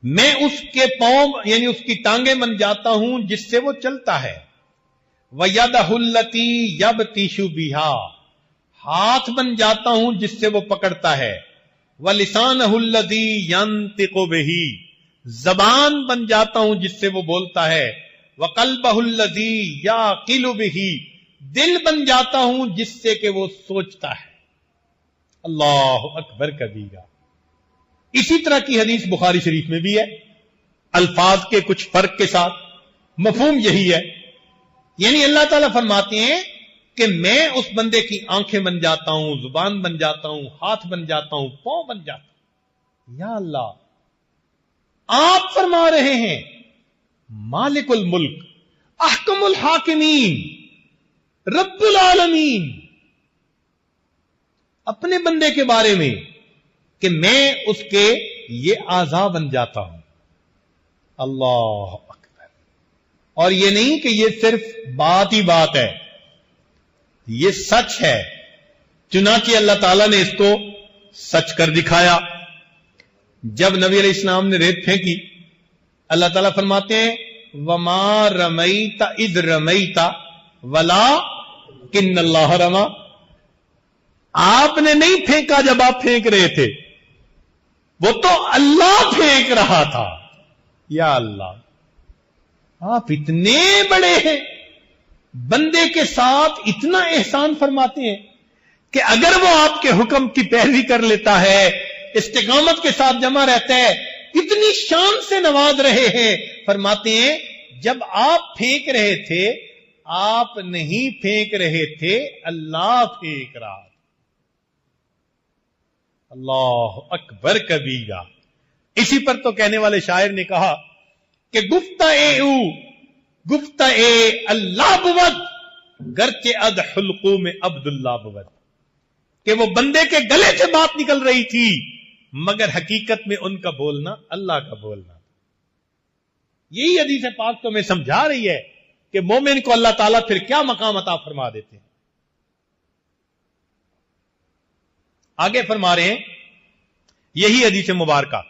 میں اس کے پاؤں یعنی اس کی ٹانگیں بن جاتا ہوں جس سے وہ چلتا ہے. وَيَدَهُ الَّتِي يَبْطِشُ بِهَا, ہاتھ بن جاتا ہوں جس سے وہ پکڑتا ہے. وَلِسَانَهُ الَّذِي يَنْطِقُ بِهِ, زبان بن جاتا ہوں جس سے وہ بولتا ہے. وَقَلْبَهُ الَّذِي يَعْقِلُ بِهِ, دل بن جاتا ہوں جس سے کہ وہ سوچتا ہے. اللہ اکبر کبیرہ. اسی طرح کی حدیث بخاری شریف میں بھی ہے, الفاظ کے کچھ فرق کے ساتھ, مفہوم یہی ہے. یعنی اللہ تعالیٰ فرماتے ہیں کہ میں اس بندے کی آنکھیں بن جاتا ہوں, زبان بن جاتا ہوں, ہاتھ بن جاتا ہوں, پاؤں بن جاتا ہوں. یا اللہ, آپ فرما رہے ہیں مالک الملک, احکم الحاکمین, رب العالمین, اپنے بندے کے بارے میں کہ میں اس کے یہ اعضاء بن جاتا ہوں. اللہ اکبر. اور یہ نہیں کہ یہ صرف بات ہی بات ہے, یہ سچ ہے. چنانچہ اللہ تعالیٰ نے اس کو سچ کر دکھایا. جب نبی علیہ السلام نے ریت پھینکی, اللہ تعالیٰ فرماتے ہیں وَمَا رَمَيْتَ إِذْ رَمَيْتَ وَلَٰكِنَّ اللَّهَ رَمَىٰ, آپ نے نہیں پھینکا جب آپ پھینک رہے تھے, وہ تو اللہ پھینک رہا تھا. یا اللہ, آپ اتنے بڑے ہیں, بندے کے ساتھ اتنا احسان فرماتے ہیں کہ اگر وہ آپ کے حکم کی پیروی کر لیتا ہے, استقامت کے ساتھ جمع رہتا ہے, اتنی شان سے نواز رہے ہیں. فرماتے ہیں جب آپ پھینک رہے تھے, آپ نہیں پھینک رہے تھے, اللہ پھینک رہا تھا. اللہ اکبر کبیرہ. اسی پر تو کہنے والے شاعر نے کہا کہ گفتہ اے اللہ بود, گرچہ اد حلقوں میں عبداللہ بود, کہ وہ بندے کے گلے سے بات نکل رہی تھی مگر حقیقت میں ان کا بولنا اللہ کا بولنا. یہی حدیث پاک تو میں سمجھا رہی ہے کہ مومن کو اللہ تعالیٰ پھر کیا مقام عطا فرما دیتے ہیں. آگے فرما رہے ہیں یہی حدیث مبارکہ,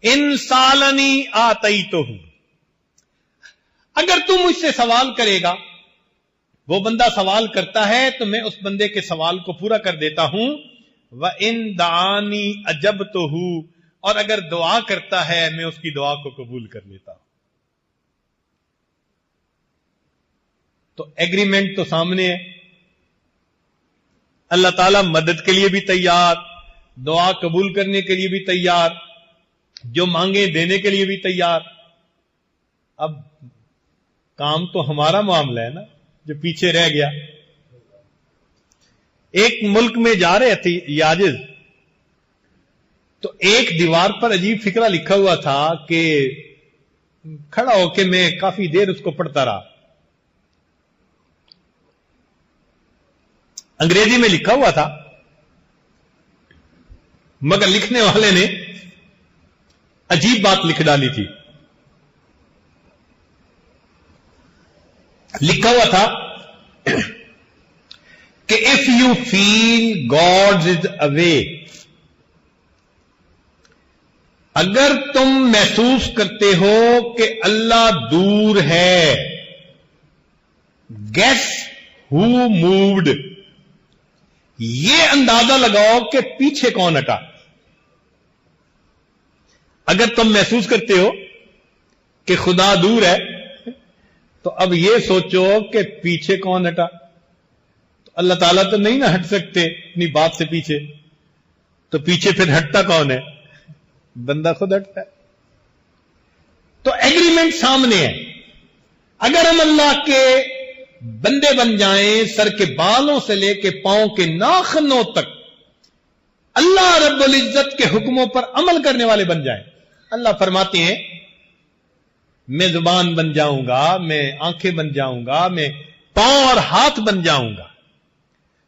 ان سالنی آتیتہ, اگر تم مجھ سے سوال کرے گا, وہ بندہ سوال کرتا ہے تو میں اس بندے کے سوال کو پورا کر دیتا ہوں. وَإِن دَعَانِي أَجَبْتُهُ, اور اگر دعا کرتا ہے میں اس کی دعا کو قبول کر لیتا ہوں. تو ایگریمنٹ تو سامنے ہے, اللہ تعالیٰ مدد کے لیے بھی تیار, دعا قبول کرنے کے لیے بھی تیار, جو مانگے دینے کے لیے بھی تیار. اب کام تو ہمارا معاملہ ہے نا جو پیچھے رہ گیا. ایک ملک میں جا رہے تھے یاجز, تو ایک دیوار پر عجیب فقرہ لکھا ہوا تھا کہ کھڑا ہو کے میں کافی دیر اس کو پڑھتا رہا. انگریزی میں لکھا ہوا تھا مگر لکھنے والے نے عجیب بات لکھ ڈالی تھی. لکھا ہوا تھا کہ if you feel God is away, اگر تم محسوس کرتے ہو کہ اللہ دور ہے, guess who moved, یہ اندازہ لگاؤ کہ پیچھے کون ہٹا. اگر تم محسوس کرتے ہو کہ خدا دور ہے تو اب یہ سوچو کہ پیچھے کون ہٹا. تو اللہ تعالیٰ تو نہیں نہ ہٹ سکتے اپنی بات سے پیچھے, تو پیچھے پھر ہٹتا کون ہے؟ بندہ خود ہٹتا ہے. تو ایگریمنٹ سامنے ہے. اگر ہم اللہ کے بندے بن جائیں, سر کے بالوں سے لے کے پاؤں کے ناخنوں تک اللہ رب العزت کے حکموں پر عمل کرنے والے بن جائیں. اللہ فرماتے ہیں میں زبان بن جاؤں گا، میں آنکھیں بن جاؤں گا، میں پاؤں اور ہاتھ بن جاؤں گا،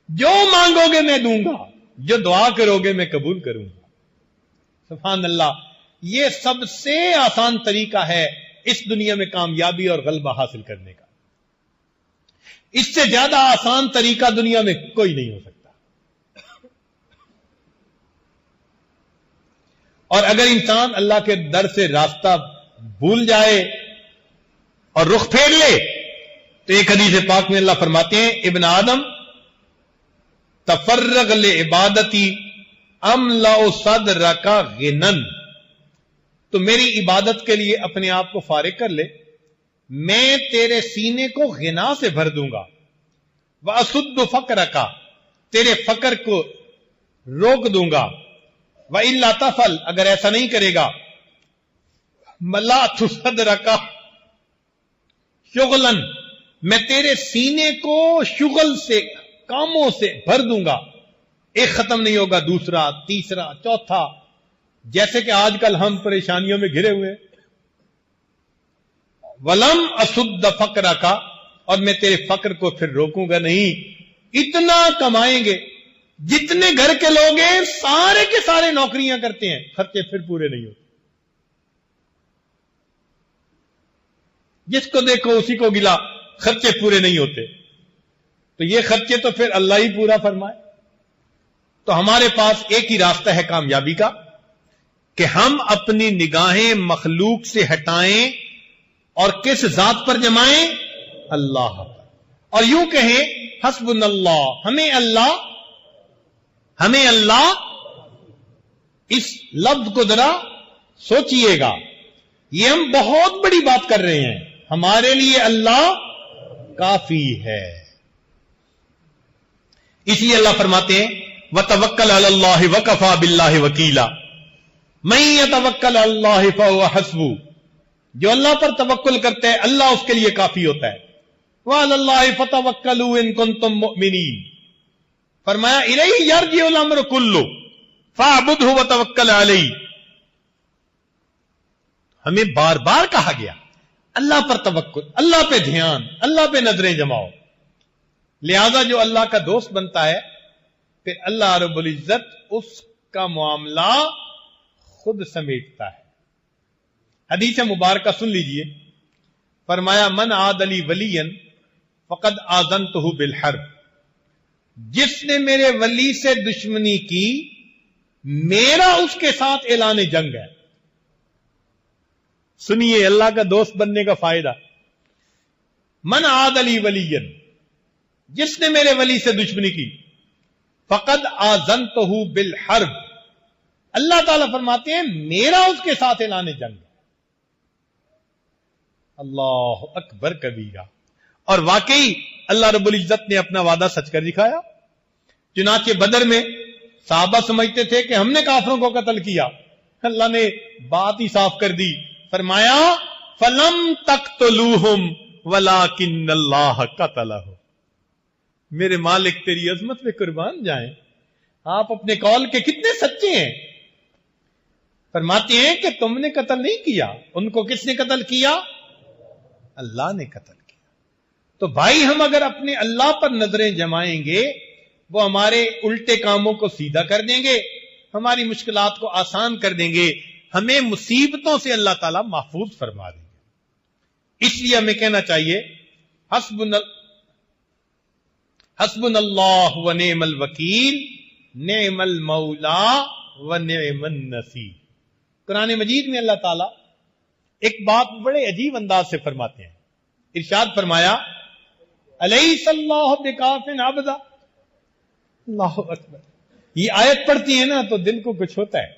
جو مانگو گے میں دوں گا، جو دعا کرو گے میں قبول کروں گا. سبحان اللہ. یہ سب سے آسان طریقہ ہے اس دنیا میں کامیابی اور غلبہ حاصل کرنے کا. اس سے زیادہ آسان طریقہ دنیا میں کوئی نہیں ہو سکتا. اور اگر انسان اللہ کے در سے راستہ بھول جائے اور رخ پھیر لے تو ایک حدیث پاک میں اللہ فرماتے ہیں ابن آدم تفرغ لعبادتی املأ صدرک غنن، تو میری عبادت کے لیے اپنے آپ کو فارغ کر لے، میں تیرے سینے کو غنا سے بھر دوں گا. واسد فقرک، تیرے فقر کو روک دوں گا. وَإِلَّا تَفْعَلْ، اگر ایسا نہیں کرے گا مَلَأْتُ صَدْرَكَ شُغْلًا، میں تیرے سینے کو شغل سے، کاموں سے بھر دوں گا. ایک ختم نہیں ہوگا، دوسرا، تیسرا، چوتھا، جیسے کہ آج کل ہم پریشانیوں میں گھرے ہوئے. وَلَمْ أَسُدَّ فَقْرَكَ، اور میں تیرے فقر کو پھر روکوں گا نہیں. اتنا کمائیں گے، جتنے گھر کے لوگ ہیں سارے کے سارے نوکریاں کرتے ہیں، خرچے پھر پورے نہیں ہوتے. جس کو دیکھو اسی کو گلا، خرچے پورے نہیں ہوتے. تو یہ خرچے تو پھر اللہ ہی پورا فرمائے. تو ہمارے پاس ایک ہی راستہ ہے کامیابی کا کہ ہم اپنی نگاہیں مخلوق سے ہٹائیں اور کس ذات پر جمائیں؟ اللہ پر. اور یوں کہیں حسبنا اللہ، ہمیں اللہ، اس لفظ کو ذرا سوچئے گا، یہ ہم بہت بڑی بات کر رہے ہیں. ہمارے لیے اللہ کافی ہے. اس لیے اللہ فرماتے ہیں وَتَوَكَّلْ عَلَى اللَّهِ وَكَفَى بِاللَّهِ وَكِيلًا مَن يَتَوَكَّلْ عَلَى اللَّهِ فَهُوَ حَسْبُهُ، جو اللہ پر توکل کرتا ہے اللہ اس کے لیے کافی ہوتا ہے. وَعَلَى اللَّهِ فَتَوَكَّلُوا إِن كُنتُم مُّؤْمِنِينَ، فرمایا الیہ یرجع الامر کلہ فاعبدہ وتوکل علیہ. ہمیں بار بار کہا گیا اللہ پر توکل، اللہ پہ دھیان، اللہ پہ نظریں جماؤ. لہذا جو اللہ کا دوست بنتا ہے پھر اللہ رب العزت اس کا معاملہ خود سمیٹتا ہے. حدیث مبارکہ سن لیجئے. فرمایا من عاد لی ولیا فقد آذنتہ بالحرب، جس نے میرے ولی سے دشمنی کی میرا اس کے ساتھ اعلان جنگ ہے. سنیے اللہ کا دوست بننے کا فائدہ. من عاد لی ولیا، جس نے میرے ولی سے دشمنی کی، فقد آذنتہ بالحرب، اللہ تعالیٰ فرماتے ہیں میرا اس کے ساتھ اعلان جنگ ہے. اللہ اکبر کبیرہ. اور واقعی اللہ رب العزت نے اپنا وعدہ سچ کر دکھایا. چنانچہ بدر میں صحابہ سمجھتے تھے کہ ہم نے کافروں کو قتل کیا، اللہ نے بات ہی صاف کر دی. فرمایا فَلَمْ تَقْتُلُوهُمْ وَلَكِنَّ اللَّهَ قَتَلَهُمْ. میرے مالک تیری عظمت پہ قربان جائیں، آپ اپنے قول کے کتنے سچے ہیں. فرماتے ہیں کہ تم نے قتل نہیں کیا، ان کو کس نے قتل کیا؟ اللہ نے قتل کیا. تو بھائی ہم اگر اپنے اللہ پر نظریں جمائیں گے وہ ہمارے الٹے کاموں کو سیدھا کر دیں گے، ہماری مشکلات کو آسان کر دیں گے، ہمیں مصیبتوں سے اللہ تعالیٰ محفوظ فرما دیں گے. اس لیے ہمیں کہنا چاہیے حسبنا اللہ و نعم الوکیل نعم المولا و نعم النصیر. قرآن مجید میں اللہ تعالیٰ ایک بات بڑے عجیب انداز سے فرماتے ہیں. ارشاد فرمایا الیس اللہ بکاف عبدا. اللہ اکبر. یہ آیت پڑھتی ہے نا تو دل کو کچھ ہوتا ہے.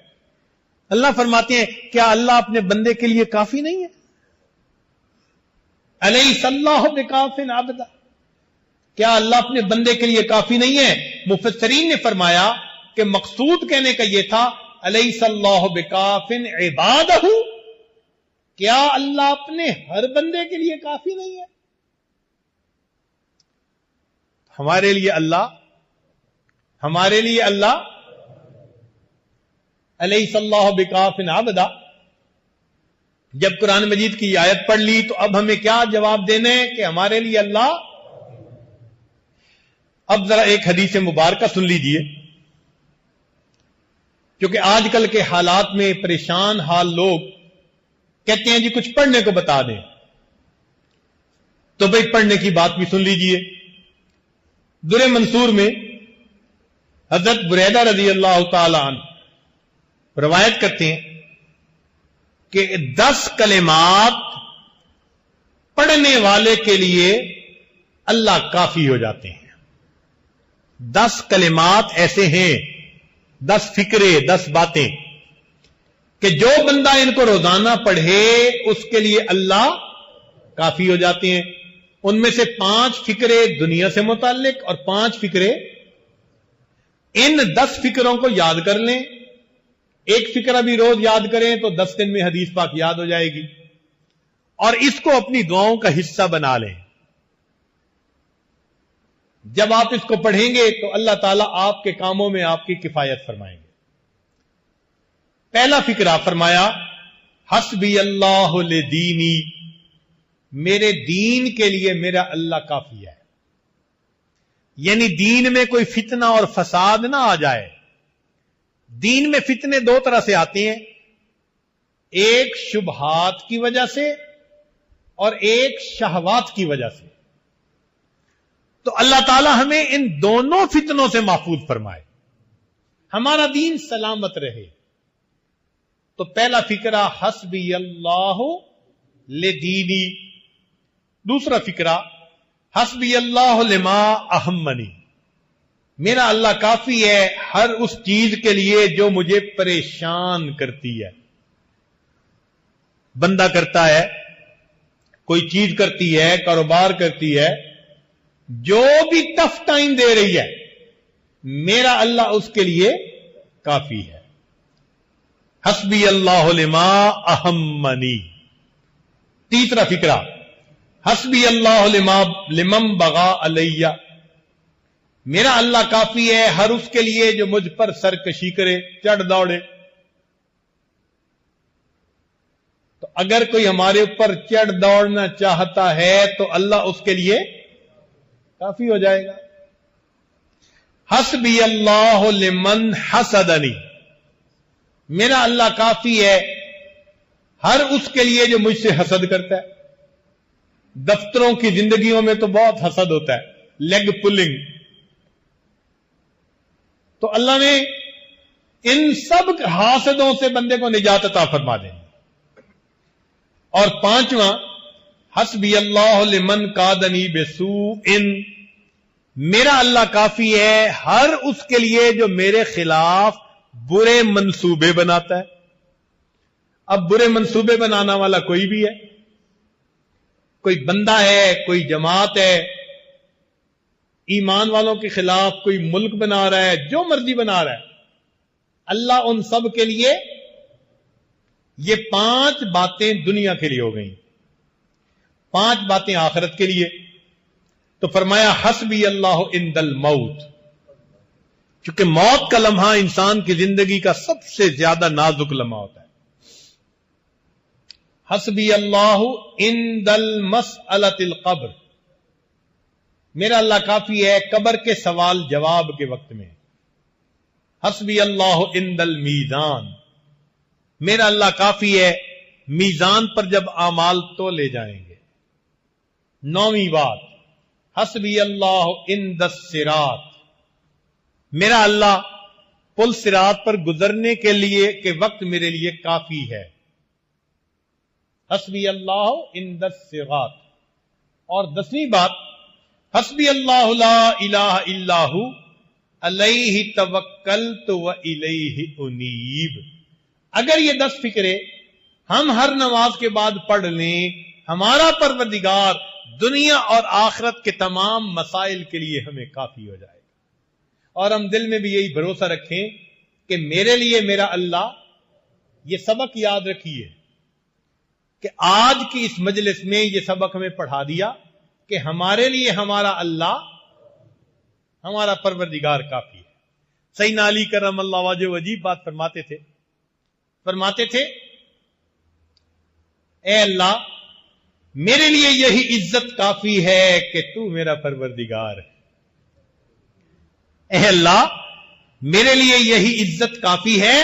اللہ فرماتے ہیں کیا اللہ اپنے بندے کے لیے کافی نہیں ہے؟ الیس اللہ بکاف عبدا، کیا اللہ اپنے بندے کے لیے کافی نہیں ہے؟ مفسرین نے فرمایا کہ مقصود کہنے کا یہ تھا الیس اللہ بکاف عبادہ، کیا اللہ اپنے ہر بندے کے لیے کافی نہیں ہے؟ ہمارے لیے اللہ الیس اللہ بکاف عبدا، جب قرآن مجید کی آیت پڑھ لی تو اب ہمیں کیا جواب دینا ہے کہ ہمارے لیے اللہ. اب ذرا ایک حدیث مبارکہ سن لیجئے، کیونکہ آج کل کے حالات میں پریشان حال لوگ کہتے ہیں جی کچھ پڑھنے کو بتا دیں، تو بھئی پڑھنے کی بات بھی سن لیجئے. در منصور میں حضرت بریدہ رضی اللہ تعالی عنہ روایت کرتے ہیں کہ 10 کلمات پڑھنے والے کے لیے اللہ کافی ہو جاتے ہیں. 10 کلمات ایسے ہیں، 10 فکرے، 10 باتیں کہ جو بندہ ان کو روزانہ پڑھے اس کے لیے اللہ کافی ہو جاتے ہیں. ان میں سے 5 فکرے دنیا سے متعلق اور 5 فکرے. ان 10 فکروں کو یاد کر لیں، ایک فکرہ بھی روز یاد کریں تو 10 دن میں حدیث پاک یاد ہو جائے گی، اور اس کو اپنی دعاؤں کا حصہ بنا لیں. جب آپ اس کو پڑھیں گے تو اللہ تعالیٰ آپ کے کاموں میں آپ کی کفایت فرمائیں گے. پہلا فکرہ فرمایا حسبی اللہ لدینی، میرے دین کے لیے میرا اللہ کافی ہے. یعنی دین میں کوئی فتنہ اور فساد نہ آ جائے. دین میں فتنے 2 طرح سے آتے ہیں، ایک شبہات کی وجہ سے اور ایک شہوات کی وجہ سے. تو اللہ تعالی ہمیں ان دونوں فتنوں سے محفوظ فرمائے، ہمارا دین سلامت رہے. تو پہلا فکرہ حسبی اللہ لدینی. دوسرا فکرہ حسبی اللہ لما اہمنی، میرا اللہ کافی ہے ہر اس چیز کے لیے جو مجھے پریشان کرتی ہے. بندہ کرتا ہے، کوئی چیز کرتی ہے، کاروبار کرتی ہے، جو بھی ٹف ٹائم دے رہی ہے میرا اللہ اس کے لیے کافی ہے. حسبی اللہ لما اہمنی. تیسرا فکرہ حسبی اللہ لمن بغا علیہ، میرا اللہ کافی ہے ہر اس کے لیے جو مجھ پر سرکشی کرے، چڑھ دوڑے. تو اگر کوئی ہمارے اوپر چڑھ دوڑنا چاہتا ہے تو اللہ اس کے لیے کافی ہو جائے گا. حسبی اللہ لمن حسدنی، میرا اللہ کافی ہے ہر اس کے لیے جو مجھ سے حسد کرتا ہے. دفتروں کی زندگیوں میں تو بہت حسد ہوتا ہے، لیگ پلنگ. تو اللہ نے ان سب حاسدوں سے بندے کو نجات عطا فرما دیں. اور 5واں حسبی اللہ لمن قادنی بسوء، میرا اللہ کافی ہے ہر اس کے لیے جو میرے خلاف برے منصوبے بناتا ہے. اب برے منصوبے بنانا والا کوئی بھی ہے، کوئی بندہ ہے، کوئی جماعت ہے، ایمان والوں کے خلاف کوئی ملک بنا رہا ہے، جو مرضی بنا رہا ہے، اللہ ان سب کے لیے. یہ 5 باتیں دنیا کے لیے ہو گئیں، 5 باتیں آخرت کے لیے. تو فرمایا حسبی اللہ عند الموت، کیونکہ موت کا لمحہ انسان کی زندگی کا سب سے زیادہ نازک لمحہ ہوتا ہے. حسبی اللہ عند المسألۃ القبر، میرا اللہ کافی ہے قبر کے سوال جواب کے وقت میں. حسبی اللہ عند المیزان، میرا اللہ کافی ہے میزان پر جب اعمال تو لے جائیں گے. 9ویں بات حسبی اللہ عند الصراط، میرا اللہ پل صراط پر گزرنے کے لیے کے وقت میرے لیے کافی ہے. حسبی اللہ عند الصراط. اور 10ویں بات حسبی اللہ لا الہ الا ہو علیہ توکلت و الیہ انیب. اگر یہ 10 فکرے ہم ہر نماز کے بعد پڑھ لیں، ہمارا پروردگار دنیا اور آخرت کے تمام مسائل کے لیے ہمیں کافی ہو جائے گا. اور ہم دل میں بھی یہی بھروسہ رکھیں کہ میرے لیے میرا اللہ. یہ سبق یاد رکھیے کہ آج کی اس مجلس میں یہ سبق ہمیں پڑھا دیا کہ ہمارے لیے ہمارا اللہ، ہمارا پروردگار کافی ہے. سیدنا علی کرم اللہ وجہ عجیب بات فرماتے تھے فرماتے تھے اے اللہ میرے لیے یہی عزت کافی ہے کہ تو میرا پروردگار ہے. اے اللہ میرے لیے یہی عزت کافی ہے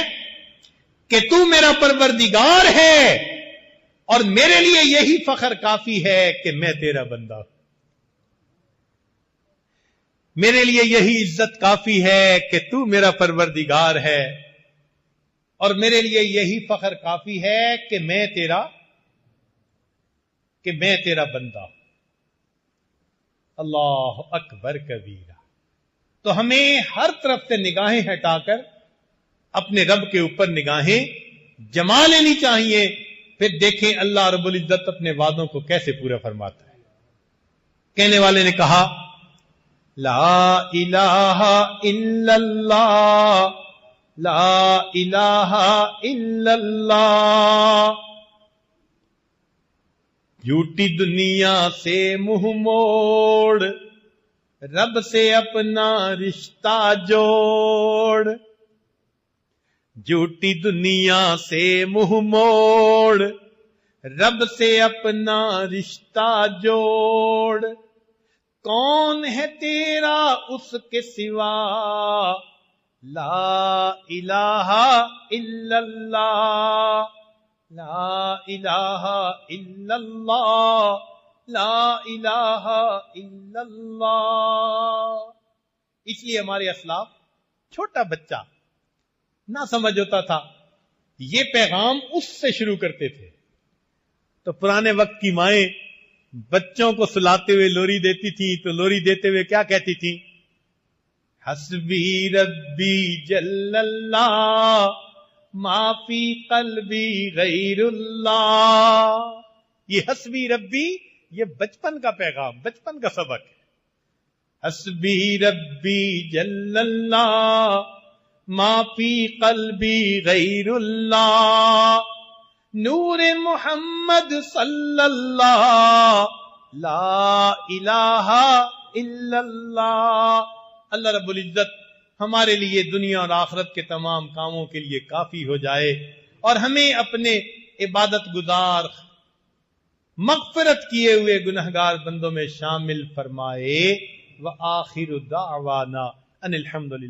کہ تو میرا پروردگار ہے اور میرے لیے یہی فخر کافی ہے کہ میں تیرا بندہ ہوں. میرے لیے یہی عزت کافی ہے کہ تو میرا پروردگار ہے اور میرے لیے یہی فخر کافی ہے کہ میں تیرا بندہ ہوں. اللہ اکبر کبیرہ. تو ہمیں ہر طرف سے نگاہیں ہٹا کر اپنے رب کے اوپر نگاہیں جما لینی چاہیے. پھر دیکھیں اللہ رب العزت اپنے وعدوں کو کیسے پورا فرماتا ہے. کہنے والے نے کہا لا الہ الا اللہ لا الہ الا اللہ. جھوٹی دنیا سے منہ موڑ رب سے اپنا رشتہ جوڑ. جھوٹی دنیا سے منہ موڑ رب سے اپنا رشتہ جوڑ. کون ہے تیرا اس کے سوا لا الہ الا اللہ لا الہ الا اللہ لا الہ الا اللہ. اس لیے ہمارے اسلاف چھوٹا بچہ نہ سمجھ ہوتا تھا یہ پیغام اس سے شروع کرتے تھے. تو پرانے وقت کی مائیں بچوں کو سلاتے ہوئے لوری دیتی تھی تو لوری دیتے ہوئے کیا کہتی تھی؟ حسبی ربی جل اللہ ما فی قلبی غیر اللہ. یہ حسبی ربی یہ بچپن کا پیغام، بچپن کا سبق ہے. حسبی ربی جل اللہ ما فی قلبی غیر اللہ نور محمد صلی اللہ لا الہ الا اللہ. اللہ رب العزت ہمارے لیے دنیا اور آخرت کے تمام کاموں کے لیے کافی ہو جائے اور ہمیں اپنے عبادت گزار مغفرت کیے ہوئے گنہگار بندوں میں شامل فرمائے. وآخر دعوانا ان الحمدللہ.